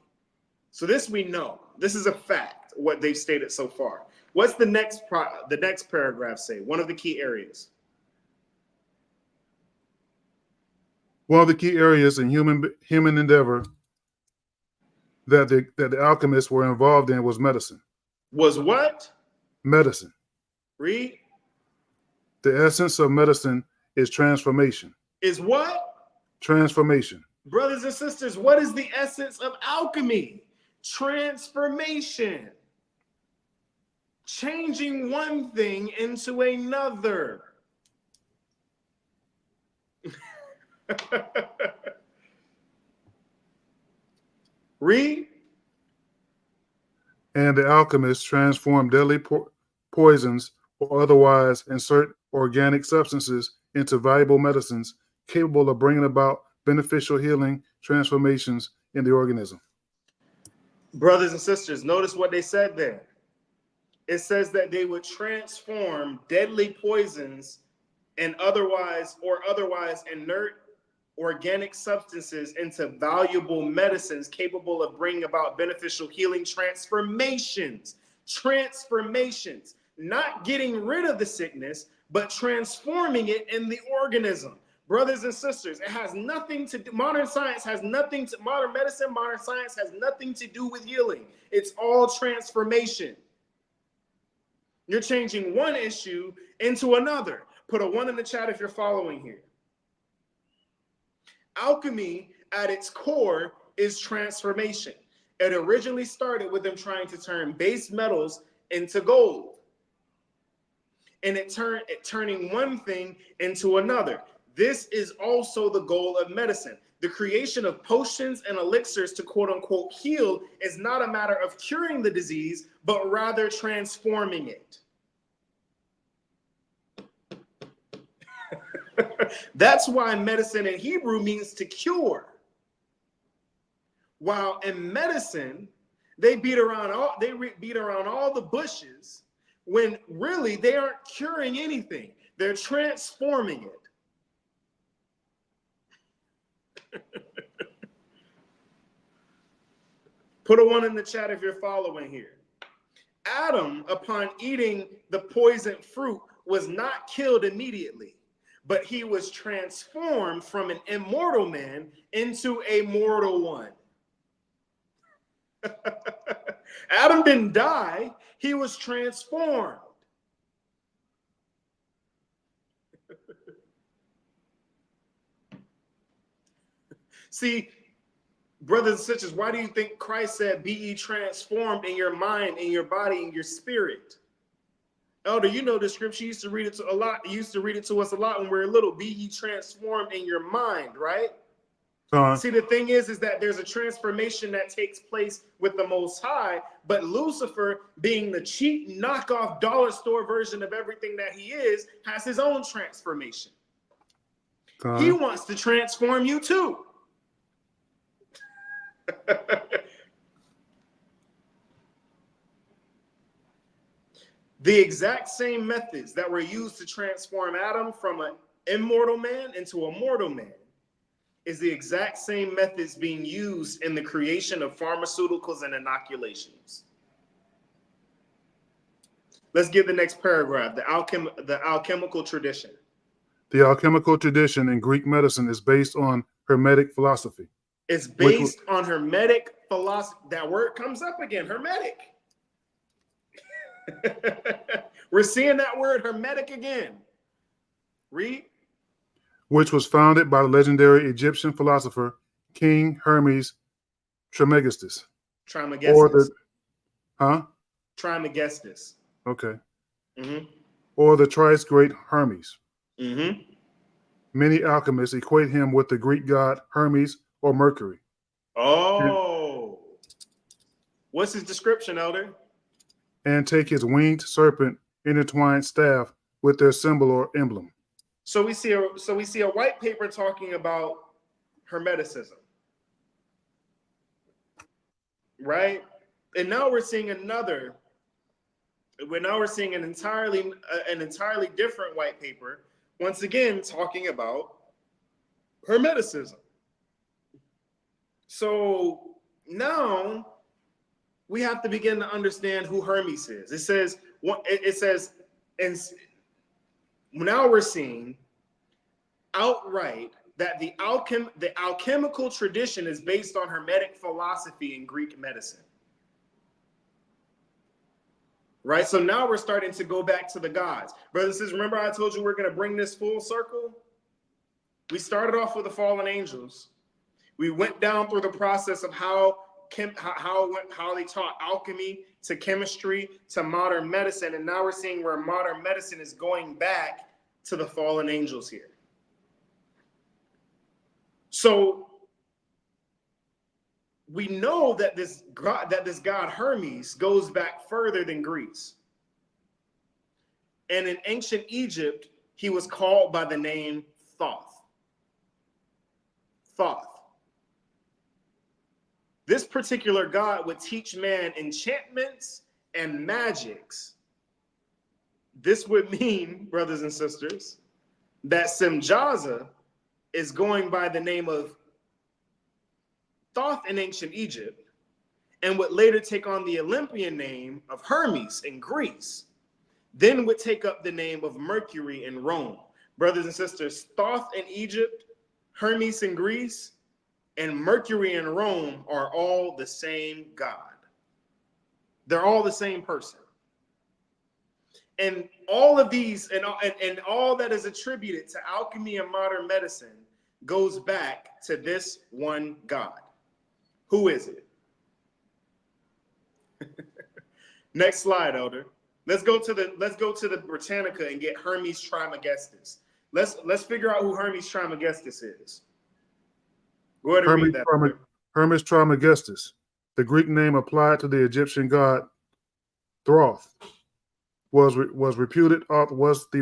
So this we know. This is a fact, what they've stated so far. What's the next paragraph say? One of the key areas. One of the key areas in human endeavor that the alchemists were involved in was medicine. Was what? Medicine. Read. The essence of medicine is transformation. Is what? Transformation. Brothers and sisters, what is the essence of alchemy? Transformation. Changing one thing into another. Read. And the alchemists transform deadly poisons or otherwise insert organic substances into valuable medicines capable of bringing about beneficial healing transformations in the organism. Brothers and sisters, notice what they said there. It says that they would transform deadly poisons and otherwise inert organic substances into valuable medicines capable of bringing about beneficial healing transformations. Transformations. Not getting rid of the sickness, but transforming it in the organism. Brothers and sisters, it has nothing to do, modern medicine, modern science has nothing to do with healing. It's all transformation. You're changing one issue into another. Put a 1 in the chat if you're following here. Alchemy at its core is transformation. It originally started with them trying to turn base metals into gold. And turning one thing into another. This is also the goal of medicine. The creation of potions and elixirs to quote unquote heal is not a matter of curing the disease, but rather transforming it. That's why medicine in Hebrew means to cure. While in medicine, they beat around all the bushes when really they aren't curing anything. They're transforming it. Put a 1 in the chat if you're following here. Adam, upon eating the poisoned fruit, was not killed immediately, but he was transformed from an immortal man into a mortal one. Adam didn't die, he was transformed. See, brothers and sisters, why do you think Christ said, be ye transformed in your mind, in your body, in your spirit? Elder, you know the scripture, you used to read it to a lot. You used to read it to us a lot when we were little. Be ye transformed in your mind, right? See, the thing is that there's a transformation that takes place with the Most High, but Lucifer, being the cheap knockoff dollar store version of everything that he is, has his own transformation. He wants to transform you too. The exact same methods that were used to transform Adam from an immortal man into a mortal man is the exact same methods being used in the creation of pharmaceuticals and inoculations. Let's give the next paragraph, the alchemical tradition. The alchemical tradition in Greek medicine is based on Hermetic philosophy. It's based on Hermetic philosophy. That word comes up again, Hermetic. We're seeing that word Hermetic again. Read. Which was founded by the legendary Egyptian philosopher King Hermes Trismegistus. Trismegistus. Okay. Or the thrice great Hermes. Many alchemists equate him with the Greek god Hermes or Mercury. Oh. What's his description, Elder? And take his winged serpent intertwined staff with their symbol or emblem. So we see a white paper talking about Hermeticism. Right? And now we're seeing an entirely different white paper, once again talking about Hermeticism. So now we have to begin to understand who Hermes is. It says, and now we're seeing outright that the alchemical tradition is based on Hermetic philosophy in Greek medicine. Right? So now we're starting to go back to the gods. Brothers and sisters, remember I told you we're going to bring this full circle? We started off with the fallen angels. We went down through the process of how they taught alchemy to chemistry to modern medicine. And now we're seeing where modern medicine is going back to the fallen angels here. So we know that this god Hermes goes back further than Greece. And in ancient Egypt, he was called by the name Thoth. Thoth. This particular god would teach man enchantments and magics. This would mean, brothers and sisters, that Semjaza is going by the name of Thoth in ancient Egypt and would later take on the Olympian name of Hermes in Greece, then would take up the name of Mercury in Rome. Brothers and sisters, Thoth in Egypt, Hermes in Greece, and Mercury in Rome are all the same god. They're all the same person. And all of these and all that is attributed to alchemy and modern medicine goes back to this one god. Who is it? Next slide, Elder. Let's go to the Britannica and get Hermes Trismegistus. Let's figure out who Hermes Trismegistus is. Go ahead and read that. Hermes Trismegistus, the Greek name applied to the Egyptian god Thoth, was the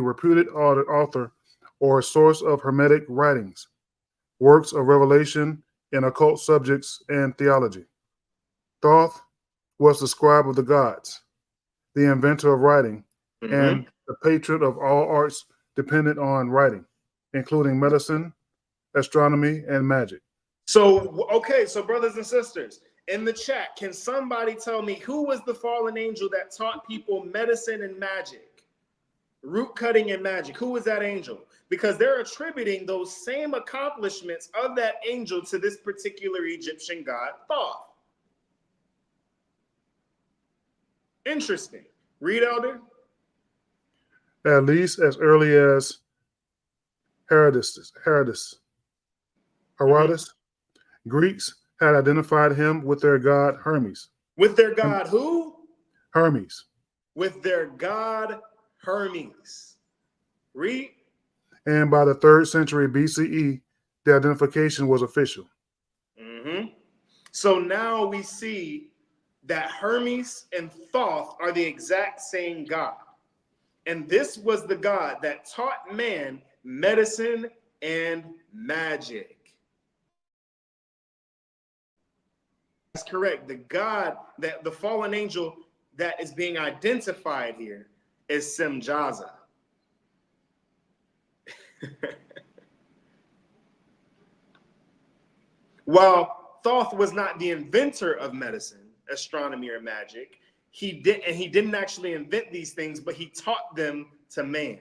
reputed author or source of Hermetic writings, works of revelation in occult subjects and theology. Thoth was the scribe of the gods, the inventor of writing, and the patron of all arts dependent on writing, including medicine, astronomy, and magic. So, okay, so brothers and sisters, in the chat, can somebody tell me who was the fallen angel that taught people medicine and magic, root cutting and magic? Who was that angel? Because they're attributing those same accomplishments of that angel to this particular Egyptian god, Thoth. Interesting. Read, Elder. At least as early as Herodotus. Greeks had identified him with their god Hermes. With their god who? Hermes. With their god Hermes. Read. And by the 3rd century BCE, the identification was official. So now we see that Hermes and Thoth are the exact same god. And this was the god that taught man medicine and magic. That's correct. The god, that the fallen angel that is being identified here is Semjaza. While Thoth was not the inventor of medicine, astronomy, or magic, he didn't actually invent these things, but he taught them to man.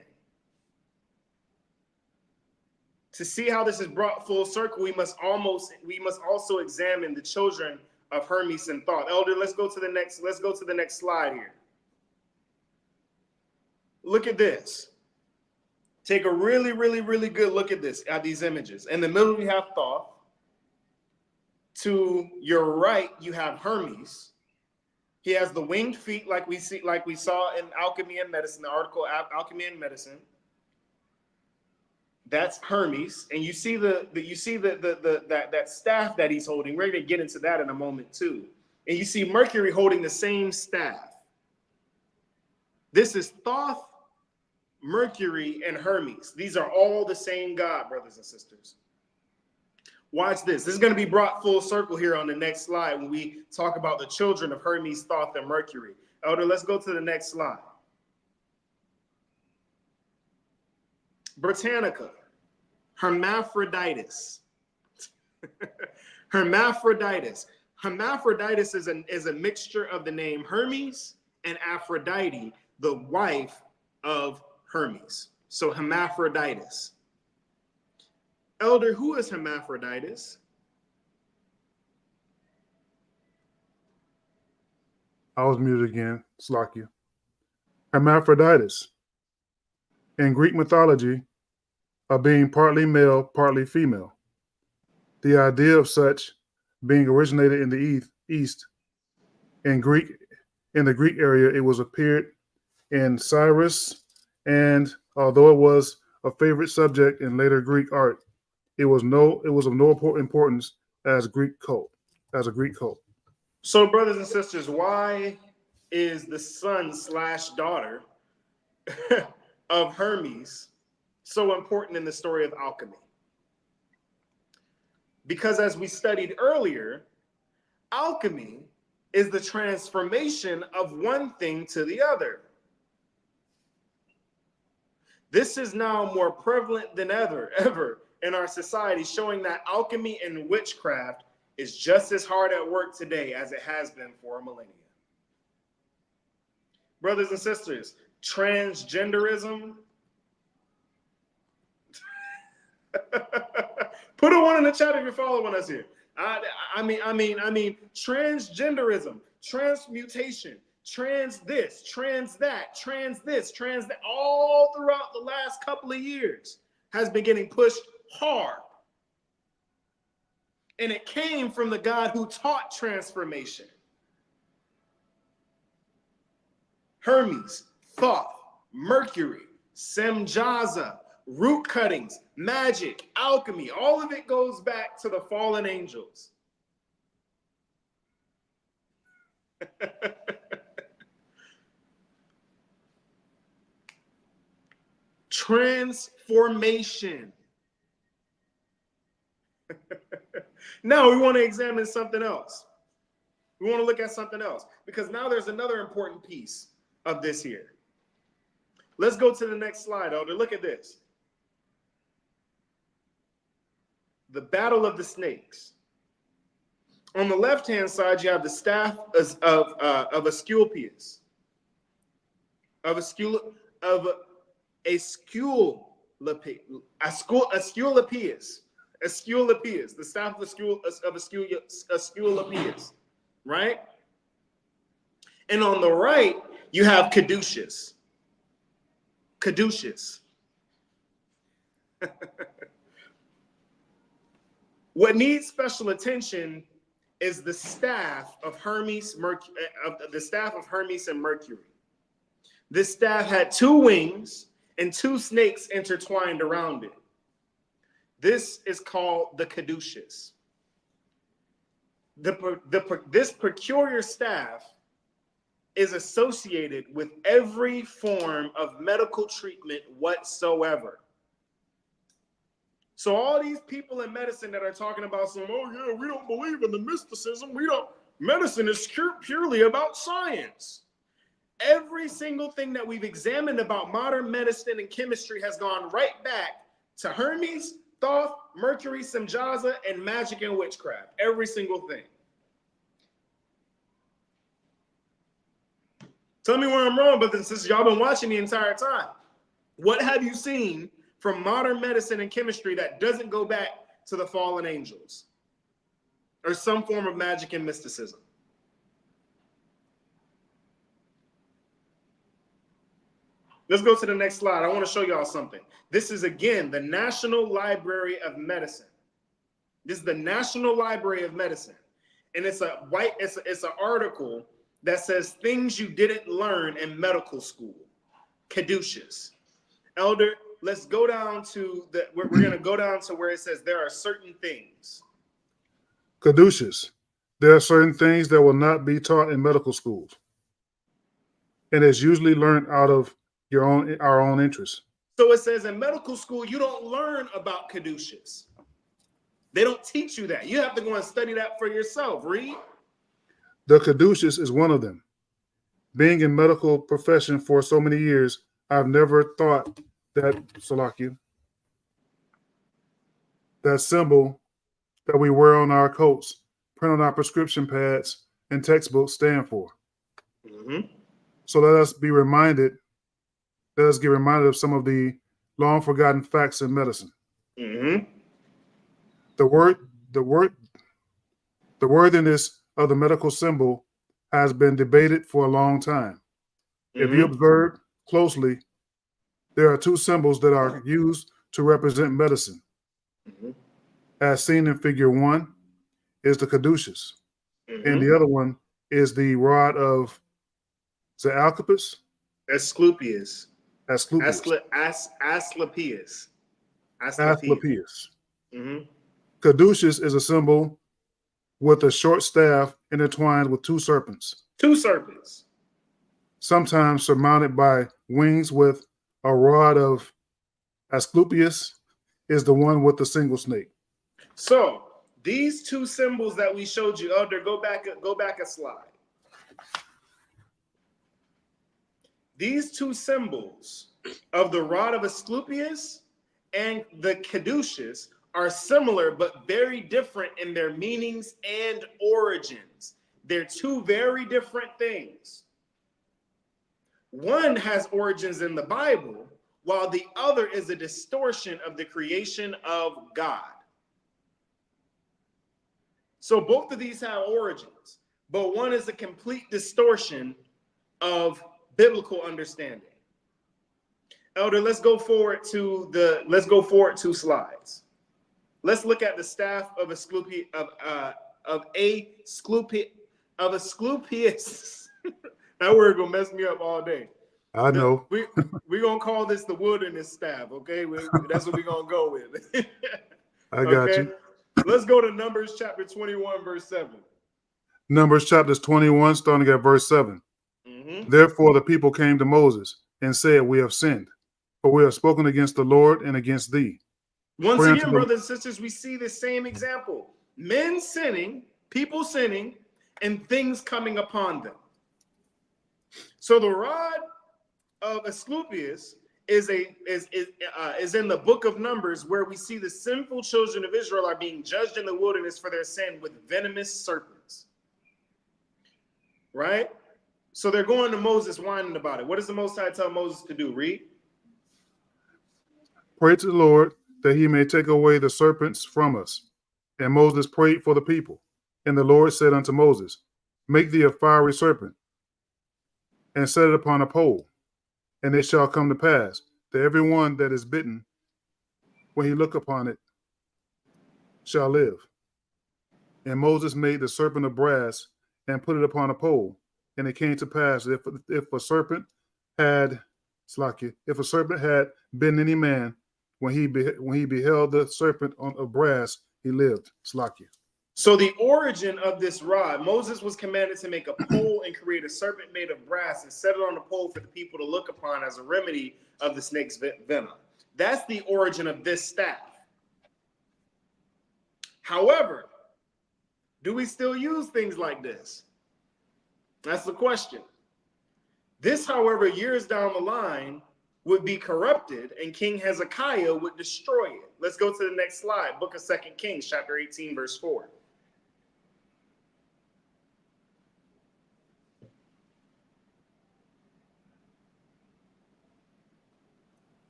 To see how this is brought full circle, we must also examine the children of Hermes and Thoth. Elder, let's go to the next slide here. Look at this. Take a really, really, really good look at these images. In the middle, we have Thoth. To your right, you have Hermes. He has the winged feet, like we saw in Alchemy and Medicine, the article Alchemy and Medicine. That's Hermes, and you see that staff that he's holding. We're going to get into that in a moment too. And you see Mercury holding the same staff. This is Thoth, Mercury, and Hermes. These are all the same god, brothers and sisters. Watch this. This is going to be brought full circle here on the next slide when we talk about the children of Hermes, Thoth, and Mercury. Elder, let's go to the next slide. Britannica, hermaphroditus. Hermaphroditus. Hermaphroditus is a mixture of the name Hermes and Aphrodite, the wife of Hermes. So hermaphroditus. Elder, who is hermaphroditus? I was muted again. Slakia. Hermaphroditus. In Greek mythology, a being partly male, partly female. The idea of such being originated in the East. In the Greek area, it was appeared in Cyrus, and although it was a favorite subject in later Greek art, it was of no importance as a Greek cult. So, brothers and sisters, why is the son/daughter of Hermes so important in the story of alchemy? Because as we studied earlier, alchemy is the transformation of one thing to the other. This is now more prevalent than ever in our society, showing that alchemy and witchcraft is just as hard at work today as it has been for a millennia. Brothers and sisters, transgenderism. Put a 1 in the chat if you're following us here. I mean, transgenderism, transmutation, trans this, trans that, trans this, trans that, all throughout the last couple of years has been getting pushed hard. And it came from the God who taught transformation. Hermes, Thoth, Mercury, Semjaza, root cuttings, magic, alchemy, all of it goes back to the fallen angels. Transformation. Now we want to examine something else. We want to look at something else because now there's another important piece of this here. Let's go to the next slide, Elder. Look at this. The battle of the snakes. On the left-hand side, you have the staff of Asclepius. Asclepius, the staff of Asclepius, right? And on the right, you have caduceus. What needs special attention is the staff of Hermes, and Mercury. This staff had 2 wings and 2 snakes intertwined around it. This is called the caduceus. This peculiar staff is associated with every form of medical treatment whatsoever. So all these people in medicine that are talking about some, oh yeah, we don't believe in the mysticism. Medicine is purely about science. Every single thing that we've examined about modern medicine and chemistry has gone right back to Hermes, Thoth, Mercury, Semjaza, and magic and witchcraft. Every single thing. Tell me where I'm wrong, but since y'all been watching the entire time, what have you seen from modern medicine and chemistry that doesn't go back to the fallen angels or some form of magic and mysticism? Let's go to the next slide. I want to show y'all something. This is, again, the National Library of Medicine. This is the National Library of Medicine. And it's an article that says things you didn't learn in medical school. Caduceus. Elder, let's go down to we're going to go down to where it says there are certain things. Caduceus. There are certain things that will not be taught in medical schools, and it's usually learned out of our own interests. So it says in medical school, you don't learn about caduceus. They don't teach you that. You have to go and study that for yourself. Read. The caduceus is one of them. Being in medical profession for so many years, I've never thought that Salakia, that symbol that we wear on our coats, print on our prescription pads, and textbooks stand for. Mm-hmm. So let us get reminded of some of the long forgotten facts in medicine. Mm-hmm. The worthiness of the medical symbol has been debated for a long time. If you observe closely, there are two symbols that are used to represent medicine. As seen in figure 1 is the caduceus, and the other one is the rod of the Alchemy. Asclepius. Asclepius. Asclepius. Mm-hmm. Caduceus is a symbol with a short staff intertwined with two serpents. Two serpents. Sometimes surmounted by wings with a rod of Asclepius is the one with the single snake. So these two symbols that we showed you, Elder, go back a slide. These two symbols of the rod of Asclepius and the caduceus are similar but very different in their meanings and origins. They're two very different things. One has origins in the Bible, while the other is a distortion of the creation of God. So both of these have origins, but one is a complete distortion of biblical understanding. Elder, let's go forward two slides. Let's look at the staff of Asclepius. That word gonna mess me up all day. I know. We're gonna call this the wilderness staff, okay? That's what we're gonna go with. I got you. Let's go to Numbers chapter 21, verse 7. Numbers chapter 21, starting at verse 7. Therefore the people came to Moses and said, we have sinned, for we have spoken against the Lord and against thee. Once again, brothers and sisters, we see the same example. Men sinning, people sinning, and things coming upon them. So the rod of Asclepius is in the book of Numbers, where we see the sinful children of Israel are being judged in the wilderness for their sin with venomous serpents. Right? So they're going to Moses whining about it. What does the Most High tell Moses to do? Read. Pray to the Lord that he may take away the serpents from us. And Moses prayed for the people. And the Lord said unto Moses, make thee a fiery serpent, and set it upon a pole. And it shall come to pass that every one that is bitten, when he look upon it, shall live. And Moses made the serpent of brass and put it upon a pole. And it came to pass that if a serpent had bitten any man, when he beheld the serpent of brass, he lived. Slakia. So the origin of this rod, Moses was commanded to make a pole and create a serpent made of brass and set it on the pole for the people to look upon as a remedy of the snake's venom. That's the origin of this staff. However, do we still use things like this? That's the question. This, however, years down the line would be corrupted and King Hezekiah would destroy it. Let's go to the next slide. Book of 2 Kings, chapter 18, verse 4.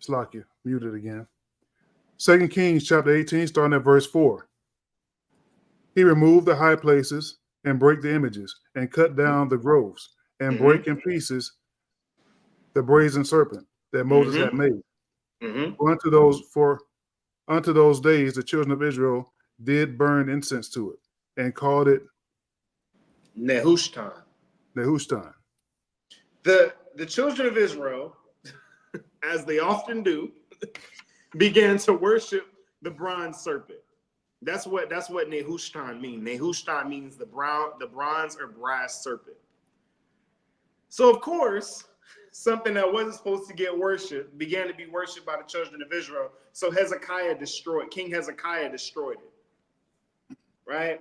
Slakia, muted again. 2 Kings, chapter 18, starting at verse 4. He removed the high places and break the images and cut down the groves and break in pieces the brazen serpent that Moses had made. For unto those days the children of Israel did burn incense to it and called it Nehushtan. Nehushtan. The children of Israel, as they often do, began to worship the bronze serpent. That's what Nehushtan means. Nehushtan means the bronze or brass serpent. So of course, something that wasn't supposed to get worshipped began to be worshipped by the children of Israel. So King Hezekiah destroyed it. Right?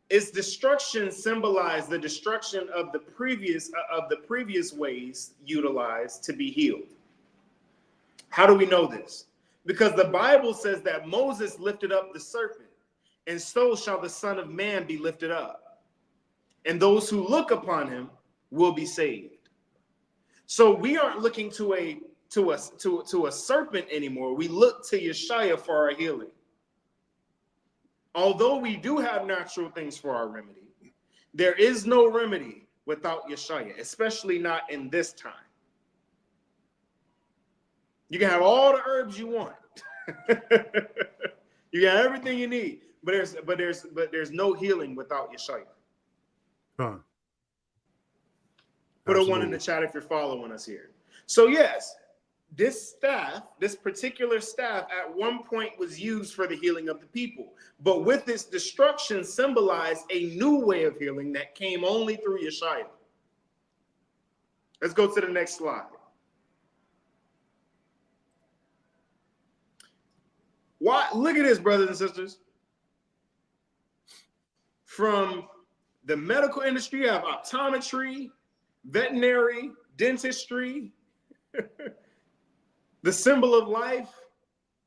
Its destruction symbolized the destruction of the previous ways utilized to be healed. How do we know this? Because the Bible says that Moses lifted up the serpent, and so shall the Son of Man be lifted up. And those who look upon him will be saved. So we aren't looking to a serpent anymore. We look to Yeshua for our healing. Although we do have natural things for our remedy, there is no remedy without Yeshua, especially not in this time. You can have all the herbs you want. You got everything you need, but there's no healing without Yeshua. Huh. Put a 1 in the chat if you're following us here. So yes, this particular staff at one point was used for the healing of the people, but with its destruction symbolized a new way of healing that came only through Yeshua. Let's go to the next slide. Why? Look at this, brothers and sisters. From the medical industry, you have optometry, veterinary, dentistry, the symbol of life,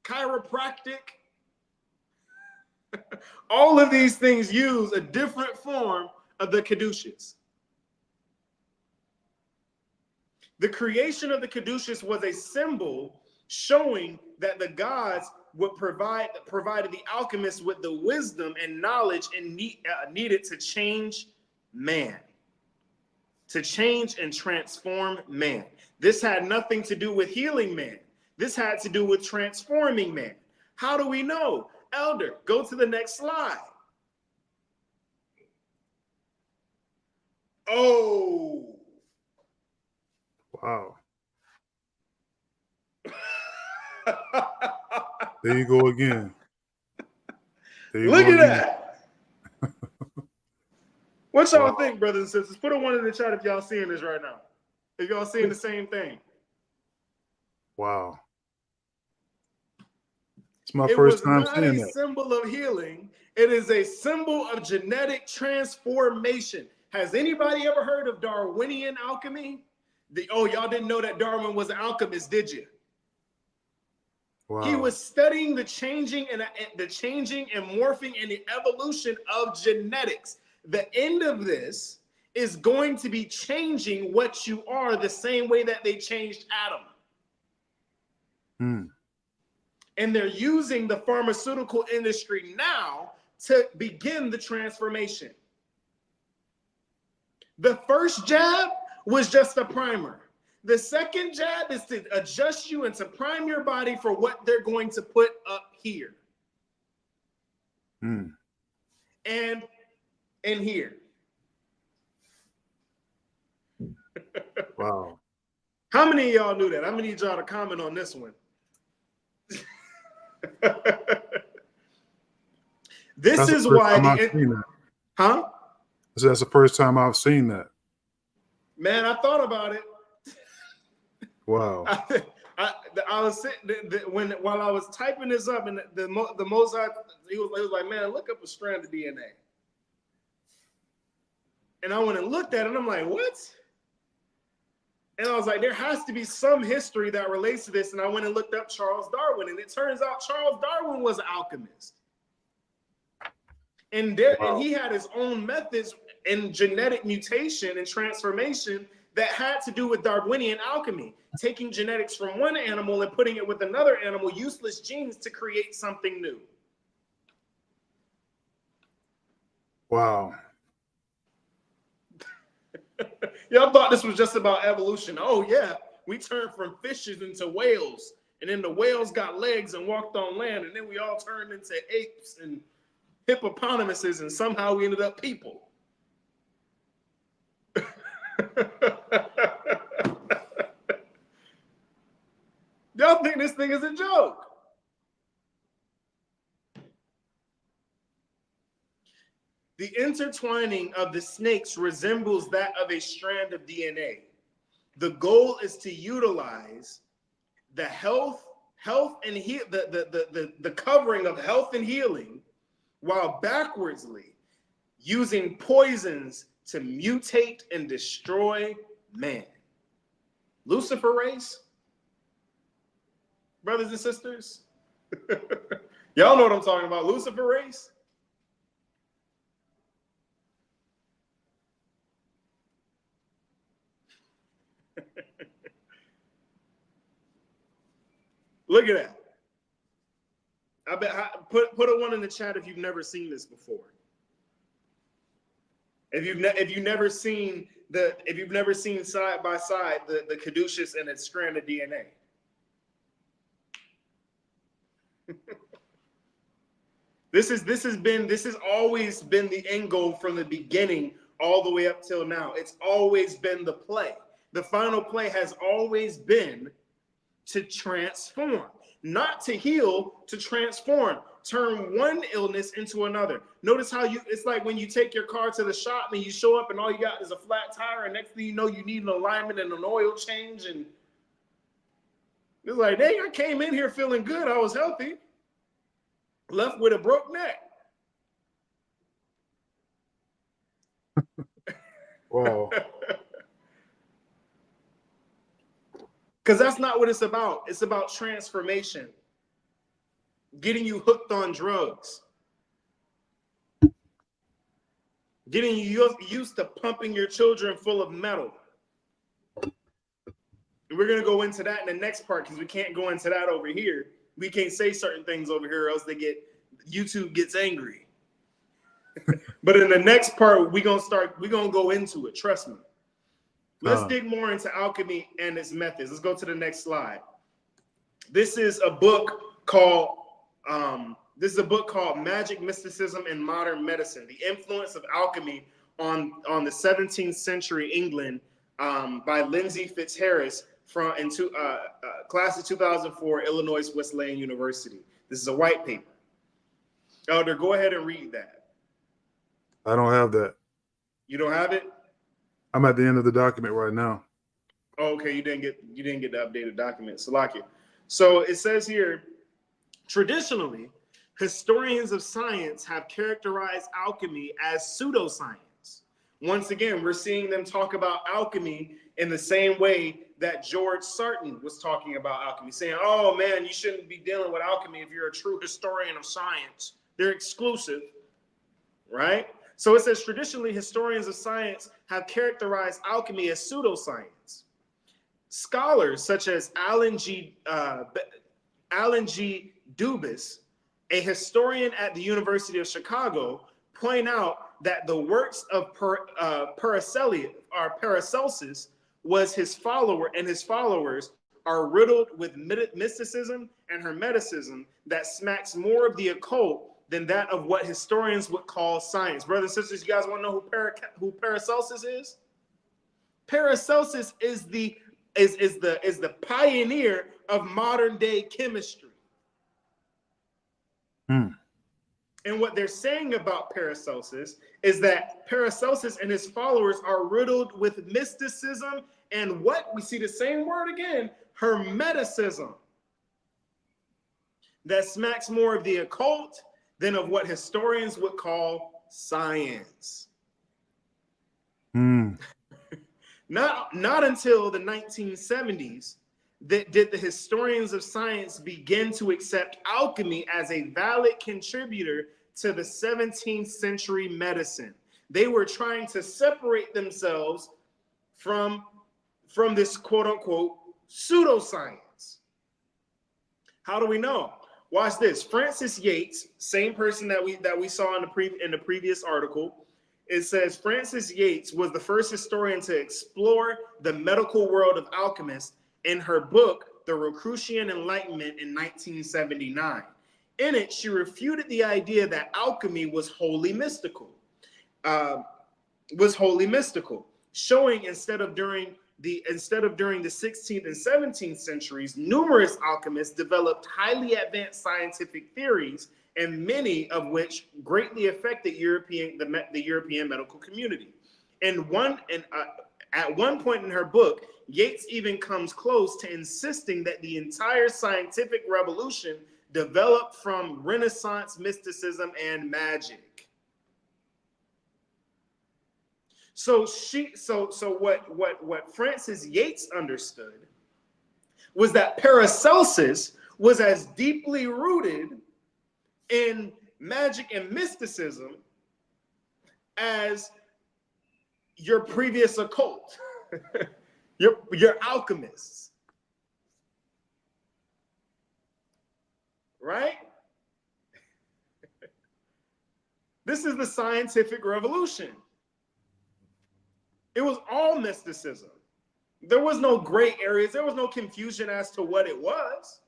chiropractic. All of these things use a different form of the Kedushas. The creation of the Kedushas was a symbol showing that the gods would provided the alchemists with the wisdom and knowledge and needed to change man, to change and transform man. This had nothing to do with healing man. This had to do with transforming man. How do we know? Elder, go to the next slide. Oh. Wow. There you go again. Look at that. What y'all think, brothers and sisters? Put a 1 in the chat if y'all seeing this right now. If y'all seeing the same thing. Wow. It's my first time seeing that. It was not a symbol of healing. It is a symbol of genetic transformation. Has anybody ever heard of Darwinian alchemy? Y'all didn't know that Darwin was an alchemist, did you? Wow. He was studying the changing and morphing and the evolution of genetics. The end of this is going to be changing what you are the same way that they changed Adam. And they're using the pharmaceutical industry now to begin the transformation. The first jab was just a primer. The second jab is to adjust you and to prime your body for what they're going to put up here. And here. Wow. How many of y'all knew that? I'm gonna need y'all to comment on this one. This is why huh? That's the first time I've seen that. Man, I thought about it. Wow. I was sitting while I was typing this up, and the Mozart, he was like, man, look up a strand of DNA. And I went and looked at it, and I'm like, what? And I was like, there has to be some history that relates to this. And I went and looked up Charles Darwin, and it turns out Charles Darwin was an alchemist. And he had his own methods in genetic mutation and transformation that had to do with Darwinian alchemy, taking genetics from one animal and putting it with another animal, useless genes, to create something new. Wow. Y'all thought this was just about evolution. Oh yeah, we turned from fishes into whales, and then the whales got legs and walked on land, and then we all turned into apes and hippopotamuses, and somehow we ended up people. Y'all think this thing is a joke. The intertwining of the snakes resembles that of a strand of DNA. The goal is to utilize the health and the covering of health and healing, while backwardsly using poisons to mutate and destroy man. Lucifer race, brothers and sisters. Y'all know what I'm talking about. Lucifer race. Look at that. I bet put a one in the chat if you've never seen this before. If you've never seen side by side the caduceus and its strand of DNA. This has always been the end goal from the beginning all the way up till now. It's always been the play. The final play has always been to transform, not to heal, to transform, turn one illness into another. Notice how it's like when you take your car to the shop and you show up and all you got is a flat tire, and next thing you know, you need an alignment and an oil change, and it's like, dang, I came in here feeling good, I was healthy, left with a broke neck. Wow. Because that's not what it's about. It's about transformation. Getting you hooked on drugs. Getting you used to pumping your children full of metal. And we're going to go into that in the next part because we can't go into that over here. We can't say certain things over here or else YouTube gets angry. But in the next part, we're going to go into it. Trust me. Let's dig more into alchemy and its methods. Let's go to the next slide. This is a book called Magic, Mysticism, and Modern Medicine: The Influence of Alchemy on the 17th Century England, by Lindsay Fitzharris class of 2004, Illinois Wesleyan University. This is a white paper. Elder, go ahead and read that. I don't have that. You don't have it? I'm at the end of the document right now. Oh, okay, you didn't get the updated document. Salakia. So it says here, traditionally, historians of science have characterized alchemy as pseudoscience. Once again, we're seeing them talk about alchemy in the same way that George Sarton was talking about alchemy, saying, oh man, you shouldn't be dealing with alchemy if you're a true historian of science. They're exclusive, right? So it says traditionally historians of science have characterized alchemy as pseudoscience. Scholars such as Alan G. Dubis, a historian at the University of Chicago, point out that the works of Paracelsus was his follower, and his followers are riddled with mysticism and hermeticism that smacks more of the occult than that of what historians would call science. Brothers and sisters, you guys want to know who Paracelsus is? Paracelsus is the pioneer of modern day chemistry. And what they're saying about Paracelsus is that Paracelsus and his followers are riddled with mysticism and what? We see the same word again, hermeticism, that smacks more of the occult than of what historians would call science. Not until the 1970s did the historians of science begin to accept alchemy as a valid contributor to the 17th century medicine. They were trying to separate themselves from this quote unquote pseudoscience. How do we know? Watch this. Francis Yates, same person that we saw in the previous article. It says Francis Yates was the first historian to explore the medical world of alchemists in her book, The Rosicrucian Enlightenment, in 1979. In it, she refuted the idea that alchemy was wholly mystical. Showing instead of during instead of during the 16th and 17th centuries, numerous alchemists developed highly advanced scientific theories, and many of which greatly affected the European medical community. At one point in her book, Yates even comes close to insisting that the entire scientific revolution developed from Renaissance mysticism and magic. So what Frances Yates understood was that Paracelsus was as deeply rooted in magic and mysticism as your previous occult, your alchemists, right? This is the scientific revolution. It was all mysticism. There was no gray areas. There was no confusion as to what it was.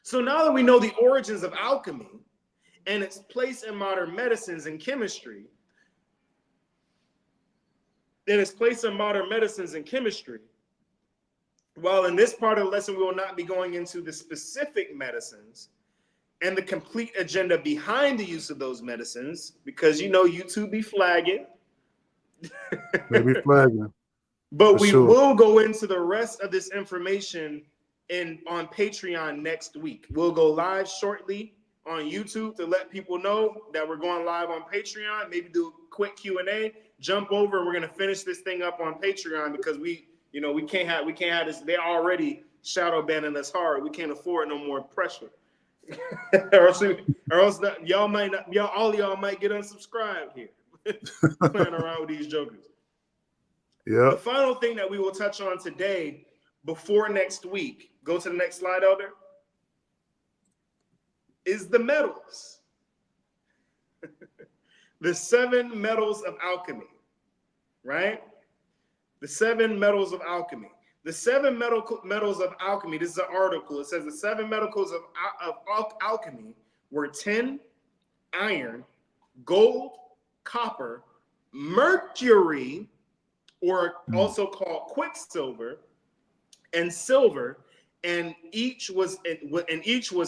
So now that we know the origins of alchemy and its place in modern medicines and chemistry, while in this part of the lesson we will not be going into the specific medicines and the complete agenda behind the use of those medicines, because you know YouTube be flagging. They be flagging. But we will go into the rest of this information on Patreon next week. We'll go live shortly on YouTube to let people know that we're going live on Patreon. Maybe do a quick Q&A, jump over, and we're gonna finish this thing up on Patreon because we can't have this. They're already shadow banning us hard. We can't afford no more pressure. or else y'all might get unsubscribed here. Playing around with these jokers. Yeah. The final thing that we will touch on today before next week, go to the next slide, Elder, is the metals. The 7 metals of alchemy, right? The 7 metals of alchemy. The 7 metals of alchemy, this is an article. It says the 7 metals of alchemy were tin, iron, gold, copper, mercury, or also called quicksilver, and silver, and each was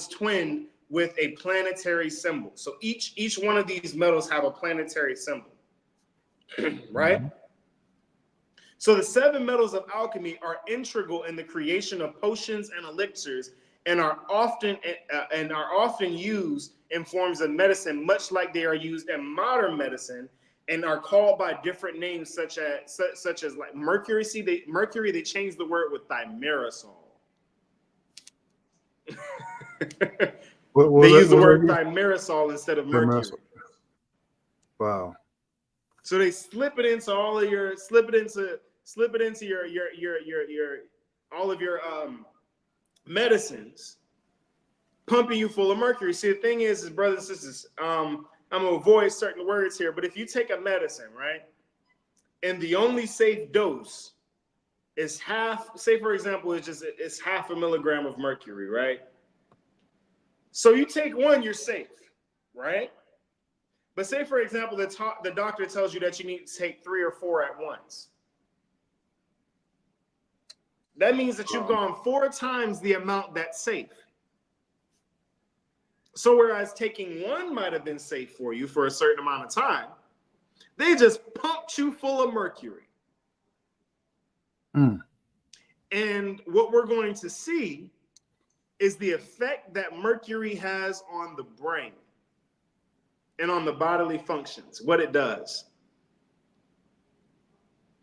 twinned with a planetary symbol. So each one of these metals have a planetary symbol, right? So the 7 metals of alchemy are integral in the creation of potions and elixirs, and are often used in forms of medicine, much like they are used in modern medicine, and are called by different names, such as like mercury. See, they changed the word with thimerosal. They use the word thimerosal instead of mercury. Wow. So they slip it into all of your all of your medicines, pumping you full of mercury. See, the thing is brothers and sisters, I'm gonna avoid certain words here, but if you take a medicine, right, and the only safe dose is half, say for example, it's half a milligram of mercury, right? So you take one, you're safe, right? But say for example, the doctor tells you that you need to take 3 or 4 at once. That means that you've gone 4 times the amount that's safe. So whereas taking one might have been safe for you for a certain amount of time, they just pumped you full of mercury. And what we're going to see is the effect that mercury has on the brain and on the bodily functions, what it does.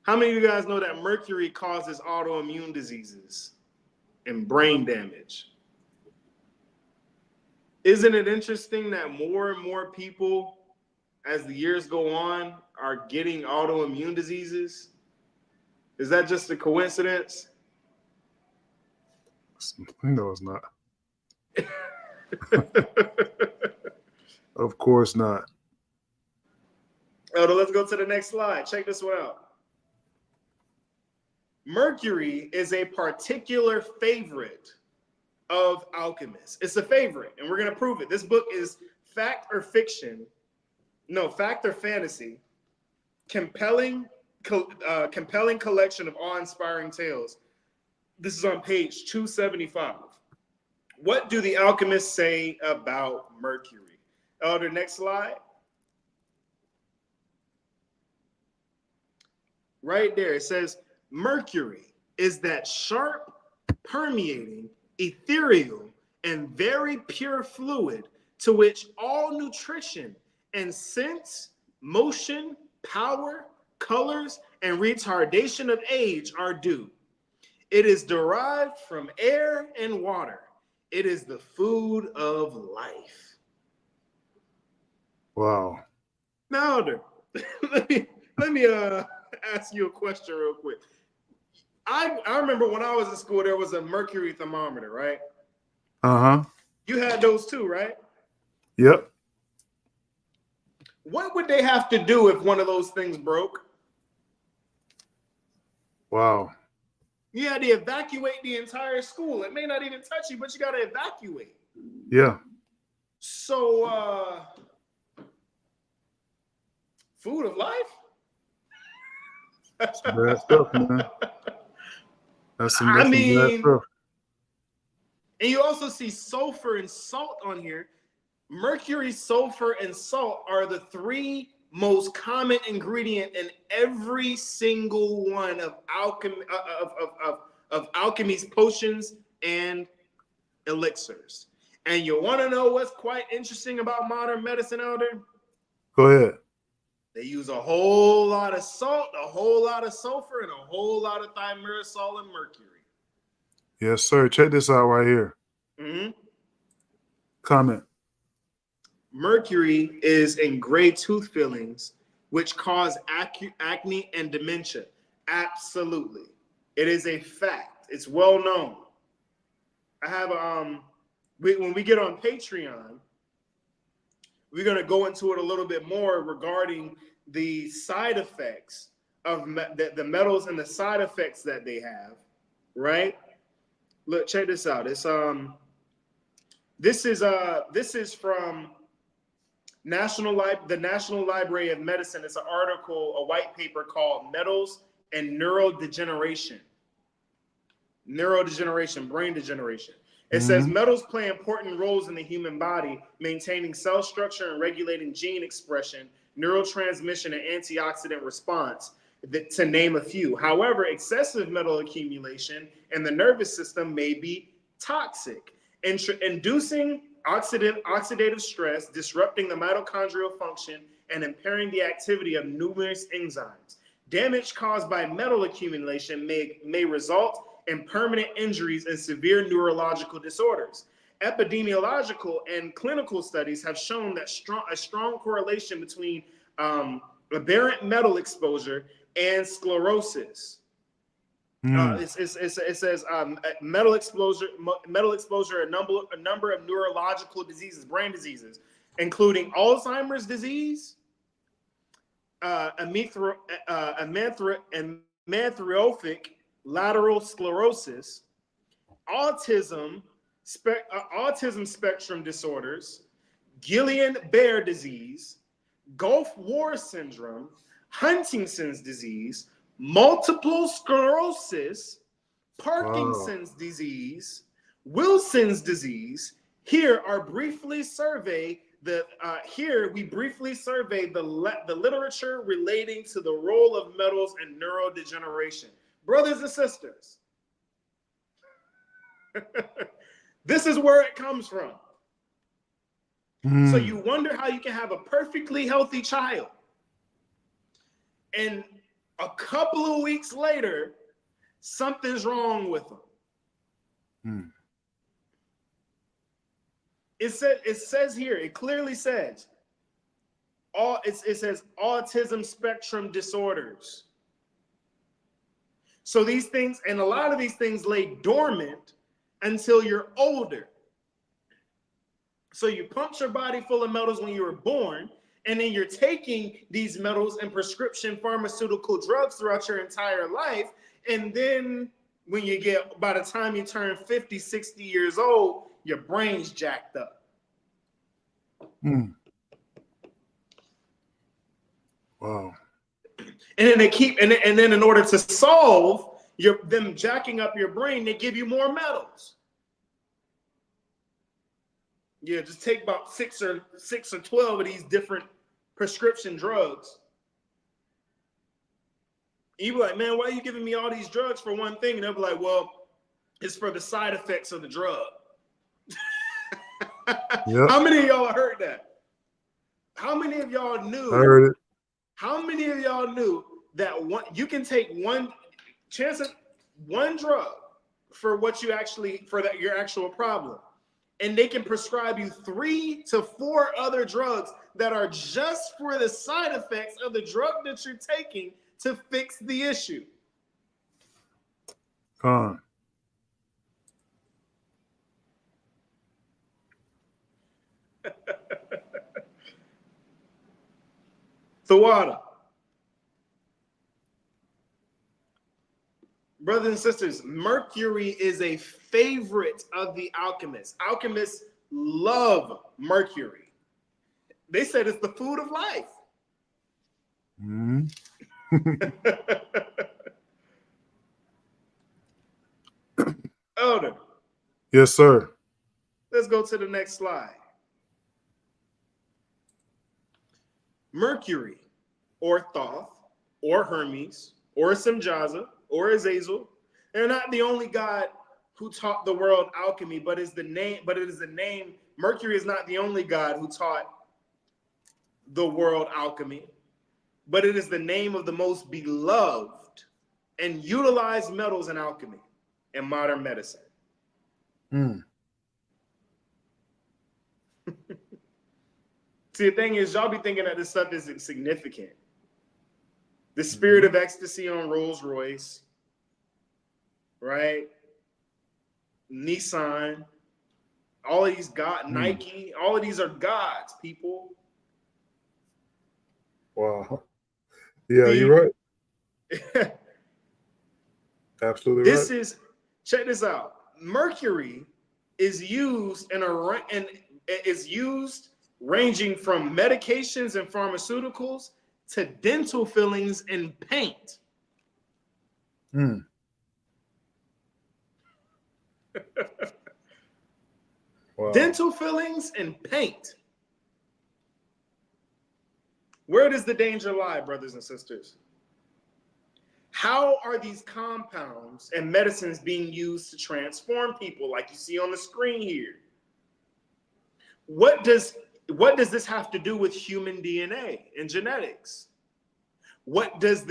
How many of you guys know that mercury causes autoimmune diseases and brain damage? Isn't it interesting that more and more people, as the years go on, are getting autoimmune diseases? Is that just a coincidence? No, it's not. Of course not. Oh, let's go to the next slide. Check this one out. Mercury is a particular favorite of alchemists. It's a favorite, and we're going to prove it. This book is fact or fiction. No, fact or fantasy. Compelling compelling collection of awe-inspiring tales. This is on page 275. What do the alchemists say about Mercury? Elder, next slide. Right there, it says, Mercury is that sharp, permeating, ethereal, and very pure fluid to which all nutrition and sense, motion, power, colors, and retardation of age are due. It is derived from air and water. It is the food of life. Wow. Now, Elder, let me ask you a question real quick. I remember when I was in school, there was a mercury thermometer, right? Uh-huh. You had those too, right? Yep. What would they have to do if one of those things broke? Wow. You had to evacuate the entire school. It may not even touch you, but you got to evacuate. Yeah. So, food of life? That's bad stuff, man. That's some bad stuff. And you also see sulfur and salt on here. Mercury, sulfur, and salt are the three most common ingredient in every single one of alchemy's potions and elixirs. And you want to know what's quite interesting about modern medicine, Elder? Go ahead. They use a whole lot of salt, a whole lot of sulfur, and a whole lot of thimerosal and mercury. Yes, sir. Check this out right here. Mm-hmm. Comment. Mercury is in gray tooth fillings, which cause acne and dementia. Absolutely. It is a fact. It's well known. I have when we get on Patreon, we're going to go into it a little bit more regarding the side effects of the metals and the side effects that they have, right? Look, check this out. It's this is from the National Library of Medicine. It's an article, a white paper called Metals and Neurodegeneration. Brain degeneration. It says metals play important roles in the human body, maintaining cell structure and regulating gene expression, neurotransmission, and antioxidant response, to name a few. However, excessive metal accumulation in the nervous system may be toxic, inducing oxidative stress, disrupting the mitochondrial function, and impairing the activity of numerous enzymes. Damage caused by metal accumulation may result in permanent injuries and severe neurological disorders. Epidemiological and clinical studies have shown that a strong correlation between aberrant metal exposure and sclerosis. It says metal exposure, a number of neurological diseases, brain diseases, including Alzheimer's disease, amyotrophic lateral sclerosis, autism spectrum disorders, Guillain-Barré disease, Gulf War syndrome, Huntington's disease, multiple sclerosis, Parkinson's disease, Wilson's disease. Here we briefly survey the literature relating to the role of metals and neurodegeneration. Brothers and sisters, this is where it comes from. So you wonder how you can have a perfectly healthy child, and a couple of weeks later, something's wrong with them. It says here, it clearly says, it says autism spectrum disorders. So these things, and a lot of these things lay dormant until you're older. So you pumped your body full of metals when you were born, and then you're taking these metals and prescription pharmaceutical drugs throughout your entire life. And then when you get, by the time you turn 50, 60 years old, your brain's jacked up. Wow. And then they keep, and then in order to solve them jacking up your brain, they give you more metals. Yeah, just take about six or 12 of these different prescription drugs. You be like, man, why are you giving me all these drugs for one thing? And they'll be like, well, it's for the side effects of the drug. Yep. How many of y'all heard that? How many of y'all knew? I heard it. How many of y'all knew that you can take one drug for what you actually, your actual problem, and they can prescribe you 3 to 4 other drugs that are just for the side effects of the drug that you're taking to fix the issue. The water. Brothers and sisters, mercury is a favorite of the alchemists. Alchemists love mercury. They said it's the food of life. Mm-hmm. Elder. Yes, sir. Let's go to the next slide. Mercury, or Thoth, or Hermes, or Semjaza, or Azazel, they're not the only god who taught the world alchemy, but it is the name. Mercury is not the only god who taught the world alchemy, but it is the name of the most beloved and utilized metals in alchemy and modern medicine. See, the thing is, y'all be thinking that this stuff is insignificant. The spirit of ecstasy on Rolls Royce, right? Nissan, all of these Nike, all of these are gods, people. Wow. Yeah, you're right. Absolutely This right. check this out. Mercury is used ranging from medications and pharmaceuticals to dental fillings and paint. Wow. Dental fillings and paint. Where does the danger lie, brothers and sisters? How are these compounds and medicines being used to transform people, like you see on the screen here? What does this have to do with human DNA and genetics? What does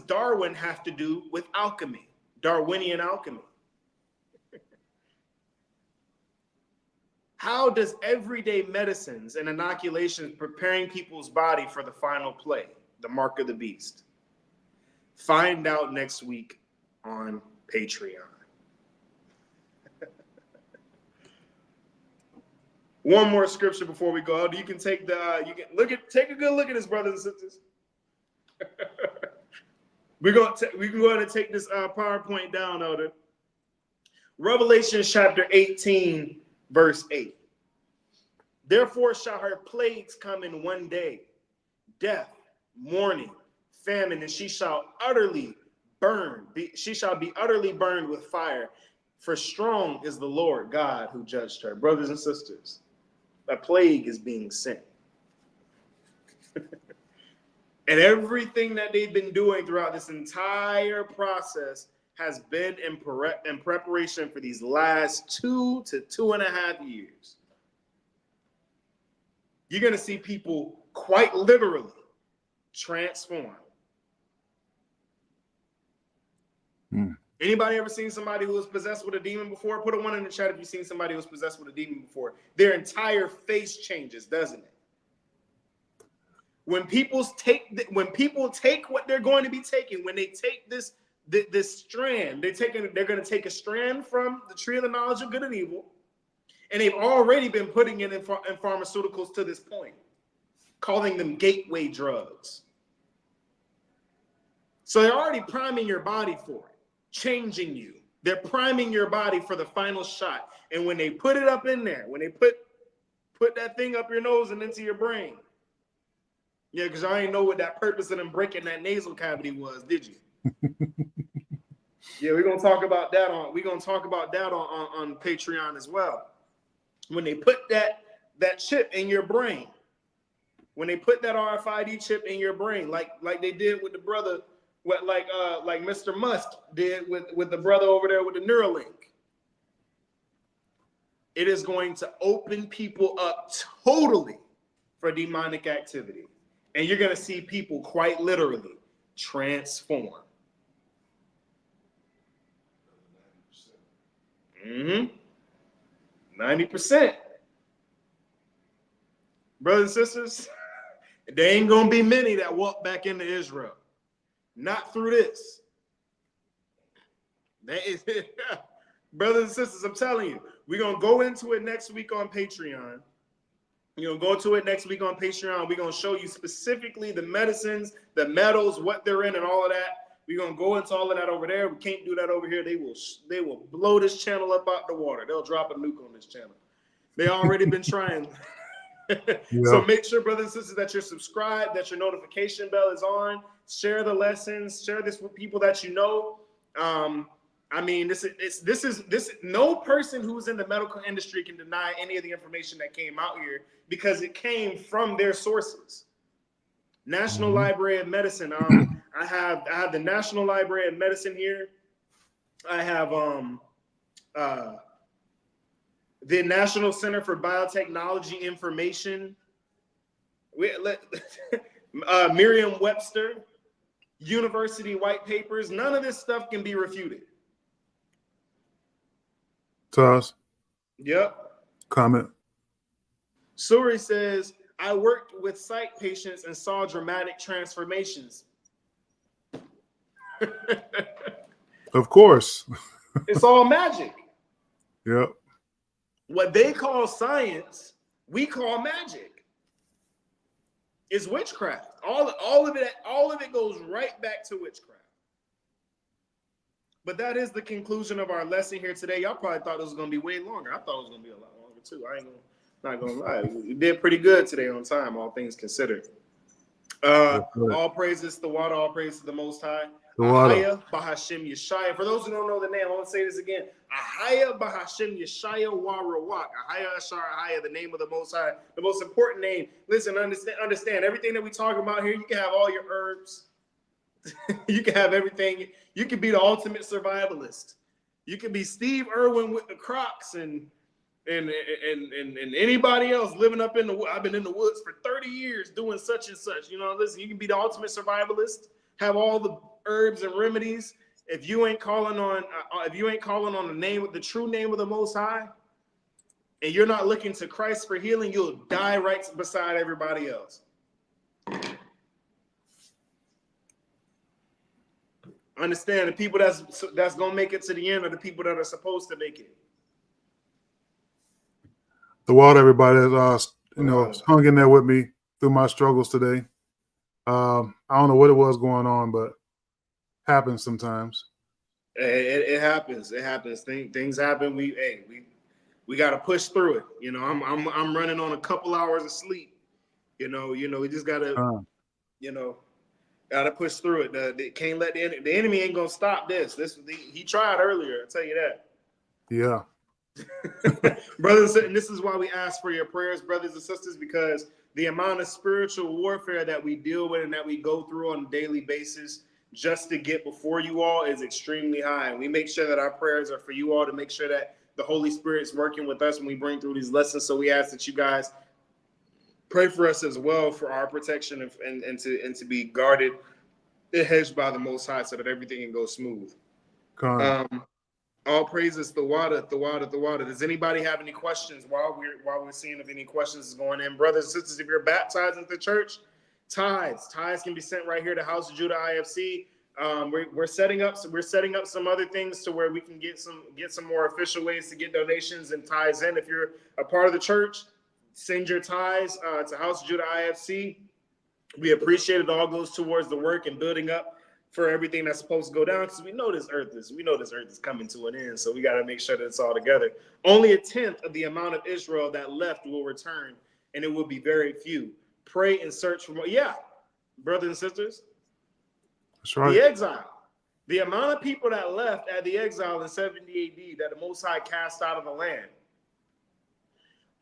Darwin have to do with alchemy, Darwinian alchemy? How does everyday medicines and inoculations preparing people's body for the final play, the mark of the beast? Find out next week on Patreon. One more scripture before we go out. You can take take a good look at this, brothers and sisters. we can go ahead and take this PowerPoint down, Elder. Revelation chapter 18, verse 8. Therefore shall her plagues come in one day, death, mourning, famine, and she shall utterly burn. She shall be utterly burned with fire. For strong is the Lord God who judged her. Brothers and sisters, a plague is being sent. And everything that they've been doing throughout this entire process has been in preparation for these last 2 to 2.5 years. You're going to see people quite literally transform. Anybody ever seen somebody who was possessed with a demon before? Put a 1 in the chat if you've seen somebody who was possessed with a demon before. Their entire face changes, doesn't it? When people take what they're going to be taking, when they take this strand, they're going to take a strand from the tree of the knowledge of good and evil, and they've already been putting it in pharmaceuticals to this point, calling them gateway drugs. So they're already priming your body for it, changing you. They're priming your body for the final shot. And when they put it up in there, when they put that thing up your nose and into your brain, Yeah, because I didn't know what that purpose of them breaking that nasal cavity was, did you? Yeah, we're gonna talk about that on Patreon as well. When they put that chip in your brain, when they put that RFID chip in your brain, like they did with the brother, like Mr. Musk did with the brother over there with the Neuralink. It is going to open people up totally for demonic activity. And you're going to see people quite literally transform. 90%. Brothers and sisters, there ain't going to be many that walk back into Israel. Not through this. That is, brothers and sisters, I'm telling you, we're going to go into it next week on Patreon. We're going to go to it next week on Patreon. We're going to show you specifically the medicines, the metals, what they're in, and all of that. We're going to go into all of that over there. We can't do that over here. They will blow this channel up out the water. They'll drop a nuke on this channel. They already been trying. Yeah. So make sure, brothers and sisters, that you're subscribed, that your notification bell is on. Share the lessons. Share this with people that you know. I mean, this is no person who's in the medical industry can deny any of the information that came out here because it came from their sources. National Library of Medicine. I have the National Library of Medicine here. I have the National Center for Biotechnology Information. Merriam-Webster, university white papers. None of this stuff can be refuted. Taz. Yep. Comment. Suri says, I worked with psych patients and saw dramatic transformations. Of course. It's all magic. Yep. What they call science, we call magic. It's witchcraft. All of it goes right back to witchcraft. But that is the conclusion of our lesson here today. Y'all probably thought it was going to be way longer. I thought it was going to be a lot longer too. Not going to lie. We did pretty good today on time, all things considered. All praises to the water, all praises to the Most High. Ahaya Bahashim Yeshaya. For those who don't know the name, I want to say this again. Ahaya Bahashim Yeshaya wa Rawach. Ahaya Ashar Ahaya, the name of the Most High, the most important name. Listen, understand everything that we talk about here. You can have all your herbs. You can have everything. You can be the ultimate survivalist. You can be Steve Irwin with the Crocs and anybody else living up in the woods. I've been in the woods for 30 years doing such and such. You know, listen, you can be the ultimate survivalist, have all the herbs and remedies. If you ain't calling on the name, the true name of the Most High, and you're not looking to Christ for healing, you'll die right beside everybody else. Understand, the people that's gonna make it to the end are the people that are supposed to make it. The water, everybody has hung in there with me through my struggles today. I don't know what it was going on, but happens sometimes. It happens. It happens. Things happen. We got to push through it. You know, I'm running on a couple hours of sleep. You know, we just gotta gotta push through it. They can't let the enemy ain't gonna stop this. He tried earlier. I'll tell you that. Yeah. Brothers, and this is why we ask for your prayers, brothers and sisters, because the amount of spiritual warfare that we deal with and that we go through on a daily basis just to get before you all is extremely high. And we make sure that our prayers are for you all, to make sure that the Holy Spirit's working with us when we bring through these lessons. So we ask that you guys pray for us as well, for our protection and to be guarded, hedged by the Most High, so that everything can go smooth. All praises the water. Does anybody have any questions while we're seeing if any questions is going in? Brothers and sisters, if you're baptized into the church, tithes can be sent right here to House of Judah IFC. We're setting up some other things to where we can get some more official ways to get donations and tithes in. If you're a part of the church, send your tithes to House of Judah IFC. We appreciate it. All goes towards the work and building up for everything that's supposed to go down, because we know this earth is coming to an end. So we got to make sure that it's all together. Only 1/10 of the amount of Israel that left will return, and it will be very few. pray and search for more. Yeah, brothers and sisters. That's right. The exile. The amount of people that left at the exile in 70 AD that the Most High cast out of the land,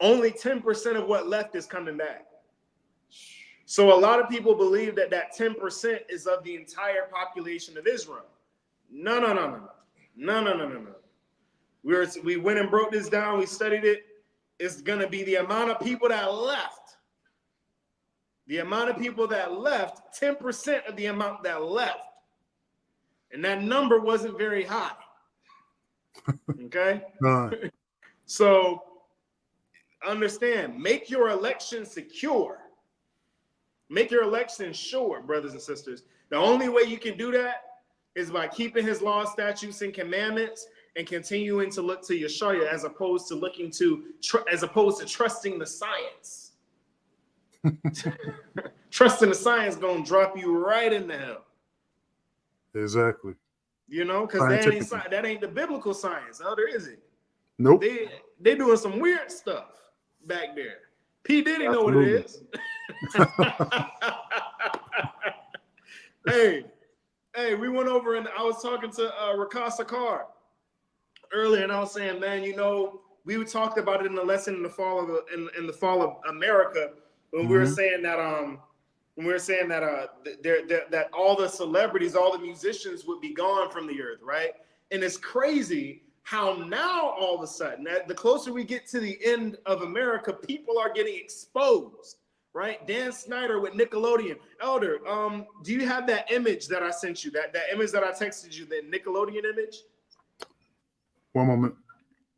only 10% of what left is coming back. So a lot of people believe that that 10% is of the entire population of Israel. No. We went and broke this down. We studied it. It's going to be the amount of people that left. The amount of people that left, 10% of the amount that left. And that number wasn't very high. Okay? So understand, make your election secure. Make your election sure, brothers and sisters. The only way you can do that is by keeping his laws, statutes, and commandments and continuing to look to Yeshua as opposed to trusting the science. Trusting the science gonna drop you right into hell. Exactly. You know, because that ain't the biblical science. Oh, there is it. Nope. They doing some weird stuff back there. P. Diddy know what it is. Hey, we went over and I was talking to Rakasa Carr earlier, and I was saying, man, you know, we talked about it in the lesson in the fall of America when we were saying that that all the celebrities, all the musicians would be gone from the earth, right? And it's crazy how now all of a sudden, the closer we get to the end of America, people are getting exposed, right? Dan Snyder with Nickelodeon. Elder, do you have that image that I sent you, that image that I texted you, the Nickelodeon image? One moment.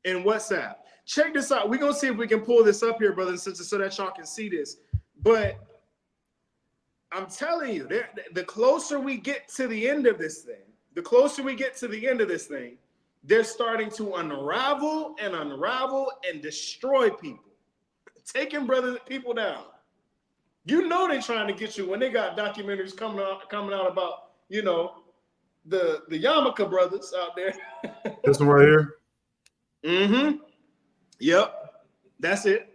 In WhatsApp. Check this out. We're going to see if we can pull this up here, brothers and sisters, so that y'all can see this. But I'm telling you, the closer we get to the end of this thing, they're starting to unravel and destroy people, taking people down. You know they're trying to get you when they got documentaries coming out about, you know, the Yarmulke brothers out there. This one right here. Mm-hmm. Yep. That's it.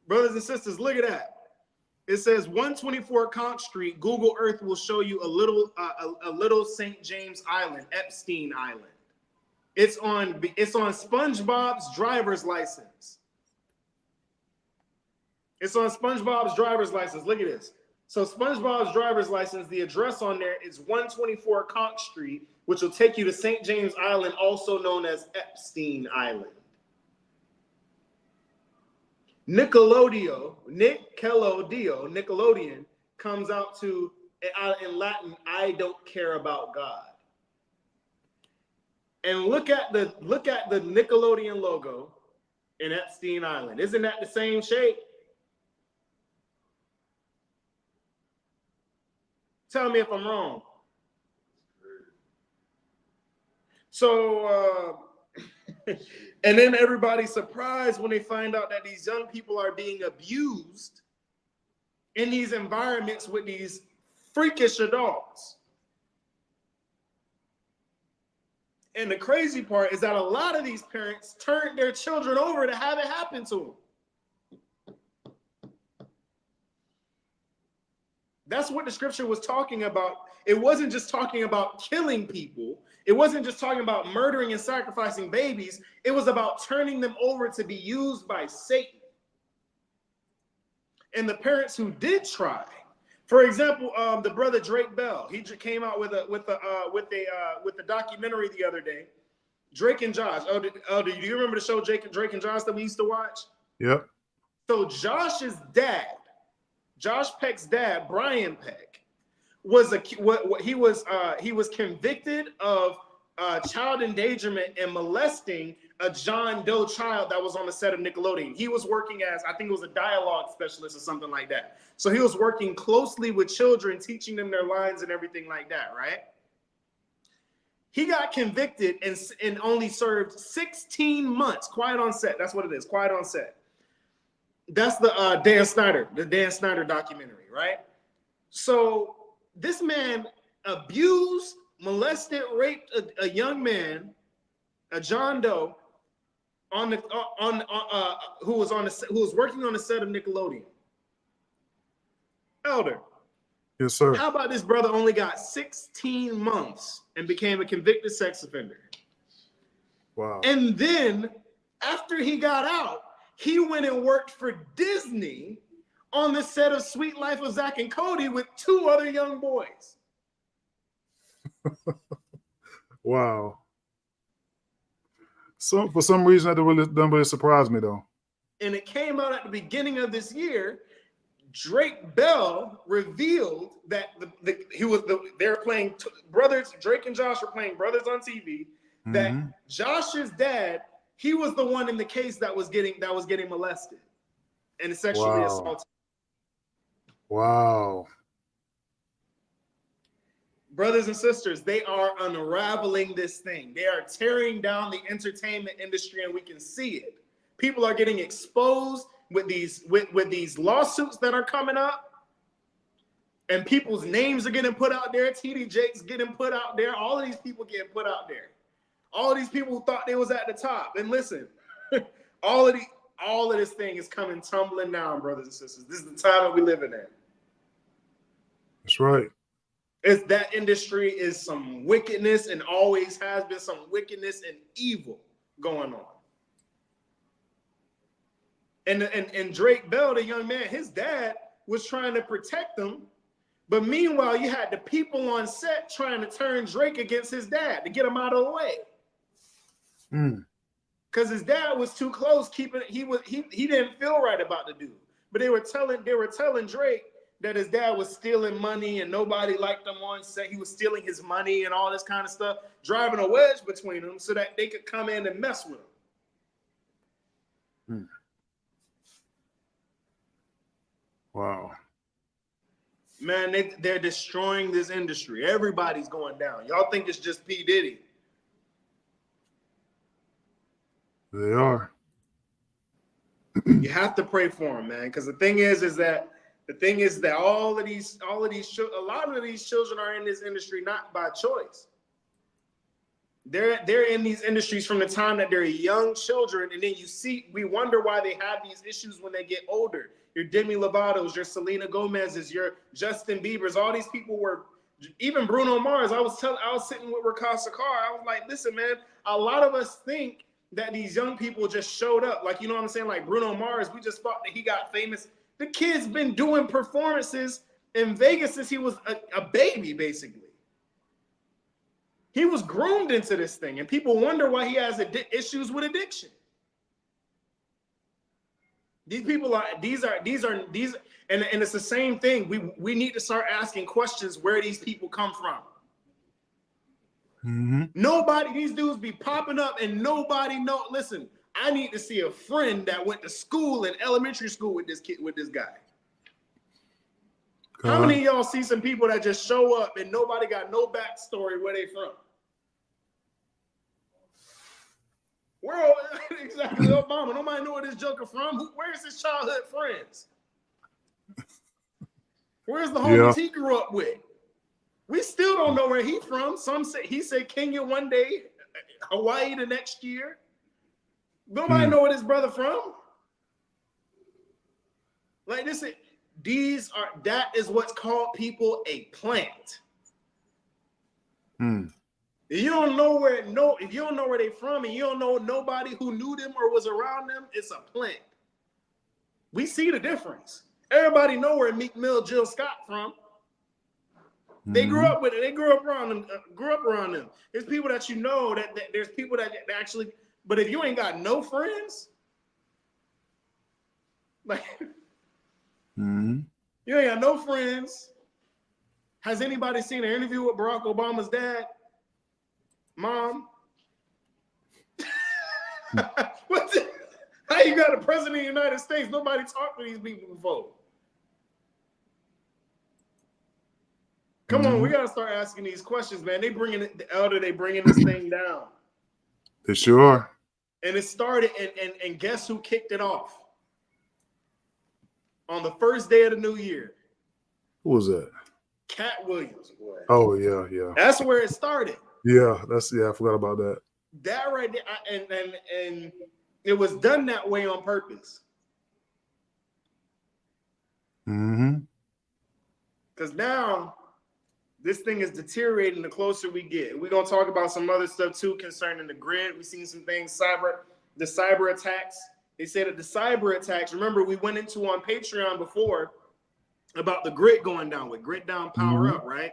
Brothers and sisters, look at that. It says 124 Conch Street. Google Earth will show you a little St. James Island, Epstein Island. It's on SpongeBob's driver's license. It's on SpongeBob's driver's license. Look at this. So SpongeBob's driver's license, the address on there is 124 Conch Street, which will take you to St. James Island, also known as Epstein Island. Nickelodeon comes out to, in Latin, I don't care about God. And look at the Nickelodeon logo in Epstein Island. Isn't that the same shape? Tell me if I'm wrong. So, and then everybody's surprised when they find out that these young people are being abused in these environments with these freakish adults. And the crazy part is that a lot of these parents turned their children over to have it happen to them. That's what the scripture was talking about. It wasn't just talking about killing people. It wasn't just talking about murdering and sacrificing babies. It was about turning them over to be used by Satan. And the parents who did try, for example, the brother Drake Bell, he came out with a documentary the other day. Drake and Josh. Oh, do you remember the show Drake and Josh that we used to watch? Yep. So Josh's dad, Josh Peck's dad, Brian Peck, was he was convicted of child endangerment and molesting a John Doe child that was on the set of Nickelodeon. He was working as, I think it was a dialogue specialist or something like that. So he was working closely with children, teaching them their lines and everything like that, right? He got convicted and only served 16 months. Quiet on set. That's what it is. Quiet on set. That's the Dan Snyder documentary, right? So this man abused, molested, raped a young man, a John Doe, who was working on the set of Nickelodeon. Elder, Yes, sir. how about this brother only got 16 months and became a convicted sex offender? Wow. And then after he got out, he went and worked for Disney on the set of Sweet Life of Zack and Cody with 2 other young boys. Wow. So for some reason, that doesn't really surprise me though. And it came out at the beginning of this year. Drake Bell revealed that they're playing brothers. Drake and Josh were playing brothers on TV. That Josh's dad, he was the one in the case that was getting molested and sexually assaulted. Wow. Brothers and sisters, they are unraveling this thing. They are tearing down the entertainment industry, and we can see it. People are getting exposed with these lawsuits that are coming up, and people's names are getting put out there. TD Jakes getting put out there. All of these people getting put out there. All of these people who thought they was at the top. And listen, all of this thing is coming tumbling down, brothers and sisters. This is the time that we living in. That's right. It's that industry is some wickedness and always has been some wickedness and evil going on. And Drake Bell, the young man, his dad was trying to protect them. But meanwhile, you had the people on set trying to turn Drake against his dad to get him out of the way. Because his dad was too close, he didn't feel right about the dude. But they were telling Drake that his dad was stealing money and nobody liked him on set. He was stealing his money and all this kind of stuff, driving a wedge between them so that they could come in and mess with him. Wow. Man, they're destroying this industry. Everybody's going down. Y'all think it's just P. Diddy. They are. You have to pray for him, man. Because the thing is that a lot of these children are in this industry not by choice. They're in these industries from the time that they're young children, and then we wonder why they have these issues when they get older. Your Demi Lovato's, your Selena Gomez's, your Justin Bieber's, all these people were, even Bruno Mars. I was sitting with Rakasa Carr. I was like, listen, man, a lot of us think that these young people just showed up. Like, you know what I'm saying? Like Bruno Mars, we just thought that he got famous. The kid's been doing performances in Vegas since he was a baby, basically. He was groomed into this thing, and people wonder why he has issues with addiction. These people are, and it's the same thing. We need to start asking questions where these people come from. Nobody, these dudes be popping up and nobody know. Listen, I need to see a friend that went to school in elementary school with this guy. How many of y'all see some people that just show up and nobody got no backstory where they from? Where exactly Obama? Nobody know where this joker from. Where's his childhood friends? Where's the homies he grew up with? We still don't know where he from. Some say he said Kenya one day, Hawaii the next year. Nobody know where this brother from. Like this, that is what's called people a plant. If you don't know where they from, and you don't know nobody who knew them or was around them, it's a plant. We see the difference. Everybody know where Meek Mill, Jill Scott from. They grew up with it. They grew up around them. There's people that you know that there's people that actually. But if you ain't got no friends, like you ain't got no friends. Has anybody seen an interview with Barack Obama's dad? Mom? How you got a president of the United States? Nobody talked to these people before. Come on, we got to start asking these questions, man. They bringing this thing down. They sure are. And it started, and guess who kicked it off? On the first day of the new year. Who was that? Cat Williams, boy. Oh, yeah. That's where it started. Yeah, I forgot about that. That right there, and it was done that way on purpose. Because now this thing is deteriorating the closer we get. We're gonna talk about some other stuff too concerning the grid. We've seen some things, the cyber attacks. They said that the cyber attacks, remember we went into on Patreon before about the grid going down with grid down, power up, right?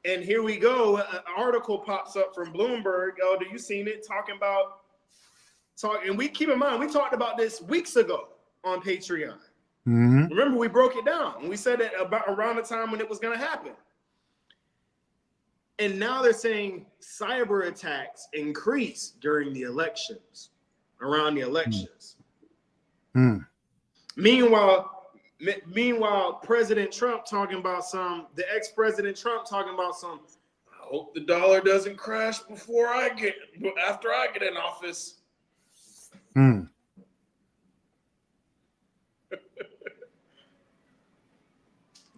And here we go. An article pops up from Bloomberg. Oh, do you seen it? And we keep in mind, we talked about this weeks ago on Patreon. Remember, we broke it down and we said that about around the time when it was going to happen. And now they're saying cyber attacks increase during the elections, around the elections. Meanwhile, President Trump talking about the ex-President Trump talking about I hope the dollar doesn't crash after I get in office.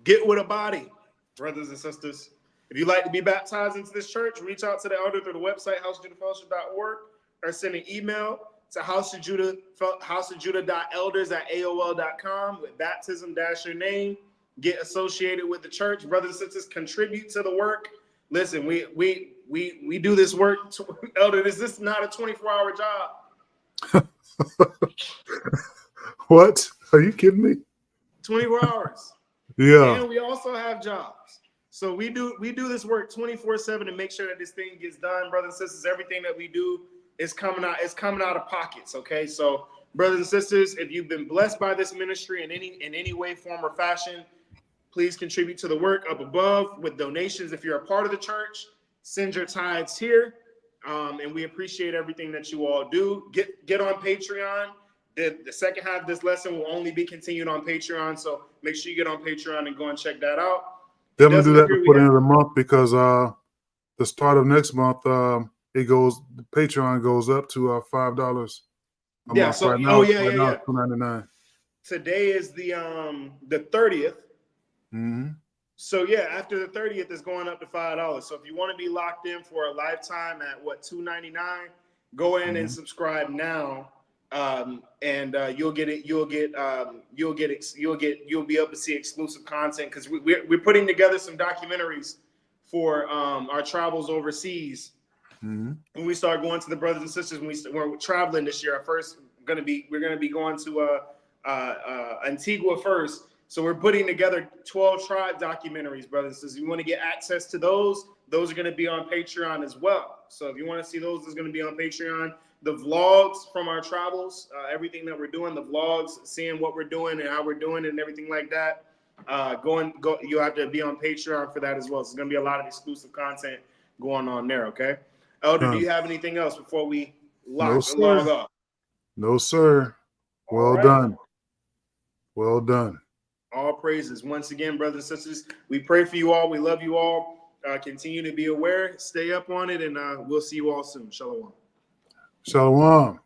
Get with a body, brothers and sisters. If you'd like to be baptized into this church, reach out to the elder through the website, housejudahfellowship.org, or send an email to houseofjudah.elders@aol.com with baptism - your name. Get associated with the church. Brothers and sisters, contribute to the work. Listen, we do this work. Elder, this is not a 24-hour job. What? Are you kidding me? 24 hours. Yeah. And we also have jobs. So we do this work 24/7 to make sure that this thing gets done, brothers and sisters. Everything that we do is coming out of pockets. Okay. So brothers and sisters, if you've been blessed by this ministry in any way, form, or fashion, please contribute to the work up above with donations. If you're a part of the church, send your tithes here. And we appreciate everything that you all do. Get on Patreon. The second half of this lesson will only be continued on Patreon, so make sure you get on Patreon and go and check that out. Definitely do that before the end of the month because the start of next month, the Patreon goes up to $5 a month. So right now, yeah. $2.99. Today is the 30th. So yeah, after the 30th, it's going up to $5. So if you want to be locked in for a lifetime at $2.99, go in and subscribe now. And you'll be able to see exclusive content because we're putting together some documentaries for our travels overseas. When we start going to the brothers and sisters, when we're traveling this year, we're gonna be going to Antigua first. So we're putting together 12 tribe documentaries, brothers and sisters. If you want to get access to those are going to be on Patreon as well. So if you want to see those going to be on Patreon. The vlogs from our travels, everything that we're doing, the vlogs, seeing what we're doing and how we're doing it and everything like that. You have to be on Patreon for that as well. So it's going to be a lot of exclusive content going on there. Okay. Elder, do you have anything else before we log off? No, sir. Well done. Well done. All praises. Once again, brothers and sisters, we pray for you all. We love you all. Continue to be aware. Stay up on it, and we'll see you all soon. Shalom. Shalom.